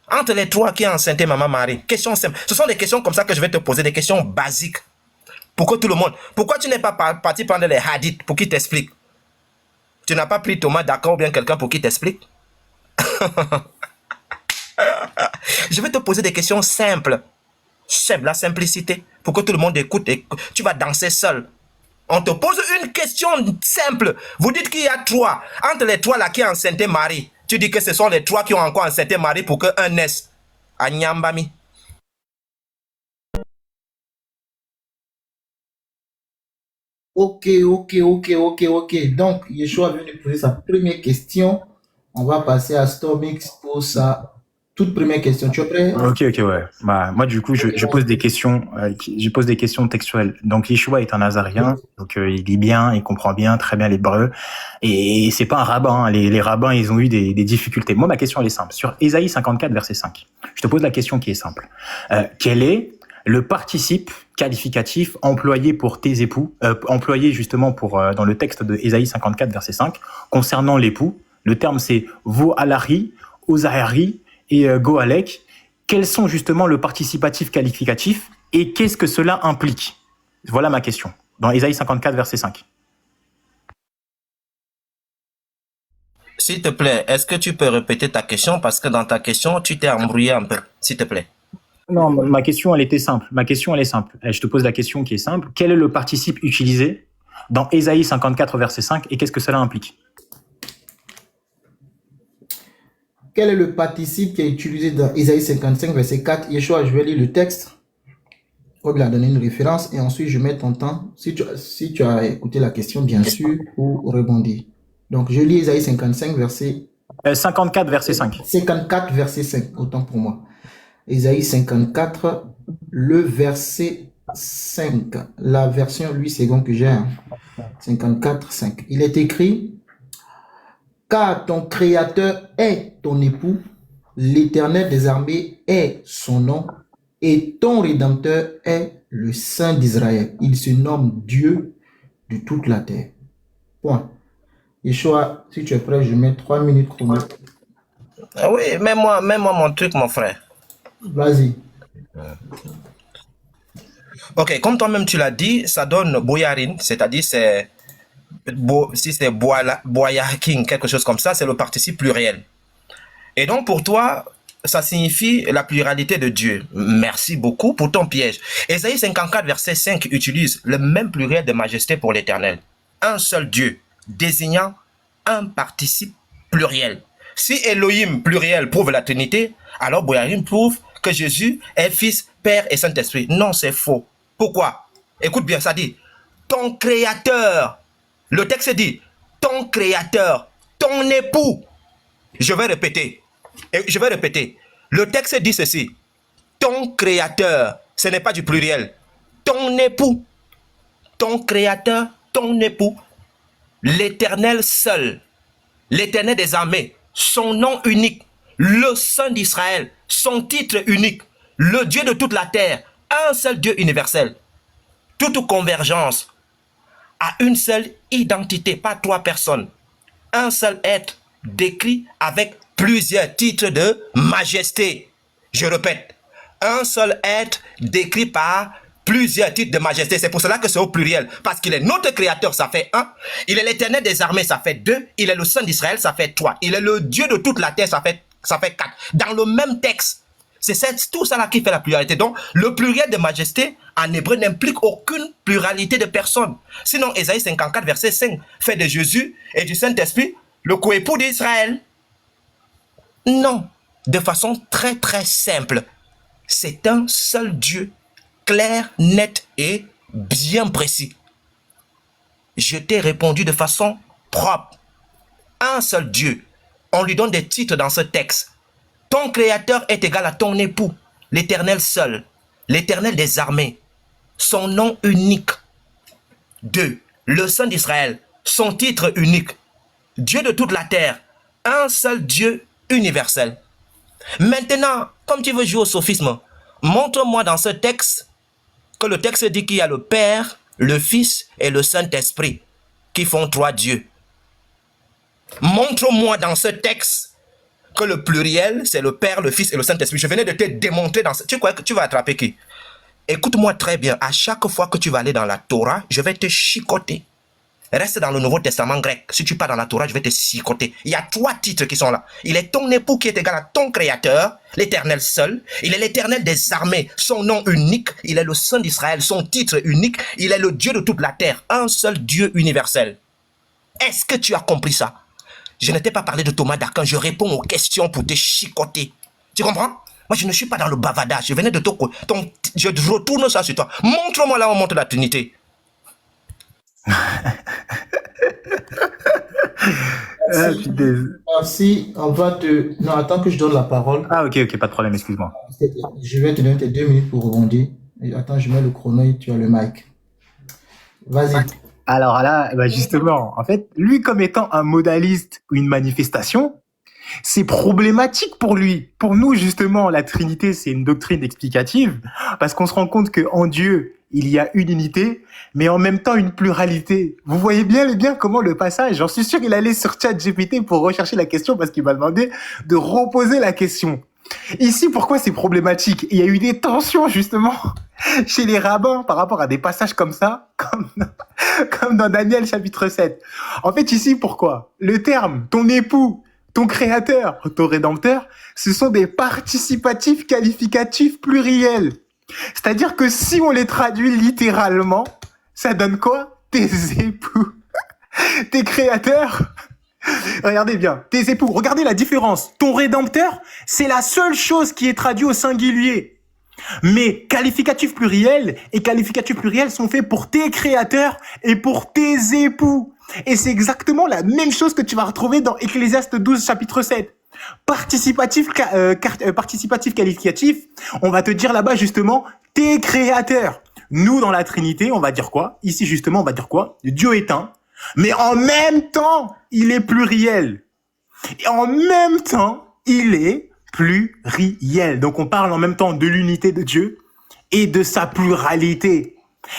Entre les trois, qui a enceinté Maman Marie? Question simple. Ce sont des questions comme ça que je vais te poser, des questions basiques. Pour que tout le monde... Pourquoi tu n'es pas parti prendre les hadiths pour qu'ils t'expliquent? Tu n'as pas pris Thomas d'Aquin ou bien quelqu'un pour qu'il t'explique? Je vais te poser des questions simples. Simple, la simplicité. Pour que tout le monde écoute et tu vas danser seul. On te pose une question simple. Vous dites qu'il y a trois. Entre les trois là qui ont enceinté Marie, tu dis que ce sont les trois qui ont encore enceinté Marie pour qu'un naisse. Agnambami. Ok. Donc, Yeshua vient de poser sa première question. On va passer à Stormix pour sa toute première question. Tu es prêt? Ok, ouais. Bah, moi, du coup, je pose des questions, je pose des questions textuelles. Donc, Yeshua est un Nazarien, donc il lit bien, il comprend bien, très bien l'hébreu, et c'est pas un rabbin. Hein. Les rabbins, ils ont eu des difficultés. Moi, ma question, elle est simple. Sur Ésaïe 54, verset 5, je te pose la question qui est simple. Quel est le participe qualificatif employé pour tes époux, employé justement pour dans le texte de Ésaïe 54, verset 5, concernant l'époux? Le terme, c'est Vo-alari, Ozahari et Goalek. Quels sont justement le participatif qualificatif et qu'est-ce que cela implique? Voilà ma question, dans Ésaïe 54, verset 5. S'il te plaît, est-ce que tu peux répéter ta question? Parce que dans ta question, tu t'es embrouillé un peu. S'il te plaît. Non, ma question, elle était simple. Ma question, elle est simple. Je te pose la question qui est simple. Quel est le participe utilisé dans Ésaïe 54, verset 5 et qu'est-ce que cela implique? Quel est le participe qui est utilisé dans Ésaïe 55, verset 4? Yeshua, je vais lire le texte. Comme il a donné une référence et ensuite je mets ton temps. Si tu as écouté la question, bien sûr, pour rebondir. Donc, je lis Ésaïe 55, verset... 54, verset 5. 54, verset 5, autant pour moi. Ésaïe 54, le verset 5. La version 8 secondes que j'ai. 54, 5. Il est écrit... Car ton Créateur est ton époux, l'Éternel des armées est son nom, et ton Rédempteur est le Saint d'Israël. Il se nomme Dieu de toute la terre. Point. Yeshua, si tu es prêt, je mets 3 minutes chrono. Ah oui, mets-moi mon truc, mon frère. Vas-y. Ok, comme toi-même tu l'as dit, ça donne boyarine, c'est-à-dire c'est... si c'est boyaking, quelque chose comme ça, c'est le participe pluriel. Et donc pour toi, ça signifie la pluralité de Dieu. Merci beaucoup pour ton piège. Ésaïe 54, verset 5 utilise le même pluriel de majesté pour l'Éternel. Un seul Dieu, désignant un participe pluriel. Si Elohim pluriel prouve la Trinité, alors boyarim prouve que Jésus est Fils, Père et Saint-Esprit. Non, c'est faux. Pourquoi? Écoute bien, ça dit, ton Créateur. Le texte dit, ton Créateur, ton époux. Je vais répéter. Le texte dit ceci. Ton Créateur, ce n'est pas du pluriel. Ton époux. Ton Créateur, ton époux. L'Éternel seul. L'Éternel des armées. Son nom unique. Le Saint d'Israël. Son titre unique. Le Dieu de toute la terre. Un seul Dieu universel. Toute convergence à une seule identité, pas trois personnes. Un seul être décrit avec plusieurs titres de majesté. Je répète, un seul être décrit par plusieurs titres de majesté. C'est pour cela que c'est au pluriel. Parce qu'il est notre créateur, ça fait 1. Il est l'éternel des armées, ça fait 2. Il est le Saint d'Israël, ça fait 3. Il est le Dieu de toute la terre, ça fait 4. Dans le même texte, c'est tout ça là qui fait la pluralité. Donc, le pluriel de majesté, en hébreu, n'implique aucune pluralité de personnes. Sinon, Ésaïe 54, verset 5, fait de Jésus et du Saint-Esprit le coépoux d'Israël. Non, de façon très très simple. C'est un seul Dieu, clair, net et bien précis. Je t'ai répondu de façon propre. Un seul Dieu. On lui donne des titres dans ce texte. Ton créateur est égal à ton époux, l'Éternel seul, l'Éternel des armées. Son nom unique. 2. Le Saint d'Israël, son titre unique. Dieu de toute la terre, un seul Dieu universel. Maintenant, comme tu veux jouer au sophisme, montre-moi dans ce texte que le texte dit qu'il y a le Père, le Fils et le Saint-Esprit qui font 3 dieux. Montre-moi dans ce texte que le pluriel, c'est le Père, le Fils et le Saint-Esprit. Je venais de te démontrer dans ce... Tu crois que tu vas attraper qui? Écoute-moi très bien. À chaque fois que tu vas aller dans la Torah, je vais te chicoter. Reste dans le Nouveau Testament grec. Si tu pars dans la Torah, je vais te chicoter. Il y a 3 titres qui sont là. Il est ton époux qui est égal à ton créateur, l'Éternel seul. Il est l'Éternel des armées, son nom unique. Il est le Saint d'Israël, son titre unique. Il est le Dieu de toute la terre, un seul Dieu universel. Est-ce que tu as compris ça? Je ne t'ai pas parlé de Thomas d'Aquin. Je réponds aux questions pour te chicoter. Tu comprends? Moi, je ne suis pas dans le bavardage. Je venais de je retourne ça sur toi. Montre-moi là où on montre la Trinité. Merci. On va te... Non, attends que je donne la parole. Ah, ok, pas de problème, excuse-moi. Je vais te donner tes 2 minutes pour rebondir. Et attends, je mets le chrono et tu as le mic. Vas-y. Alors là, bah justement, en fait, lui comme étant un modaliste ou une manifestation, c'est problématique pour lui. Pour nous, justement, la Trinité, c'est une doctrine explicative parce qu'on se rend compte que en Dieu, il y a une unité, mais en même temps une pluralité. Vous voyez bien comment le passage, j'en suis sûr qu'il allait sur ChatGPT pour rechercher la question parce qu'il m'a demandé de reposer la question. Ici, pourquoi c'est problématique? Il y a eu des tensions, justement, chez les rabbins par rapport à des passages comme ça, comme dans Daniel chapitre 7. En fait, ici, pourquoi? Le terme, ton époux, ton créateur, ton rédempteur, ce sont des participatifs qualificatifs pluriels. C'est-à-dire que si on les traduit littéralement, ça donne quoi? Tes époux, tes créateurs. Regardez bien, tes époux, regardez la différence. Ton rédempteur, c'est la seule chose qui est traduite au singulier. Mais qualificatif pluriel et qualificatif pluriel sont faits pour tes créateurs et pour tes époux. Et c'est exactement la même chose que tu vas retrouver dans Ecclésiaste 12, chapitre 7. Participatif qualificatif, on va te dire là-bas justement tes créateurs. Nous, dans la Trinité, on va dire quoi? Ici, justement, on va dire quoi? Dieu est un, mais en même temps, il est pluriel. Et en même temps, il est pluriel. Donc, on parle en même temps de l'unité de Dieu et de sa pluralité.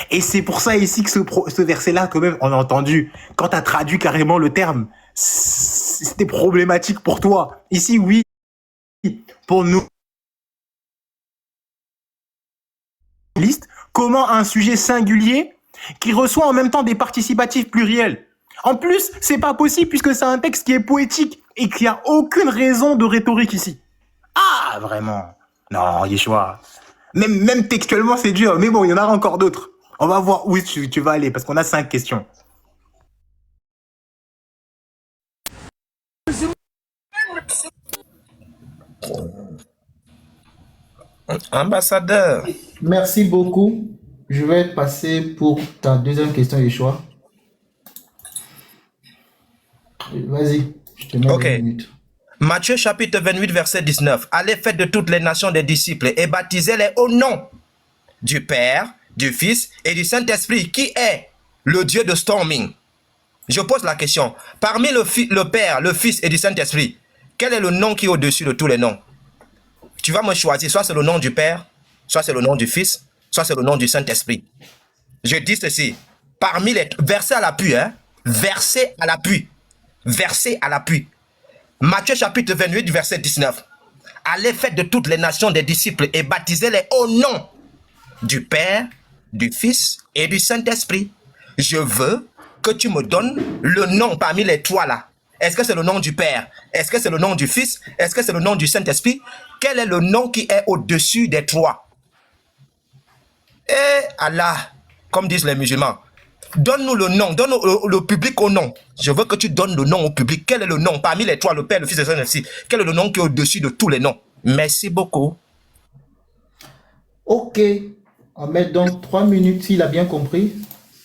Et c'est pour ça ici que ce verset-là, quand même, on a entendu, quand tu as traduit carrément le terme, c'était problématique pour toi. Ici, oui, pour nous. Comment un sujet singulier qui reçoit en même temps des participatifs pluriels. En plus, c'est pas possible puisque c'est un texte qui est poétique et qu'il n'y a aucune raison de rhétorique ici. Ah, vraiment? Non, Yeshua. Même textuellement, c'est dur. Mais bon, il y en aura encore d'autres. On va voir où tu vas aller parce qu'on a 5 questions. Ambassadeur. Merci beaucoup. Je vais passer pour ta deuxième question, Yeshua. Vas-y, je te mets 2 minutes. Matthieu chapitre 28, verset 19. Allez, faites de toutes les nations des disciples et baptisez-les au nom du Père, du Fils et du Saint-Esprit, qui est le Dieu de Storming. Je pose la question. Parmi le Père, le Fils et du Saint-Esprit, quel est le nom qui est au-dessus de tous les noms? Tu vas me choisir. Soit c'est le nom du Père, soit c'est le nom du Fils, soit c'est le nom du Saint-Esprit. Je dis ceci. Parmi les... Verset à l'appui, hein? Verset à l'appui. Verset à l'appui. Matthieu chapitre 28, verset 19. Allez, faites de toutes les nations des disciples et baptisez-les au nom du Père, du Fils et du Saint-Esprit. Je veux que tu me donnes le nom parmi les trois là. Est-ce que c'est le nom du Père? Est-ce que c'est le nom du Fils? Est-ce que c'est le nom du Saint-Esprit? Quel est le nom qui est au-dessus des trois? Eh Allah, comme disent les musulmans, donne-nous le nom, donne-nous le public au nom. Je veux que tu donnes le nom au public. Quel est le nom parmi les trois, le Père, le Fils et le Saint-Esprit? Quel est le nom qui est au-dessus de tous les noms? Merci beaucoup. Ok. On met donc 3 minutes s'il a bien compris.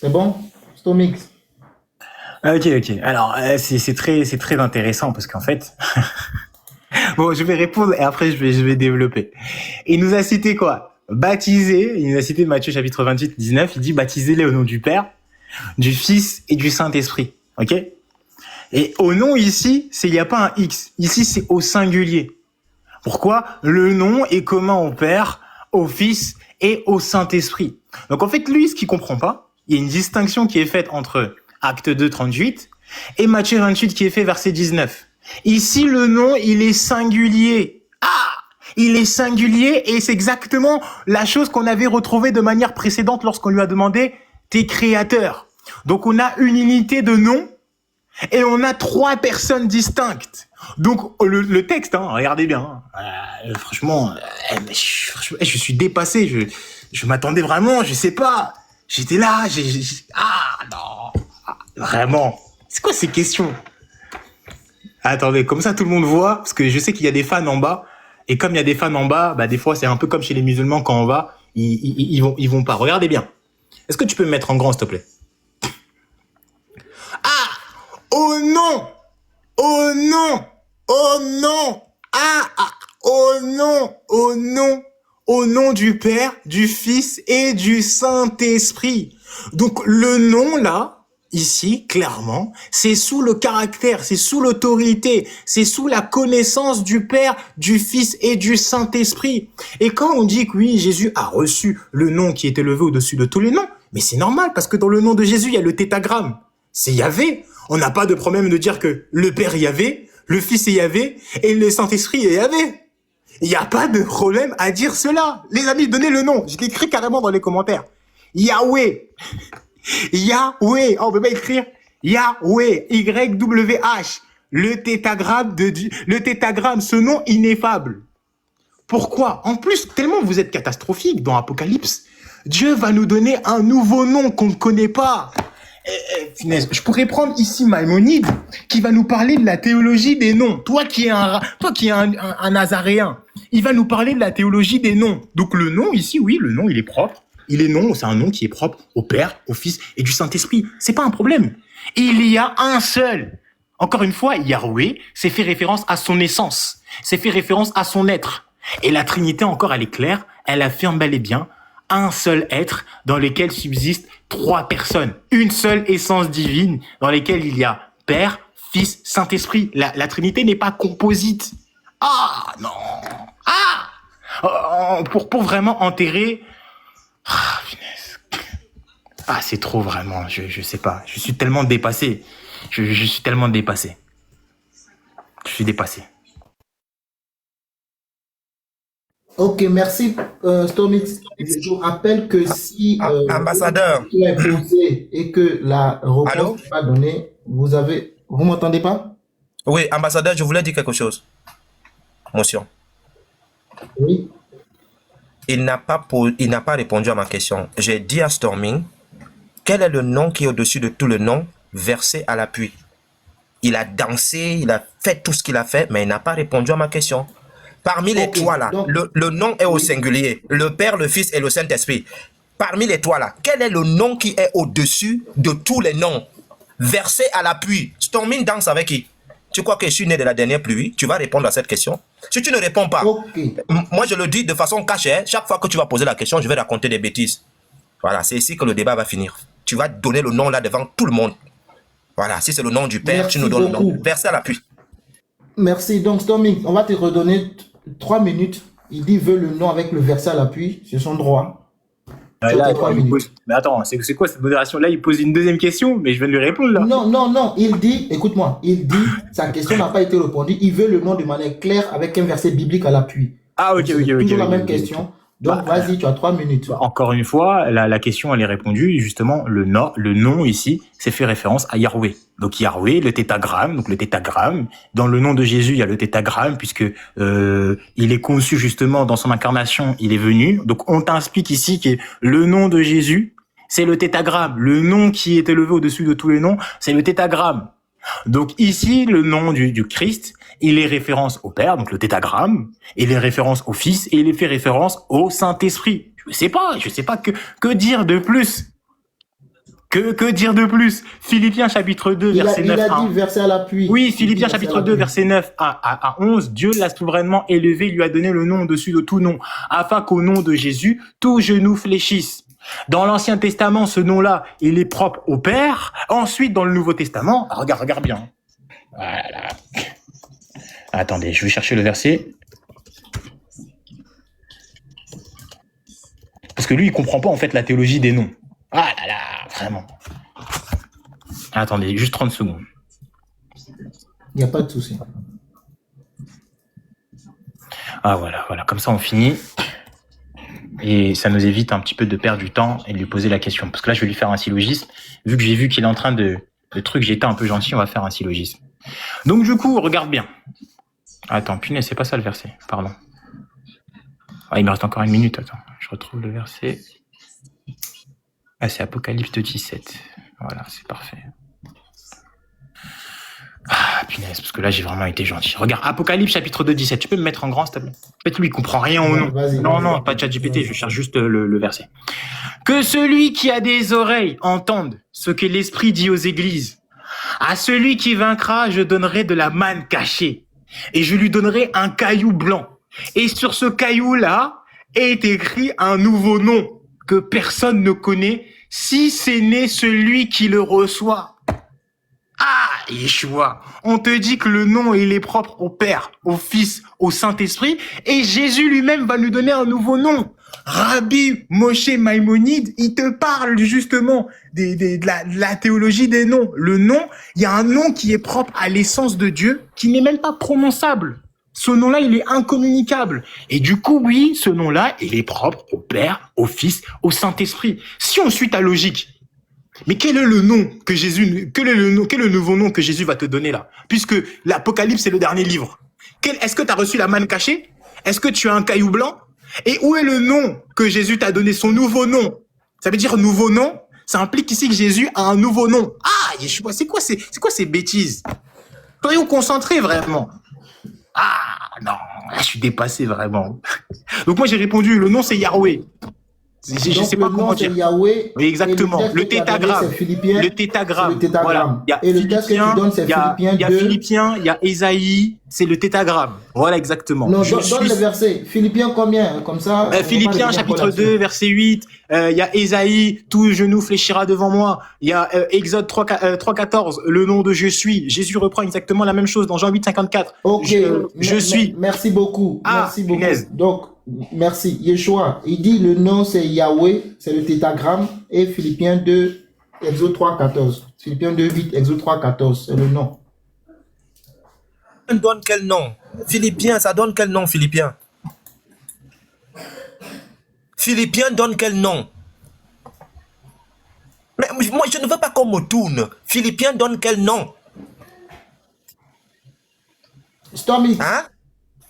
C'est bon, Stomix? Ok. Alors, c'est très intéressant parce qu'en fait, bon, je vais répondre et après je vais développer. Il nous a cité quoi? Baptisé. Il nous a cité Matthieu chapitre 28, 19. Il dit baptisez-les au nom du Père, du Fils et du Saint-Esprit. Ok? Et au nom ici, il n'y a pas un X. Ici, c'est au singulier. Pourquoi? Le nom est commun au Père, au Fils et au Saint-Esprit. Donc en fait, lui, ce qu'il comprend pas, il y a une distinction qui est faite entre Acte 2, 38 et Matthieu 28 qui est fait verset 19. Ici, le nom, il est singulier. Il est singulier et c'est exactement la chose qu'on avait retrouvée de manière précédente lorsqu'on lui a demandé « T'es créateur ». Donc on a une unité de nom et on a 3 personnes distinctes. Donc le texte, regardez bien, franchement, je suis dépassé, je m'attendais vraiment, je sais pas, j'étais là, non, vraiment, c'est quoi ces questions? Attendez, comme ça tout le monde voit, parce que je sais qu'il y a des fans en bas, et comme il y a des fans en bas, bah des fois c'est un peu comme chez les musulmans quand on va, ils vont pas. Regardez bien. Est-ce que tu peux me mettre en grand s'il te plaît? Oh non! Oh non! Oh non! Oh non! Oh non! Au nom du Père, du Fils et du Saint-Esprit. Donc le nom là, ici, clairement, c'est sous le caractère, c'est sous l'autorité, c'est sous la connaissance du Père, du Fils et du Saint-Esprit. Et quand on dit que oui, Jésus a reçu le nom qui est élevé au-dessus de tous les noms, mais c'est normal parce que dans le nom de Jésus, il y a le tétragramme. C'est Yahvé. On n'a pas de problème de dire que le Père est Yahvé, le Fils est Yahvé et le Saint-Esprit est Yahvé. Il n'y a pas de problème à dire cela. Les amis, donnez le nom. Je l'écris carrément dans les commentaires. Yahweh. Yahweh. Oh, on peut pas écrire Yahweh. Y-W-H. Le tétragramme, ce nom ineffable. Pourquoi? En plus, tellement vous êtes catastrophique dans Apocalypse, Dieu va nous donner un nouveau nom qu'on ne connaît pas. Je pourrais prendre ici Maïmonide qui va nous parler de la théologie des noms. Toi qui es un nazaréen, il va nous parler de la théologie des noms. Donc le nom ici, oui, le nom il est propre. C'est un nom qui est propre au Père, au Fils et du Saint-Esprit. C'est pas un problème. Il y a un seul. Encore une fois, Yahweh, c'est fait référence à son essence. C'est fait référence à son être. Et la Trinité encore, elle est claire. Elle affirme bel et bien un seul être dans lequel subsistent 3 personnes, une seule essence divine dans laquelle il y a Père, Fils, Saint-Esprit. La Trinité n'est pas composite. Ah non. Pour vraiment enterrer. Finesse. C'est trop vraiment. Je sais pas. Je suis tellement dépassé. Je suis tellement dépassé. Je suis dépassé. Ok, merci Stomix. Je vous rappelle que si ambassadeur, tu est posé et que la réponse n'est pas donnée, vous m'entendez pas? Oui, ambassadeur, je voulais dire quelque chose. Motion. Oui. Il n'a pas répondu à ma question. J'ai dit à Storming, quel est le nom qui est au-dessus de tout le nom, versé à l'appui. Il a dansé, il a fait tout ce qu'il a fait, mais il n'a pas répondu à ma question. Parmi les 3 là, donc, le nom est au singulier. Le Père, le Fils et le Saint-Esprit. Parmi les 3 là, quel est le nom qui est au-dessus de tous les noms? Versé à l'appui. Storming danse avec qui? Tu crois que je suis né de la dernière pluie? Tu vas répondre à cette question. Si tu ne réponds pas, moi je le dis de façon cachée, chaque fois que tu vas poser la question, je vais raconter des bêtises. Voilà, c'est ici que le débat va finir. Tu vas donner le nom là devant tout le monde. Voilà, si c'est le nom du Père, merci, tu nous donnes le nom. Versé à l'appui. Merci. Donc Storming, on va te redonner 3 minutes. Il dit veut le nom avec le verset à l'appui, c'est son droit. Là, mais attends, c'est quoi cette modération? Là, il pose une deuxième question, mais je viens de lui répondre là. Non, il dit, écoute-moi, sa question n'a pas été répondue, il veut le nom de manière claire avec un verset biblique à l'appui. Ok. Toujours la même question. Donc, vas-y, tu as 3 minutes. Encore une fois, la question, elle est répondue. Justement, le nom ici, c'est fait référence à Yahweh. Donc Yahweh, le tétagramme. Donc le tétagramme. Dans le nom de Jésus, il y a le tétagramme puisque il est conçu justement dans son incarnation. Il est venu. Donc on t'explique ici que le nom de Jésus, c'est le tétagramme. Le nom qui est élevé au-dessus de tous les noms, c'est le tétagramme. Donc ici, le nom du Christ, il est référence au Père, donc le tétagramme, il est référence au Fils et il est fait référence au Saint-Esprit. Je sais pas que dire de plus. Que dire de plus? Philippiens chapitre 2, verset 9 il a à dit verset à l'appui. Oui, Philippiens chapitre 2, verset 9 à 11, Dieu l'a souverainement élevé, lui a donné le nom au-dessus de tout nom, afin qu'au nom de Jésus, tout genou fléchisse. Dans l'Ancien Testament, ce nom-là, il est propre au Père. Ensuite, dans le Nouveau Testament, regarde bien. Voilà. Attendez, je vais chercher le verset. Parce que lui, il comprend pas en fait la théologie des noms. Ah là là, vraiment. Attendez, juste 30 secondes. Il n'y a pas de souci. Ah voilà, comme ça on finit. Et ça nous évite un petit peu de perdre du temps et de lui poser la question. Parce que là, je vais lui faire un syllogisme. Vu que j'ai vu qu'il est en train de... Le truc, j'étais un peu gentil, on va faire un syllogisme. Donc du coup, regarde bien. Attends, punaise, c'est pas ça le verset, pardon. Ah, il me reste encore 1 minute, attends. Je retrouve le verset. Ah, c'est Apocalypse 2:17. Voilà, c'est parfait. Ah, punaise, parce que là, j'ai vraiment été gentil. Regarde, Apocalypse chapitre 2:17. Tu peux me mettre en grand, s'il te plaît? Peut-être lui, il comprend rien au nom. Non, pas de ChatGPT, je cherche juste le verset. Que celui qui a des oreilles entende ce que l'Esprit dit aux églises. À celui qui vaincra, je donnerai de la manne cachée. Et je lui donnerai un caillou blanc. Et sur ce caillou-là est écrit un nouveau nom que personne ne connaît, si ce n'est celui qui le reçoit. Ah, Yeshua, on te dit que le nom, il est propre au Père, au Fils, au Saint-Esprit, et Jésus lui-même va nous donner un nouveau nom. Rabbi Moshe Maïmonide, il te parle justement de la théologie des noms. Le nom, il y a un nom qui est propre à l'essence de Dieu, qui n'est même pas prononçable. Ce nom-là, il est incommunicable. Et du coup, oui, ce nom-là, il est propre au Père, au Fils, au Saint-Esprit. Si on suit ta logique, mais quel est le nom que Jésus, quel est le nouveau nom que Jésus va te donner là? Puisque l'Apocalypse, c'est le dernier livre. Est-ce que tu as reçu la manne cachée? Est-ce que tu as un caillou blanc? Et où est le nom que Jésus t'a donné, son nouveau nom? Ça veut dire nouveau nom? Ça implique ici que Jésus a un nouveau nom. Ah, Yeshua, c'est quoi ces bêtises? Soyons concentrés vraiment. Ah, non, là, je suis dépassé vraiment. Donc moi, j'ai répondu, le nom, c'est Yahweh. Je sais pas comment dire. Yahweh, oui, exactement. Le tétagramme. Le tétagramme. Voilà. Il y a Philippiens, il y a Ésaïe, c'est le tétagramme. Voilà, exactement. Non, donne le verset. Philippiens combien? Comme ça. Philippiens chapitre 2, verset 8. Il y a Ésaïe, tout genou fléchira devant moi. Il y a Exode 3:14, le nom de je suis. Jésus reprend exactement la même chose dans Jean 8:54. Ok. Je suis. Merci beaucoup. Ah, merci beaucoup. Inès. Donc, merci. Yeshua, il dit le nom c'est Yahweh, c'est le tétagramme, et Philippiens 2, Exode 3:14. Philippiens 2, 8, Exode 3:14, c'est le nom. Ça donne quel nom? Philippiens, ça donne quel nom, Philippiens? Philippiens donne quel nom? Mais moi, je ne veux pas qu'on me tourne. Philippiens donne quel nom? Stormy. Hein?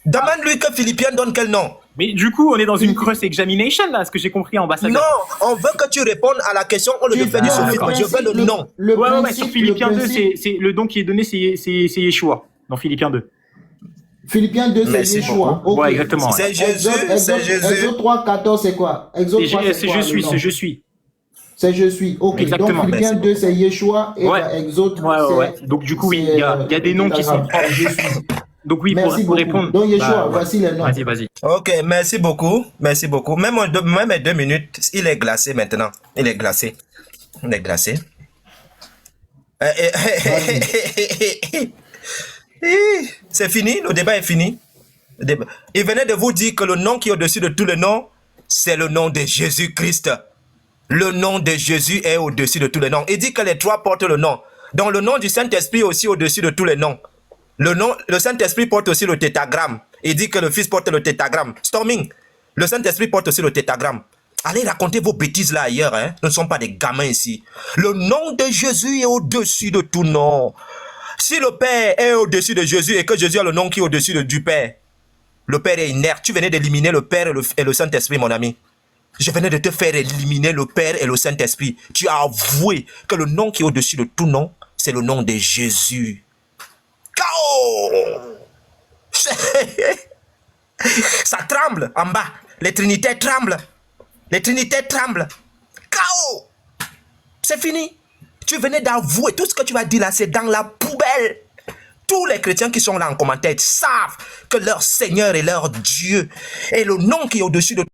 Demande-lui que Philippiens donne quel nom? Mais du coup, on est dans une cross examination, là, ce que j'ai compris, ambassadeur. Non, on veut que tu répondes à la question, on le fait du sophisme. Je veux le nom. Ouais, sur Philippiens 2, c'est le don qui est donné, c'est Yeshua, dans Philippiens 2. Philippiens 2, c'est Yeshua. Okay. Ouais, exactement. C'est Jésus, c'est Jésus. Exode 3:14, c'est quoi? Exode 3, c'est je suis, c'est je suis. C'est je suis. Ok. Exactement. Donc Philippiens 2, c'est Yeshua, et Exode, ouais. Donc du coup, oui, il y a des noms qui sont propres. Je suis. Donc oui, pour répondre. Donc Yeshua, voici les noms. Vas-y. Ok, merci beaucoup. Même 2 minutes, il est glacé maintenant. Il est glacé. C'est fini, le débat est fini. Il venait de vous dire que le nom qui est au-dessus de tous les noms, c'est le nom de Jésus-Christ. Le nom de Jésus est au-dessus de tous les noms. Il dit que les trois portent le nom. Donc le nom du Saint-Esprit est aussi au-dessus de tous les noms. Le Saint-Esprit porte aussi le tétagramme. Il dit que le Fils porte le tétagramme. Storming, Le Saint-Esprit porte aussi le tétragramme. Allez raconter vos bêtises là ailleurs, hein. Nous ne sommes pas des gamins ici. Le nom de Jésus est au-dessus de tout nom. Si le Père est au-dessus de Jésus et que Jésus a le nom qui est au-dessus du Père, le Père est inerte. Tu venais d'éliminer le Père et le Saint-Esprit, mon ami. Je venais de te faire éliminer le Père et le Saint-Esprit. Tu as avoué que le nom qui est au-dessus de tout nom, c'est le nom de Jésus. K.O. Ça tremble en bas. Les Trinitaires tremblent. Les Trinitaires tremblent. K.O. C'est fini. Tu venais d'avouer. Tout ce que tu vas dire là, c'est dans la poubelle. Tous les chrétiens qui sont là en commentaire savent que leur Seigneur est leur Dieu. Et le nom qui est au-dessus de tout.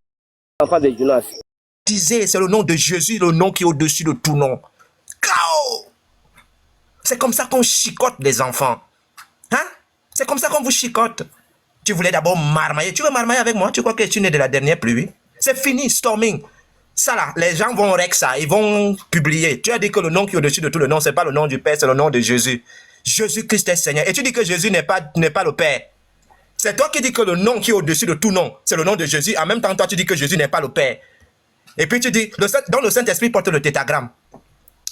Enfant de Jonas. Disait, c'est le nom de Jésus, le nom qui est au-dessus de tout nom. K.O. C'est comme ça qu'on chicote les enfants. Hein? C'est comme ça qu'on vous chicote. Tu voulais d'abord marmailler. Tu veux marmailler avec moi? Tu crois que tu n'es de la dernière pluie? C'est fini, storming. Ça là, les gens vont rec ça, ils vont publier. Tu as dit que le nom qui est au-dessus de tout le nom, c'est pas le nom du Père, c'est le nom de Jésus. Jésus-Christ est Seigneur. Et tu dis que Jésus n'est pas le Père. C'est toi qui dis que le nom qui est au-dessus de tout nom, c'est le nom de Jésus. En même temps, toi, tu dis que Jésus n'est pas le Père. Et puis tu dis, donc le Saint-Esprit porte le tétragramme.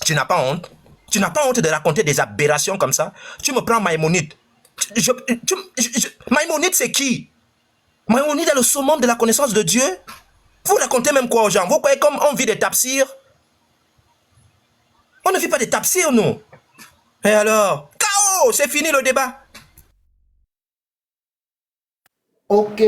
Tu n'as pas honte? Tu n'as pas honte de raconter des aberrations comme ça? Tu me prends Maïmonide. Maïmonide, c'est qui? Maïmonide est le summum de la connaissance de Dieu. Vous racontez même quoi aux gens? Vous croyez comme on vit des tafsirs? On ne vit pas des tafsirs, nous. Et alors? K.O. C'est fini le débat. Ok.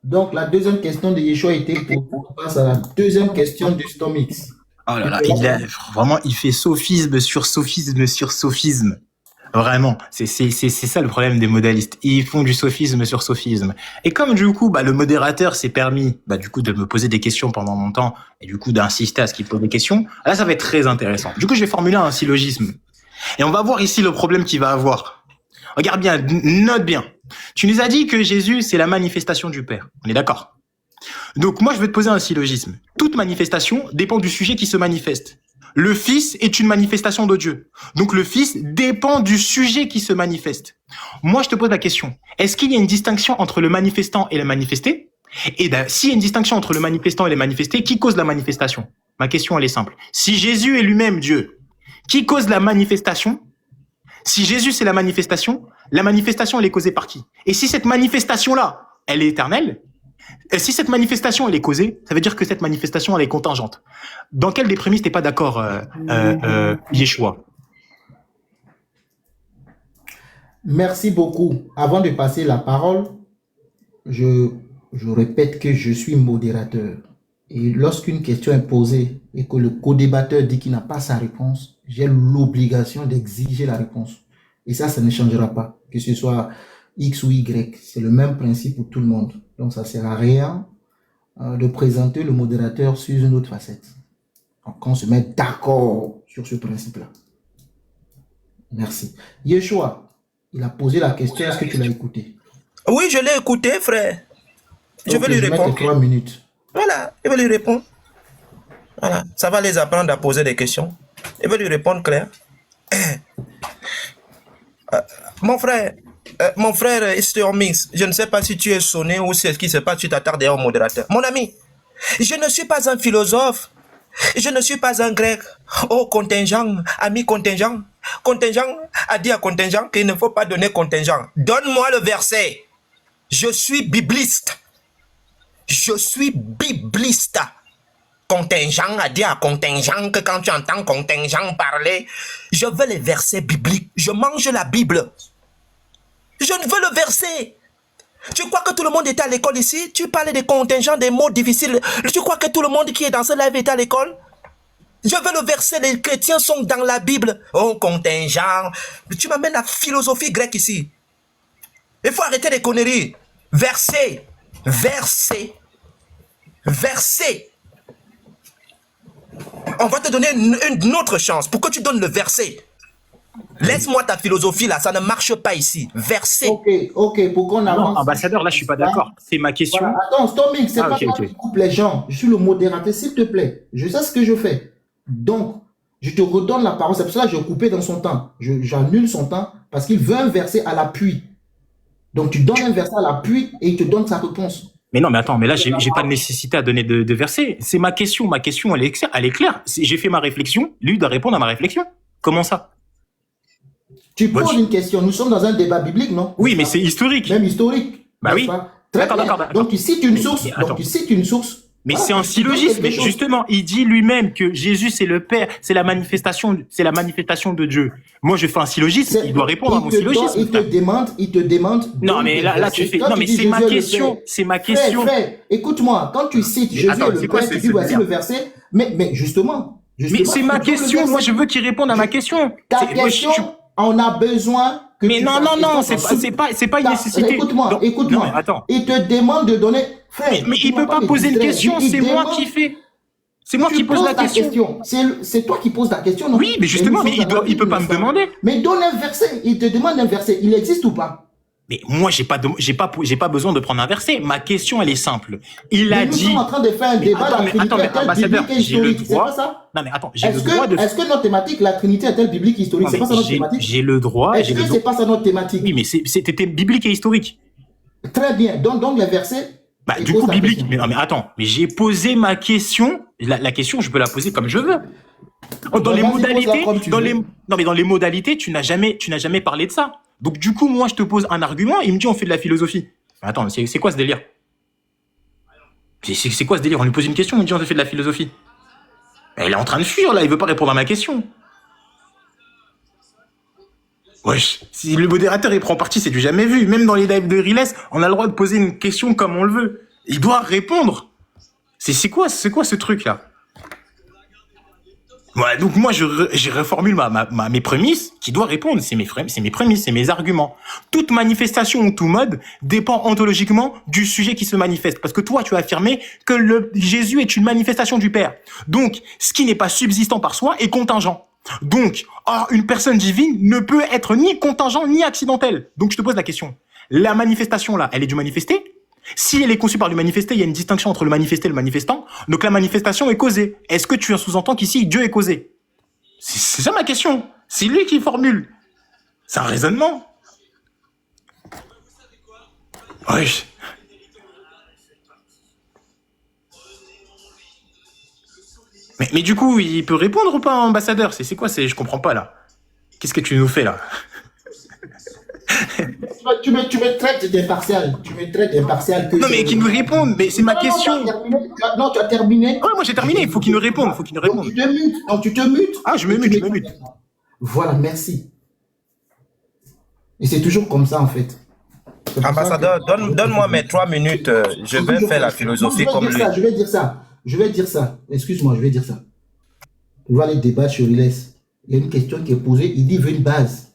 Donc, la deuxième question de Yeshua était posée. On passe à la deuxième question du Stomix. Oh là là, vraiment, il fait sophisme sur sophisme sur sophisme. Vraiment, c'est ça le problème des modalistes. Ils font du sophisme sur sophisme. Et comme du coup, le modérateur s'est permis, du coup, de me poser des questions pendant mon temps et du coup d'insister à ce qu'il pose des questions, là, ça va être très intéressant. Du coup, je vais formuler un syllogisme. Et on va voir ici le problème qu'il va avoir. Regarde bien, note bien. Tu nous as dit que Jésus, c'est la manifestation du Père. On est d'accord? Donc, moi, je vais te poser un syllogisme. Toute manifestation dépend du sujet qui se manifeste. Le Fils est une manifestation de Dieu. Donc, le Fils dépend du sujet qui se manifeste. Moi, je te pose la question. Est-ce qu'il y a une distinction entre le manifestant et le manifesté? Et s'il y a une distinction entre le manifestant et le manifesté, qui cause la manifestation? Ma question, elle est simple. Si Jésus est lui-même Dieu, qui cause la manifestation? Si Jésus, c'est la manifestation, elle est causée par qui? Et si cette manifestation-là, elle est éternelle, si cette manifestation, elle est causée, ça veut dire que cette manifestation, elle est contingente. Dans quelle des prémices t'es pas d'accord, Yeshua? Merci beaucoup. Avant de passer la parole, je répète que je suis modérateur. Et lorsqu'une question est posée et que le co-débatteur dit qu'il n'a pas sa réponse, j'ai l'obligation d'exiger la réponse. Et ça ne changera pas. Que ce soit X ou Y, c'est le même principe pour tout le monde. Donc ça ne sert à rien de présenter le modérateur sur une autre facette. Donc on se met d'accord sur ce principe-là. Merci. Yeshua, il a posé la question, est-ce que tu l'as écouté? Oui, je l'ai écouté, frère. Je vais lui répondre. 3 minutes. Voilà, il va lui répondre. Voilà, ça va les apprendre à poser des questions. Il va lui répondre clair. Mon frère Stormix, je ne sais pas si tu es sonné ou ce qui se passe, tu t'attardes derrière au modérateur. Mon ami, je ne suis pas un philosophe. Je ne suis pas un grec. Oh, contingent, ami contingent. Contingent a dit à contingent qu'il ne faut pas donner contingent. Donne-moi le verset. Je suis bibliste. Je suis bibliste. Contingent a dit à contingent que quand tu entends contingent parler, je veux les versets bibliques. Je mange la Bible. Je ne veux le verset. Tu crois que tout le monde était à l'école ici? Tu parlais des contingents, des mots difficiles. Tu crois que tout le monde qui est dans ce live est à l'école? Je veux le verset. Les chrétiens sont dans la Bible. Oh, contingent. Tu m'amènes la philosophie grecque ici. Il faut arrêter les conneries. Verset. Verset. Verset. On va te donner une autre chance pour que tu donnes le verset. Laisse-moi ta philosophie là, ça ne marche pas ici. Verset. Ok, pour qu'on avance. Non, ambassadeur, là, je suis pas d'accord. C'est ma question. Voilà. Attends, Storming, c'est pas toi qui coupe les gens. Je suis le modérateur, s'il te plaît. Je sais ce que je fais. Donc, je te redonne la parole. C'est pour ça que je coupé dans son temps. J'annule son temps parce qu'il veut un verset à l'appui. Donc, tu donnes un verset à l'appui et il te donne sa réponse. Mais non, mais attends, mais là, j'ai pas de nécessité à donner de versets. C'est ma question. Ma question, elle est claire. J'ai fait ma réflexion. Lui doit répondre à ma réflexion. Comment ça? Tu poses une question. Nous sommes dans un débat biblique, non? Oui, mais c'est historique. Même historique. Bah oui. Très bien. Donc, tu cites une source. Mais voilà, c'est un syllogisme. Mais justement, il dit lui-même que Jésus, c'est le Père, c'est la manifestation de Dieu. Moi, je fais un syllogisme. Il doit répondre à mon syllogisme. Il te demande. Non, mais là, tu fais. Non, mais c'est ma question. C'est ma question. Frère, écoute-moi. Quand tu cites Jésus et le Père, tu dis voici le verset. Mais justement. Mais c'est ma question. Moi, je veux qu'il réponde à ma question. Ta question, on a besoin. Mais non, c'est pas une nécessité. Écoute-moi. Non, attends. Il te demande de donner. Frère, mais il peut pas poser une question, c'est moi qui fais. C'est moi qui pose la question. C'est toi qui poses la question, non? Oui, mais justement, mais il peut pas me demander. Mais donne un verset. Il te demande un verset. Il existe ou pas? Mais moi, j'ai pas besoin de prendre un verset. Ma question, elle est simple. Il a dit. Nous sommes en train de faire un débat. Ambassadeur, j'ai le droit. Non, mais attends, j'ai le droit de. Est-ce que notre thématique, la Trinité, est-elle biblique et historique? C'est pas ça notre thématique? J'ai le droit. Est-ce que c'est pas ça notre thématique? Oui, mais c'était biblique et historique. Très bien. Donc les versets. Bah, du coup, biblique. Mais non, mais attends. Mais j'ai posé ma question. La question, je peux la poser comme je veux. Dans les modalités, non, mais dans les modalités, tu n'as jamais parlé de ça. Donc, du coup, moi, je te pose un argument, il me dit, on fait de la philosophie. Mais attends, c'est quoi ce délire? C'est quoi ce délire? On lui pose une question, il me dit, on fait de la philosophie. Mais il est en train de fuir, là, il veut pas répondre à ma question. Wesh, si le modérateur, il prend parti, c'est du jamais vu. Même dans les lives de Riles, on a le droit de poser une question comme on le veut. Il doit répondre. C'est quoi ce truc-là? Ouais, donc moi, je reformule mes prémices qui doit répondre. C'est mes prémices, c'est mes arguments. Toute manifestation ou tout mode dépend ontologiquement du sujet qui se manifeste. Parce que toi, tu as affirmé que Jésus est une manifestation du Père. Donc, ce qui n'est pas subsistant par soi est contingent. Donc, une personne divine ne peut être ni contingent ni accidentelle. Donc, je te pose la question. La manifestation, là, elle est du manifesté? Si elle est conçue par le manifesté, il y a une distinction entre le manifesté et le manifestant. Donc la manifestation est causée. Est-ce que tu sous-entends qu'ici, Dieu est causé? C'est ça ma question. C'est lui qui formule. C'est un raisonnement. Oui. Mais du coup, il peut répondre ou pas, ambassadeur? C'est quoi? Je comprends pas, là. Qu'est-ce que tu nous fais, là? Tu me traites d'impartial. Non, mais qu'il nous réponde. Mais c'est ma question. Tu as terminé. Ouais, moi j'ai terminé. Il faut qu'il nous réponde. Donc, tu te mutes. Ah, je me mute. Voilà, merci. Et c'est toujours comme ça, en fait. Ambassadeur, donne-moi mes 3 minutes. Je vais faire la philosophie comme lui. Je vais dire ça. Excuse-moi, je vais dire ça. Tu vois les débats sur Riles. Il y a une question qui est posée. Il dit, veut une base.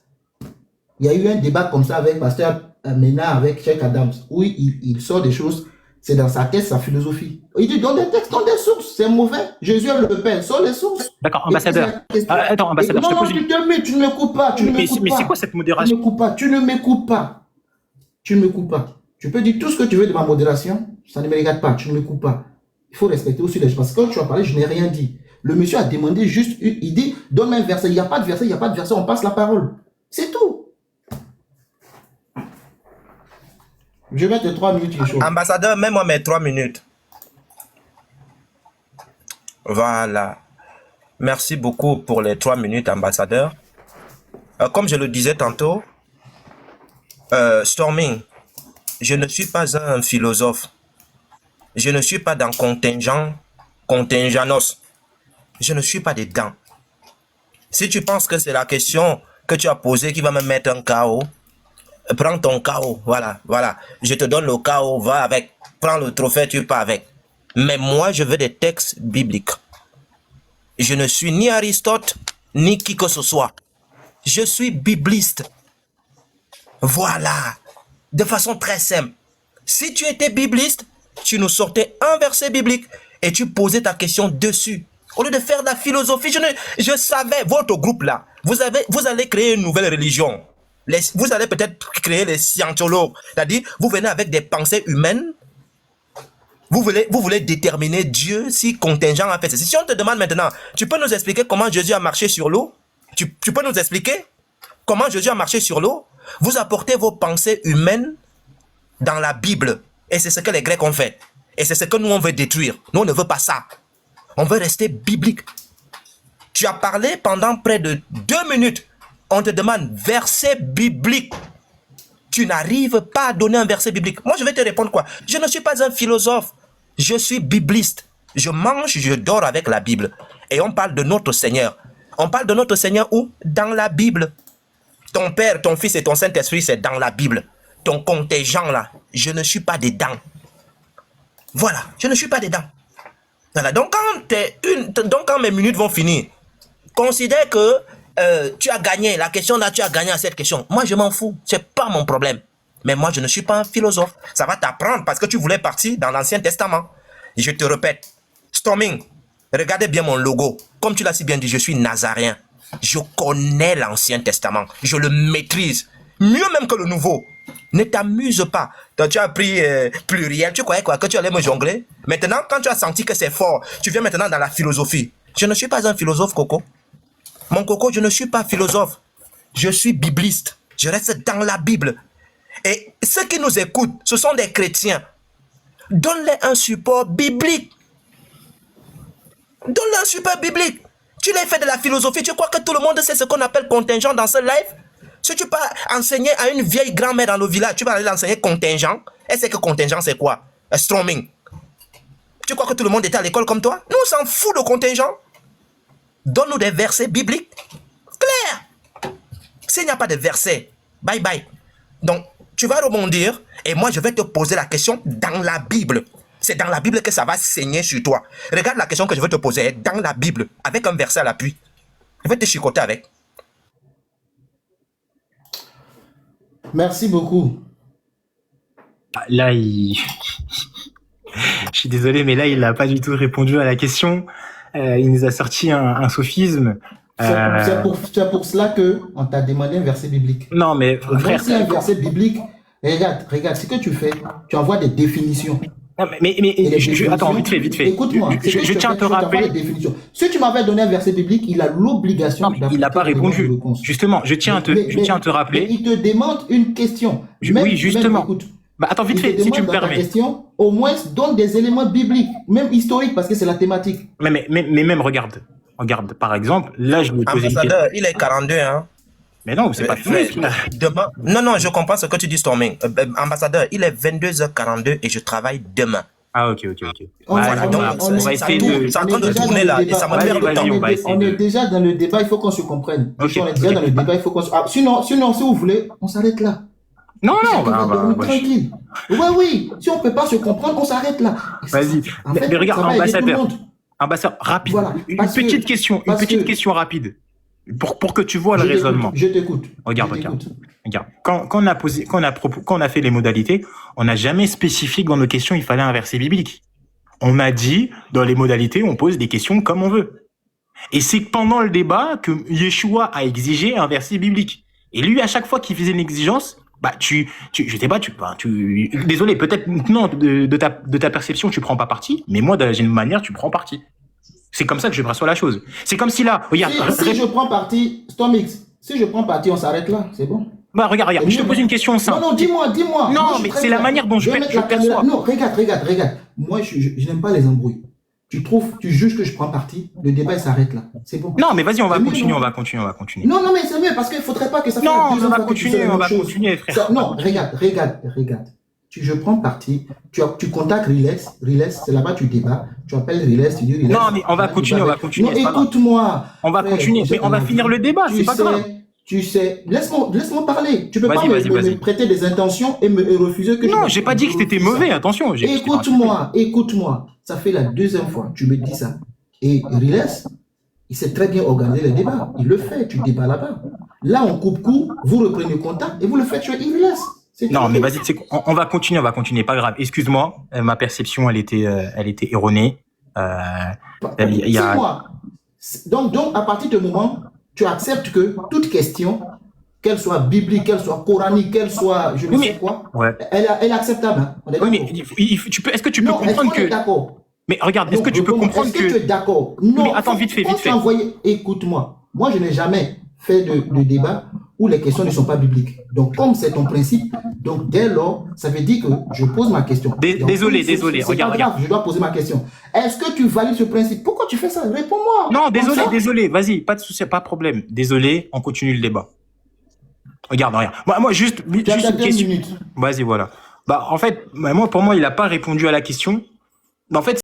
Il y a eu un débat comme ça avec Pasteur Mena, avec Cheikh Adams, où il sort des choses, c'est dans sa tête, sa philosophie. Il dit, dans des textes, dans des sources, c'est mauvais. Jésus est le Père, sort les sources. D'accord, ambassadeur. Attends, ambassadeur, je te pose une... tu ne me coupes pas, mais c'est quoi cette modération? Tu ne m'écoutes pas. Tu peux dire tout ce que tu veux de ma modération, ça ne me regarde pas, tu ne me coupes pas. Il faut respecter aussi les gens, parce que quand tu as parlé, je n'ai rien dit. Le monsieur a demandé juste, il dit, donne-moi un verset, il n'y a pas de verset, on passe la parole. C'est tout. Je vais mettre 3 minutes, Yeshua. Ambassadeur, mets-moi mes 3 minutes. Voilà. Merci beaucoup pour les 3 minutes, ambassadeur. Comme je le disais tantôt, Storming, je ne suis pas un philosophe. Je ne suis pas dans contingentos. Je ne suis pas dedans. Si tu penses que c'est la question que tu as posée qui va me mettre un chaos, prends ton chaos, voilà. Je te donne le chaos, va avec. Prends le trophée, tu pars avec. Mais moi, je veux des textes bibliques. Je ne suis ni Aristote, ni qui que ce soit. Je suis bibliste. Voilà. De façon très simple. Si tu étais bibliste, tu nous sortais un verset biblique et tu posais ta question dessus. Au lieu de faire de la philosophie, je savais, votre groupe là, vous allez créer une nouvelle religion. Vous allez peut-être créer les scientologues. C'est-à-dire, vous venez avec des pensées humaines. Vous voulez déterminer Dieu si contingent a fait ceci. Si on te demande maintenant, tu peux nous expliquer comment Jésus a marché sur l'eau? Tu peux nous expliquer comment Jésus a marché sur l'eau? Vous apportez vos pensées humaines dans la Bible. Et c'est ce que les Grecs ont fait. Et c'est ce que nous, on veut détruire. Nous, on ne veut pas ça. On veut rester biblique. Tu as parlé pendant près de 2 minutes. On te demande verset biblique. Tu n'arrives pas à donner un verset biblique. Moi, je vais te répondre quoi? Je ne suis pas un philosophe. Je suis bibliste. Je mange, je dors avec la Bible. Et on parle de notre Seigneur. On parle de notre Seigneur où? Dans la Bible. Ton Père, ton Fils et ton Saint-Esprit, c'est dans la Bible. Ton contingent là, je ne suis pas dedans. Voilà, je ne suis pas dedans. Voilà, donc quand mes minutes vont finir, considère que tu as gagné, la question là, tu as gagné à cette question. Moi, je m'en fous, c'est pas mon problème. Mais moi, je ne suis pas un philosophe. Ça va t'apprendre parce que tu voulais partir dans l'Ancien Testament. Et je te répète, Storming, regardez bien mon logo. Comme tu l'as si bien dit, je suis nazaréen. Je connais l'Ancien Testament. Je le maîtrise. Mieux même que le Nouveau. Ne t'amuse pas. Donc, tu as pris pluriel. Tu croyais quoi? Que tu allais me jongler? Maintenant, quand tu as senti que c'est fort, tu viens maintenant dans la philosophie. Je ne suis pas un philosophe, Coco. Mon Coco, je ne suis pas philosophe. Je suis bibliste. Je reste dans la Bible. Et ceux qui nous écoutent, ce sont des chrétiens. Donne-les un support biblique. Donne-les un support biblique. Tu l'as fait de la philosophie. Tu crois que tout le monde sait ce qu'on appelle contingent dans ce live? Si tu peux enseigner à une vieille grand-mère dans le village, tu vas aller l'enseigner contingent. Et c'est que contingent, c'est quoi? Storming. Tu crois que tout le monde était à l'école comme toi? Nous, on s'en fout de contingent. Donne-nous des versets bibliques. Clair. S'il n'y a pas de versets, bye bye. Donc, tu vas rebondir et moi, je vais te poser la question dans la Bible. C'est dans la Bible que ça va saigner sur toi. Regarde la question que je vais te poser dans la Bible, avec un verset à l'appui. Je vais te chicoter avec. Merci beaucoup. Là, je suis désolé, mais là, il n'a pas du tout répondu à la question. Il nous a sorti un sophisme. C'est pour cela qu'on t'a demandé un verset biblique. Non, mais frère... C'est un verset biblique. Regarde, ce que tu fais, tu envoies des définitions. Non, mais attends, vite fait. Écoute-moi, je tiens à te rappeler. Si tu m'avais donné un verset biblique, il a l'obligation. Non, mais il n'a pas répondu. Justement, je tiens à te rappeler. Mais il te demande une question. Oui, justement. Bah, attends, vite fait, si tu me permets. Question, au moins, donne des éléments bibliques, même historiques, parce que c'est la thématique. Mais même, regarde, par exemple, là, je me posais une question. Ambassadeur, il est 42, hein. Mais non, c'est pas fini. Demain. Non, je comprends ce que tu dis, Storming. Ambassadeur, il est 22h42 et je travaille demain. Ah, ok. On va essayer de... C'est en train de tourner là et ça va faire le temps. On est déjà dans le débat, il faut qu'on se comprenne. Okay, on est déjà dans le débat, il faut qu'on se... Sinon, si vous voulez, on s'arrête là. Non, tranquille. Oui. Si on peut pas se comprendre, on s'arrête là. Vas-y. Mais regarde, ambassadeur, rapide. Voilà, une petite question rapide. Pour que tu vois le raisonnement. Je t'écoute. Regarde. Quand on a fait les modalités, on n'a jamais spécifié que dans nos questions, il fallait un verset biblique. On a dit, dans les modalités, on pose des questions comme on veut. Et c'est pendant le débat que Yeshua a exigé un verset biblique. Et lui, à chaque fois qu'il faisait une exigence, je sais pas, désolé, peut-être non, de ta perception, tu prends pas parti, mais moi, d'une manière, tu prends parti. C'est comme ça que je perçois la chose. C'est comme si là, regarde. Si je prends parti, Stormix, si je prends parti, on s'arrête là, c'est bon. Bah, regarde, je te pose une question simple. Non, dis-moi. Non, mais c'est la manière dont je perçois. Non, regarde. Moi, je n'aime pas les embrouilles. Tu juges que je prends parti, le débat il s'arrête là. C'est bon. Non, mais vas-y, on va continuer. Non, mais c'est mieux parce qu'il faudrait pas que ça fasse on va continuer, frère. Non, regarde. Je prends parti, tu contactes Riles, c'est là-bas tu débats, tu appelles Riles, tu dis Riles. Non, mais on va continuer. Non, écoute-moi. On va continuer, mais on va finir le débat, c'est pas grave. Tu sais, laisse-moi parler. Tu peux pas me prêter des intentions et me refuser que... Non, j'ai pas dit que t'étais mauvais, attention. Écoute-moi. Ça fait la deuxième fois, tu me dis ça. Et Riles, il sait très bien organiser les débats. Il le fait, tu débats là-bas. Là, on coupe court, vous reprenez contact et vous le faites sur Riles. Non, mais vas-y, on va continuer, pas grave. Excuse-moi, ma perception, elle était erronée. C'est-moi. Donc, à partir de moment, tu acceptes que toute question, qu'elle soit biblique, qu'elle soit coranique, qu'elle soit je ne sais quoi, elle est acceptable. Hein. On est oui, mais est-ce que tu peux comprendre que... D'accord. Mais regarde, est-ce que tu peux comprendre que... Est-ce que tu es d'accord? Non. Mais attends, vite fait. Écoute-moi. Moi, je n'ai jamais fait de débat où les questions ne sont pas bibliques. Donc, comme c'est ton principe, donc dès lors, ça veut dire que je pose ma question. Donc, Désolé, c'est regarde, pas grave, je dois poser ma question. Est-ce que tu valides ce principe? Pourquoi tu fais ça? Réponds-moi. Non, Comme ça. désolé, vas-y, pas de souci, pas de problème. Désolé, on continue le débat. Regarde. Moi juste Tu as une 2 question. minutes. Vas-y, voilà. Bah, en fait, pour moi, il n'a pas répondu à la question. En fait,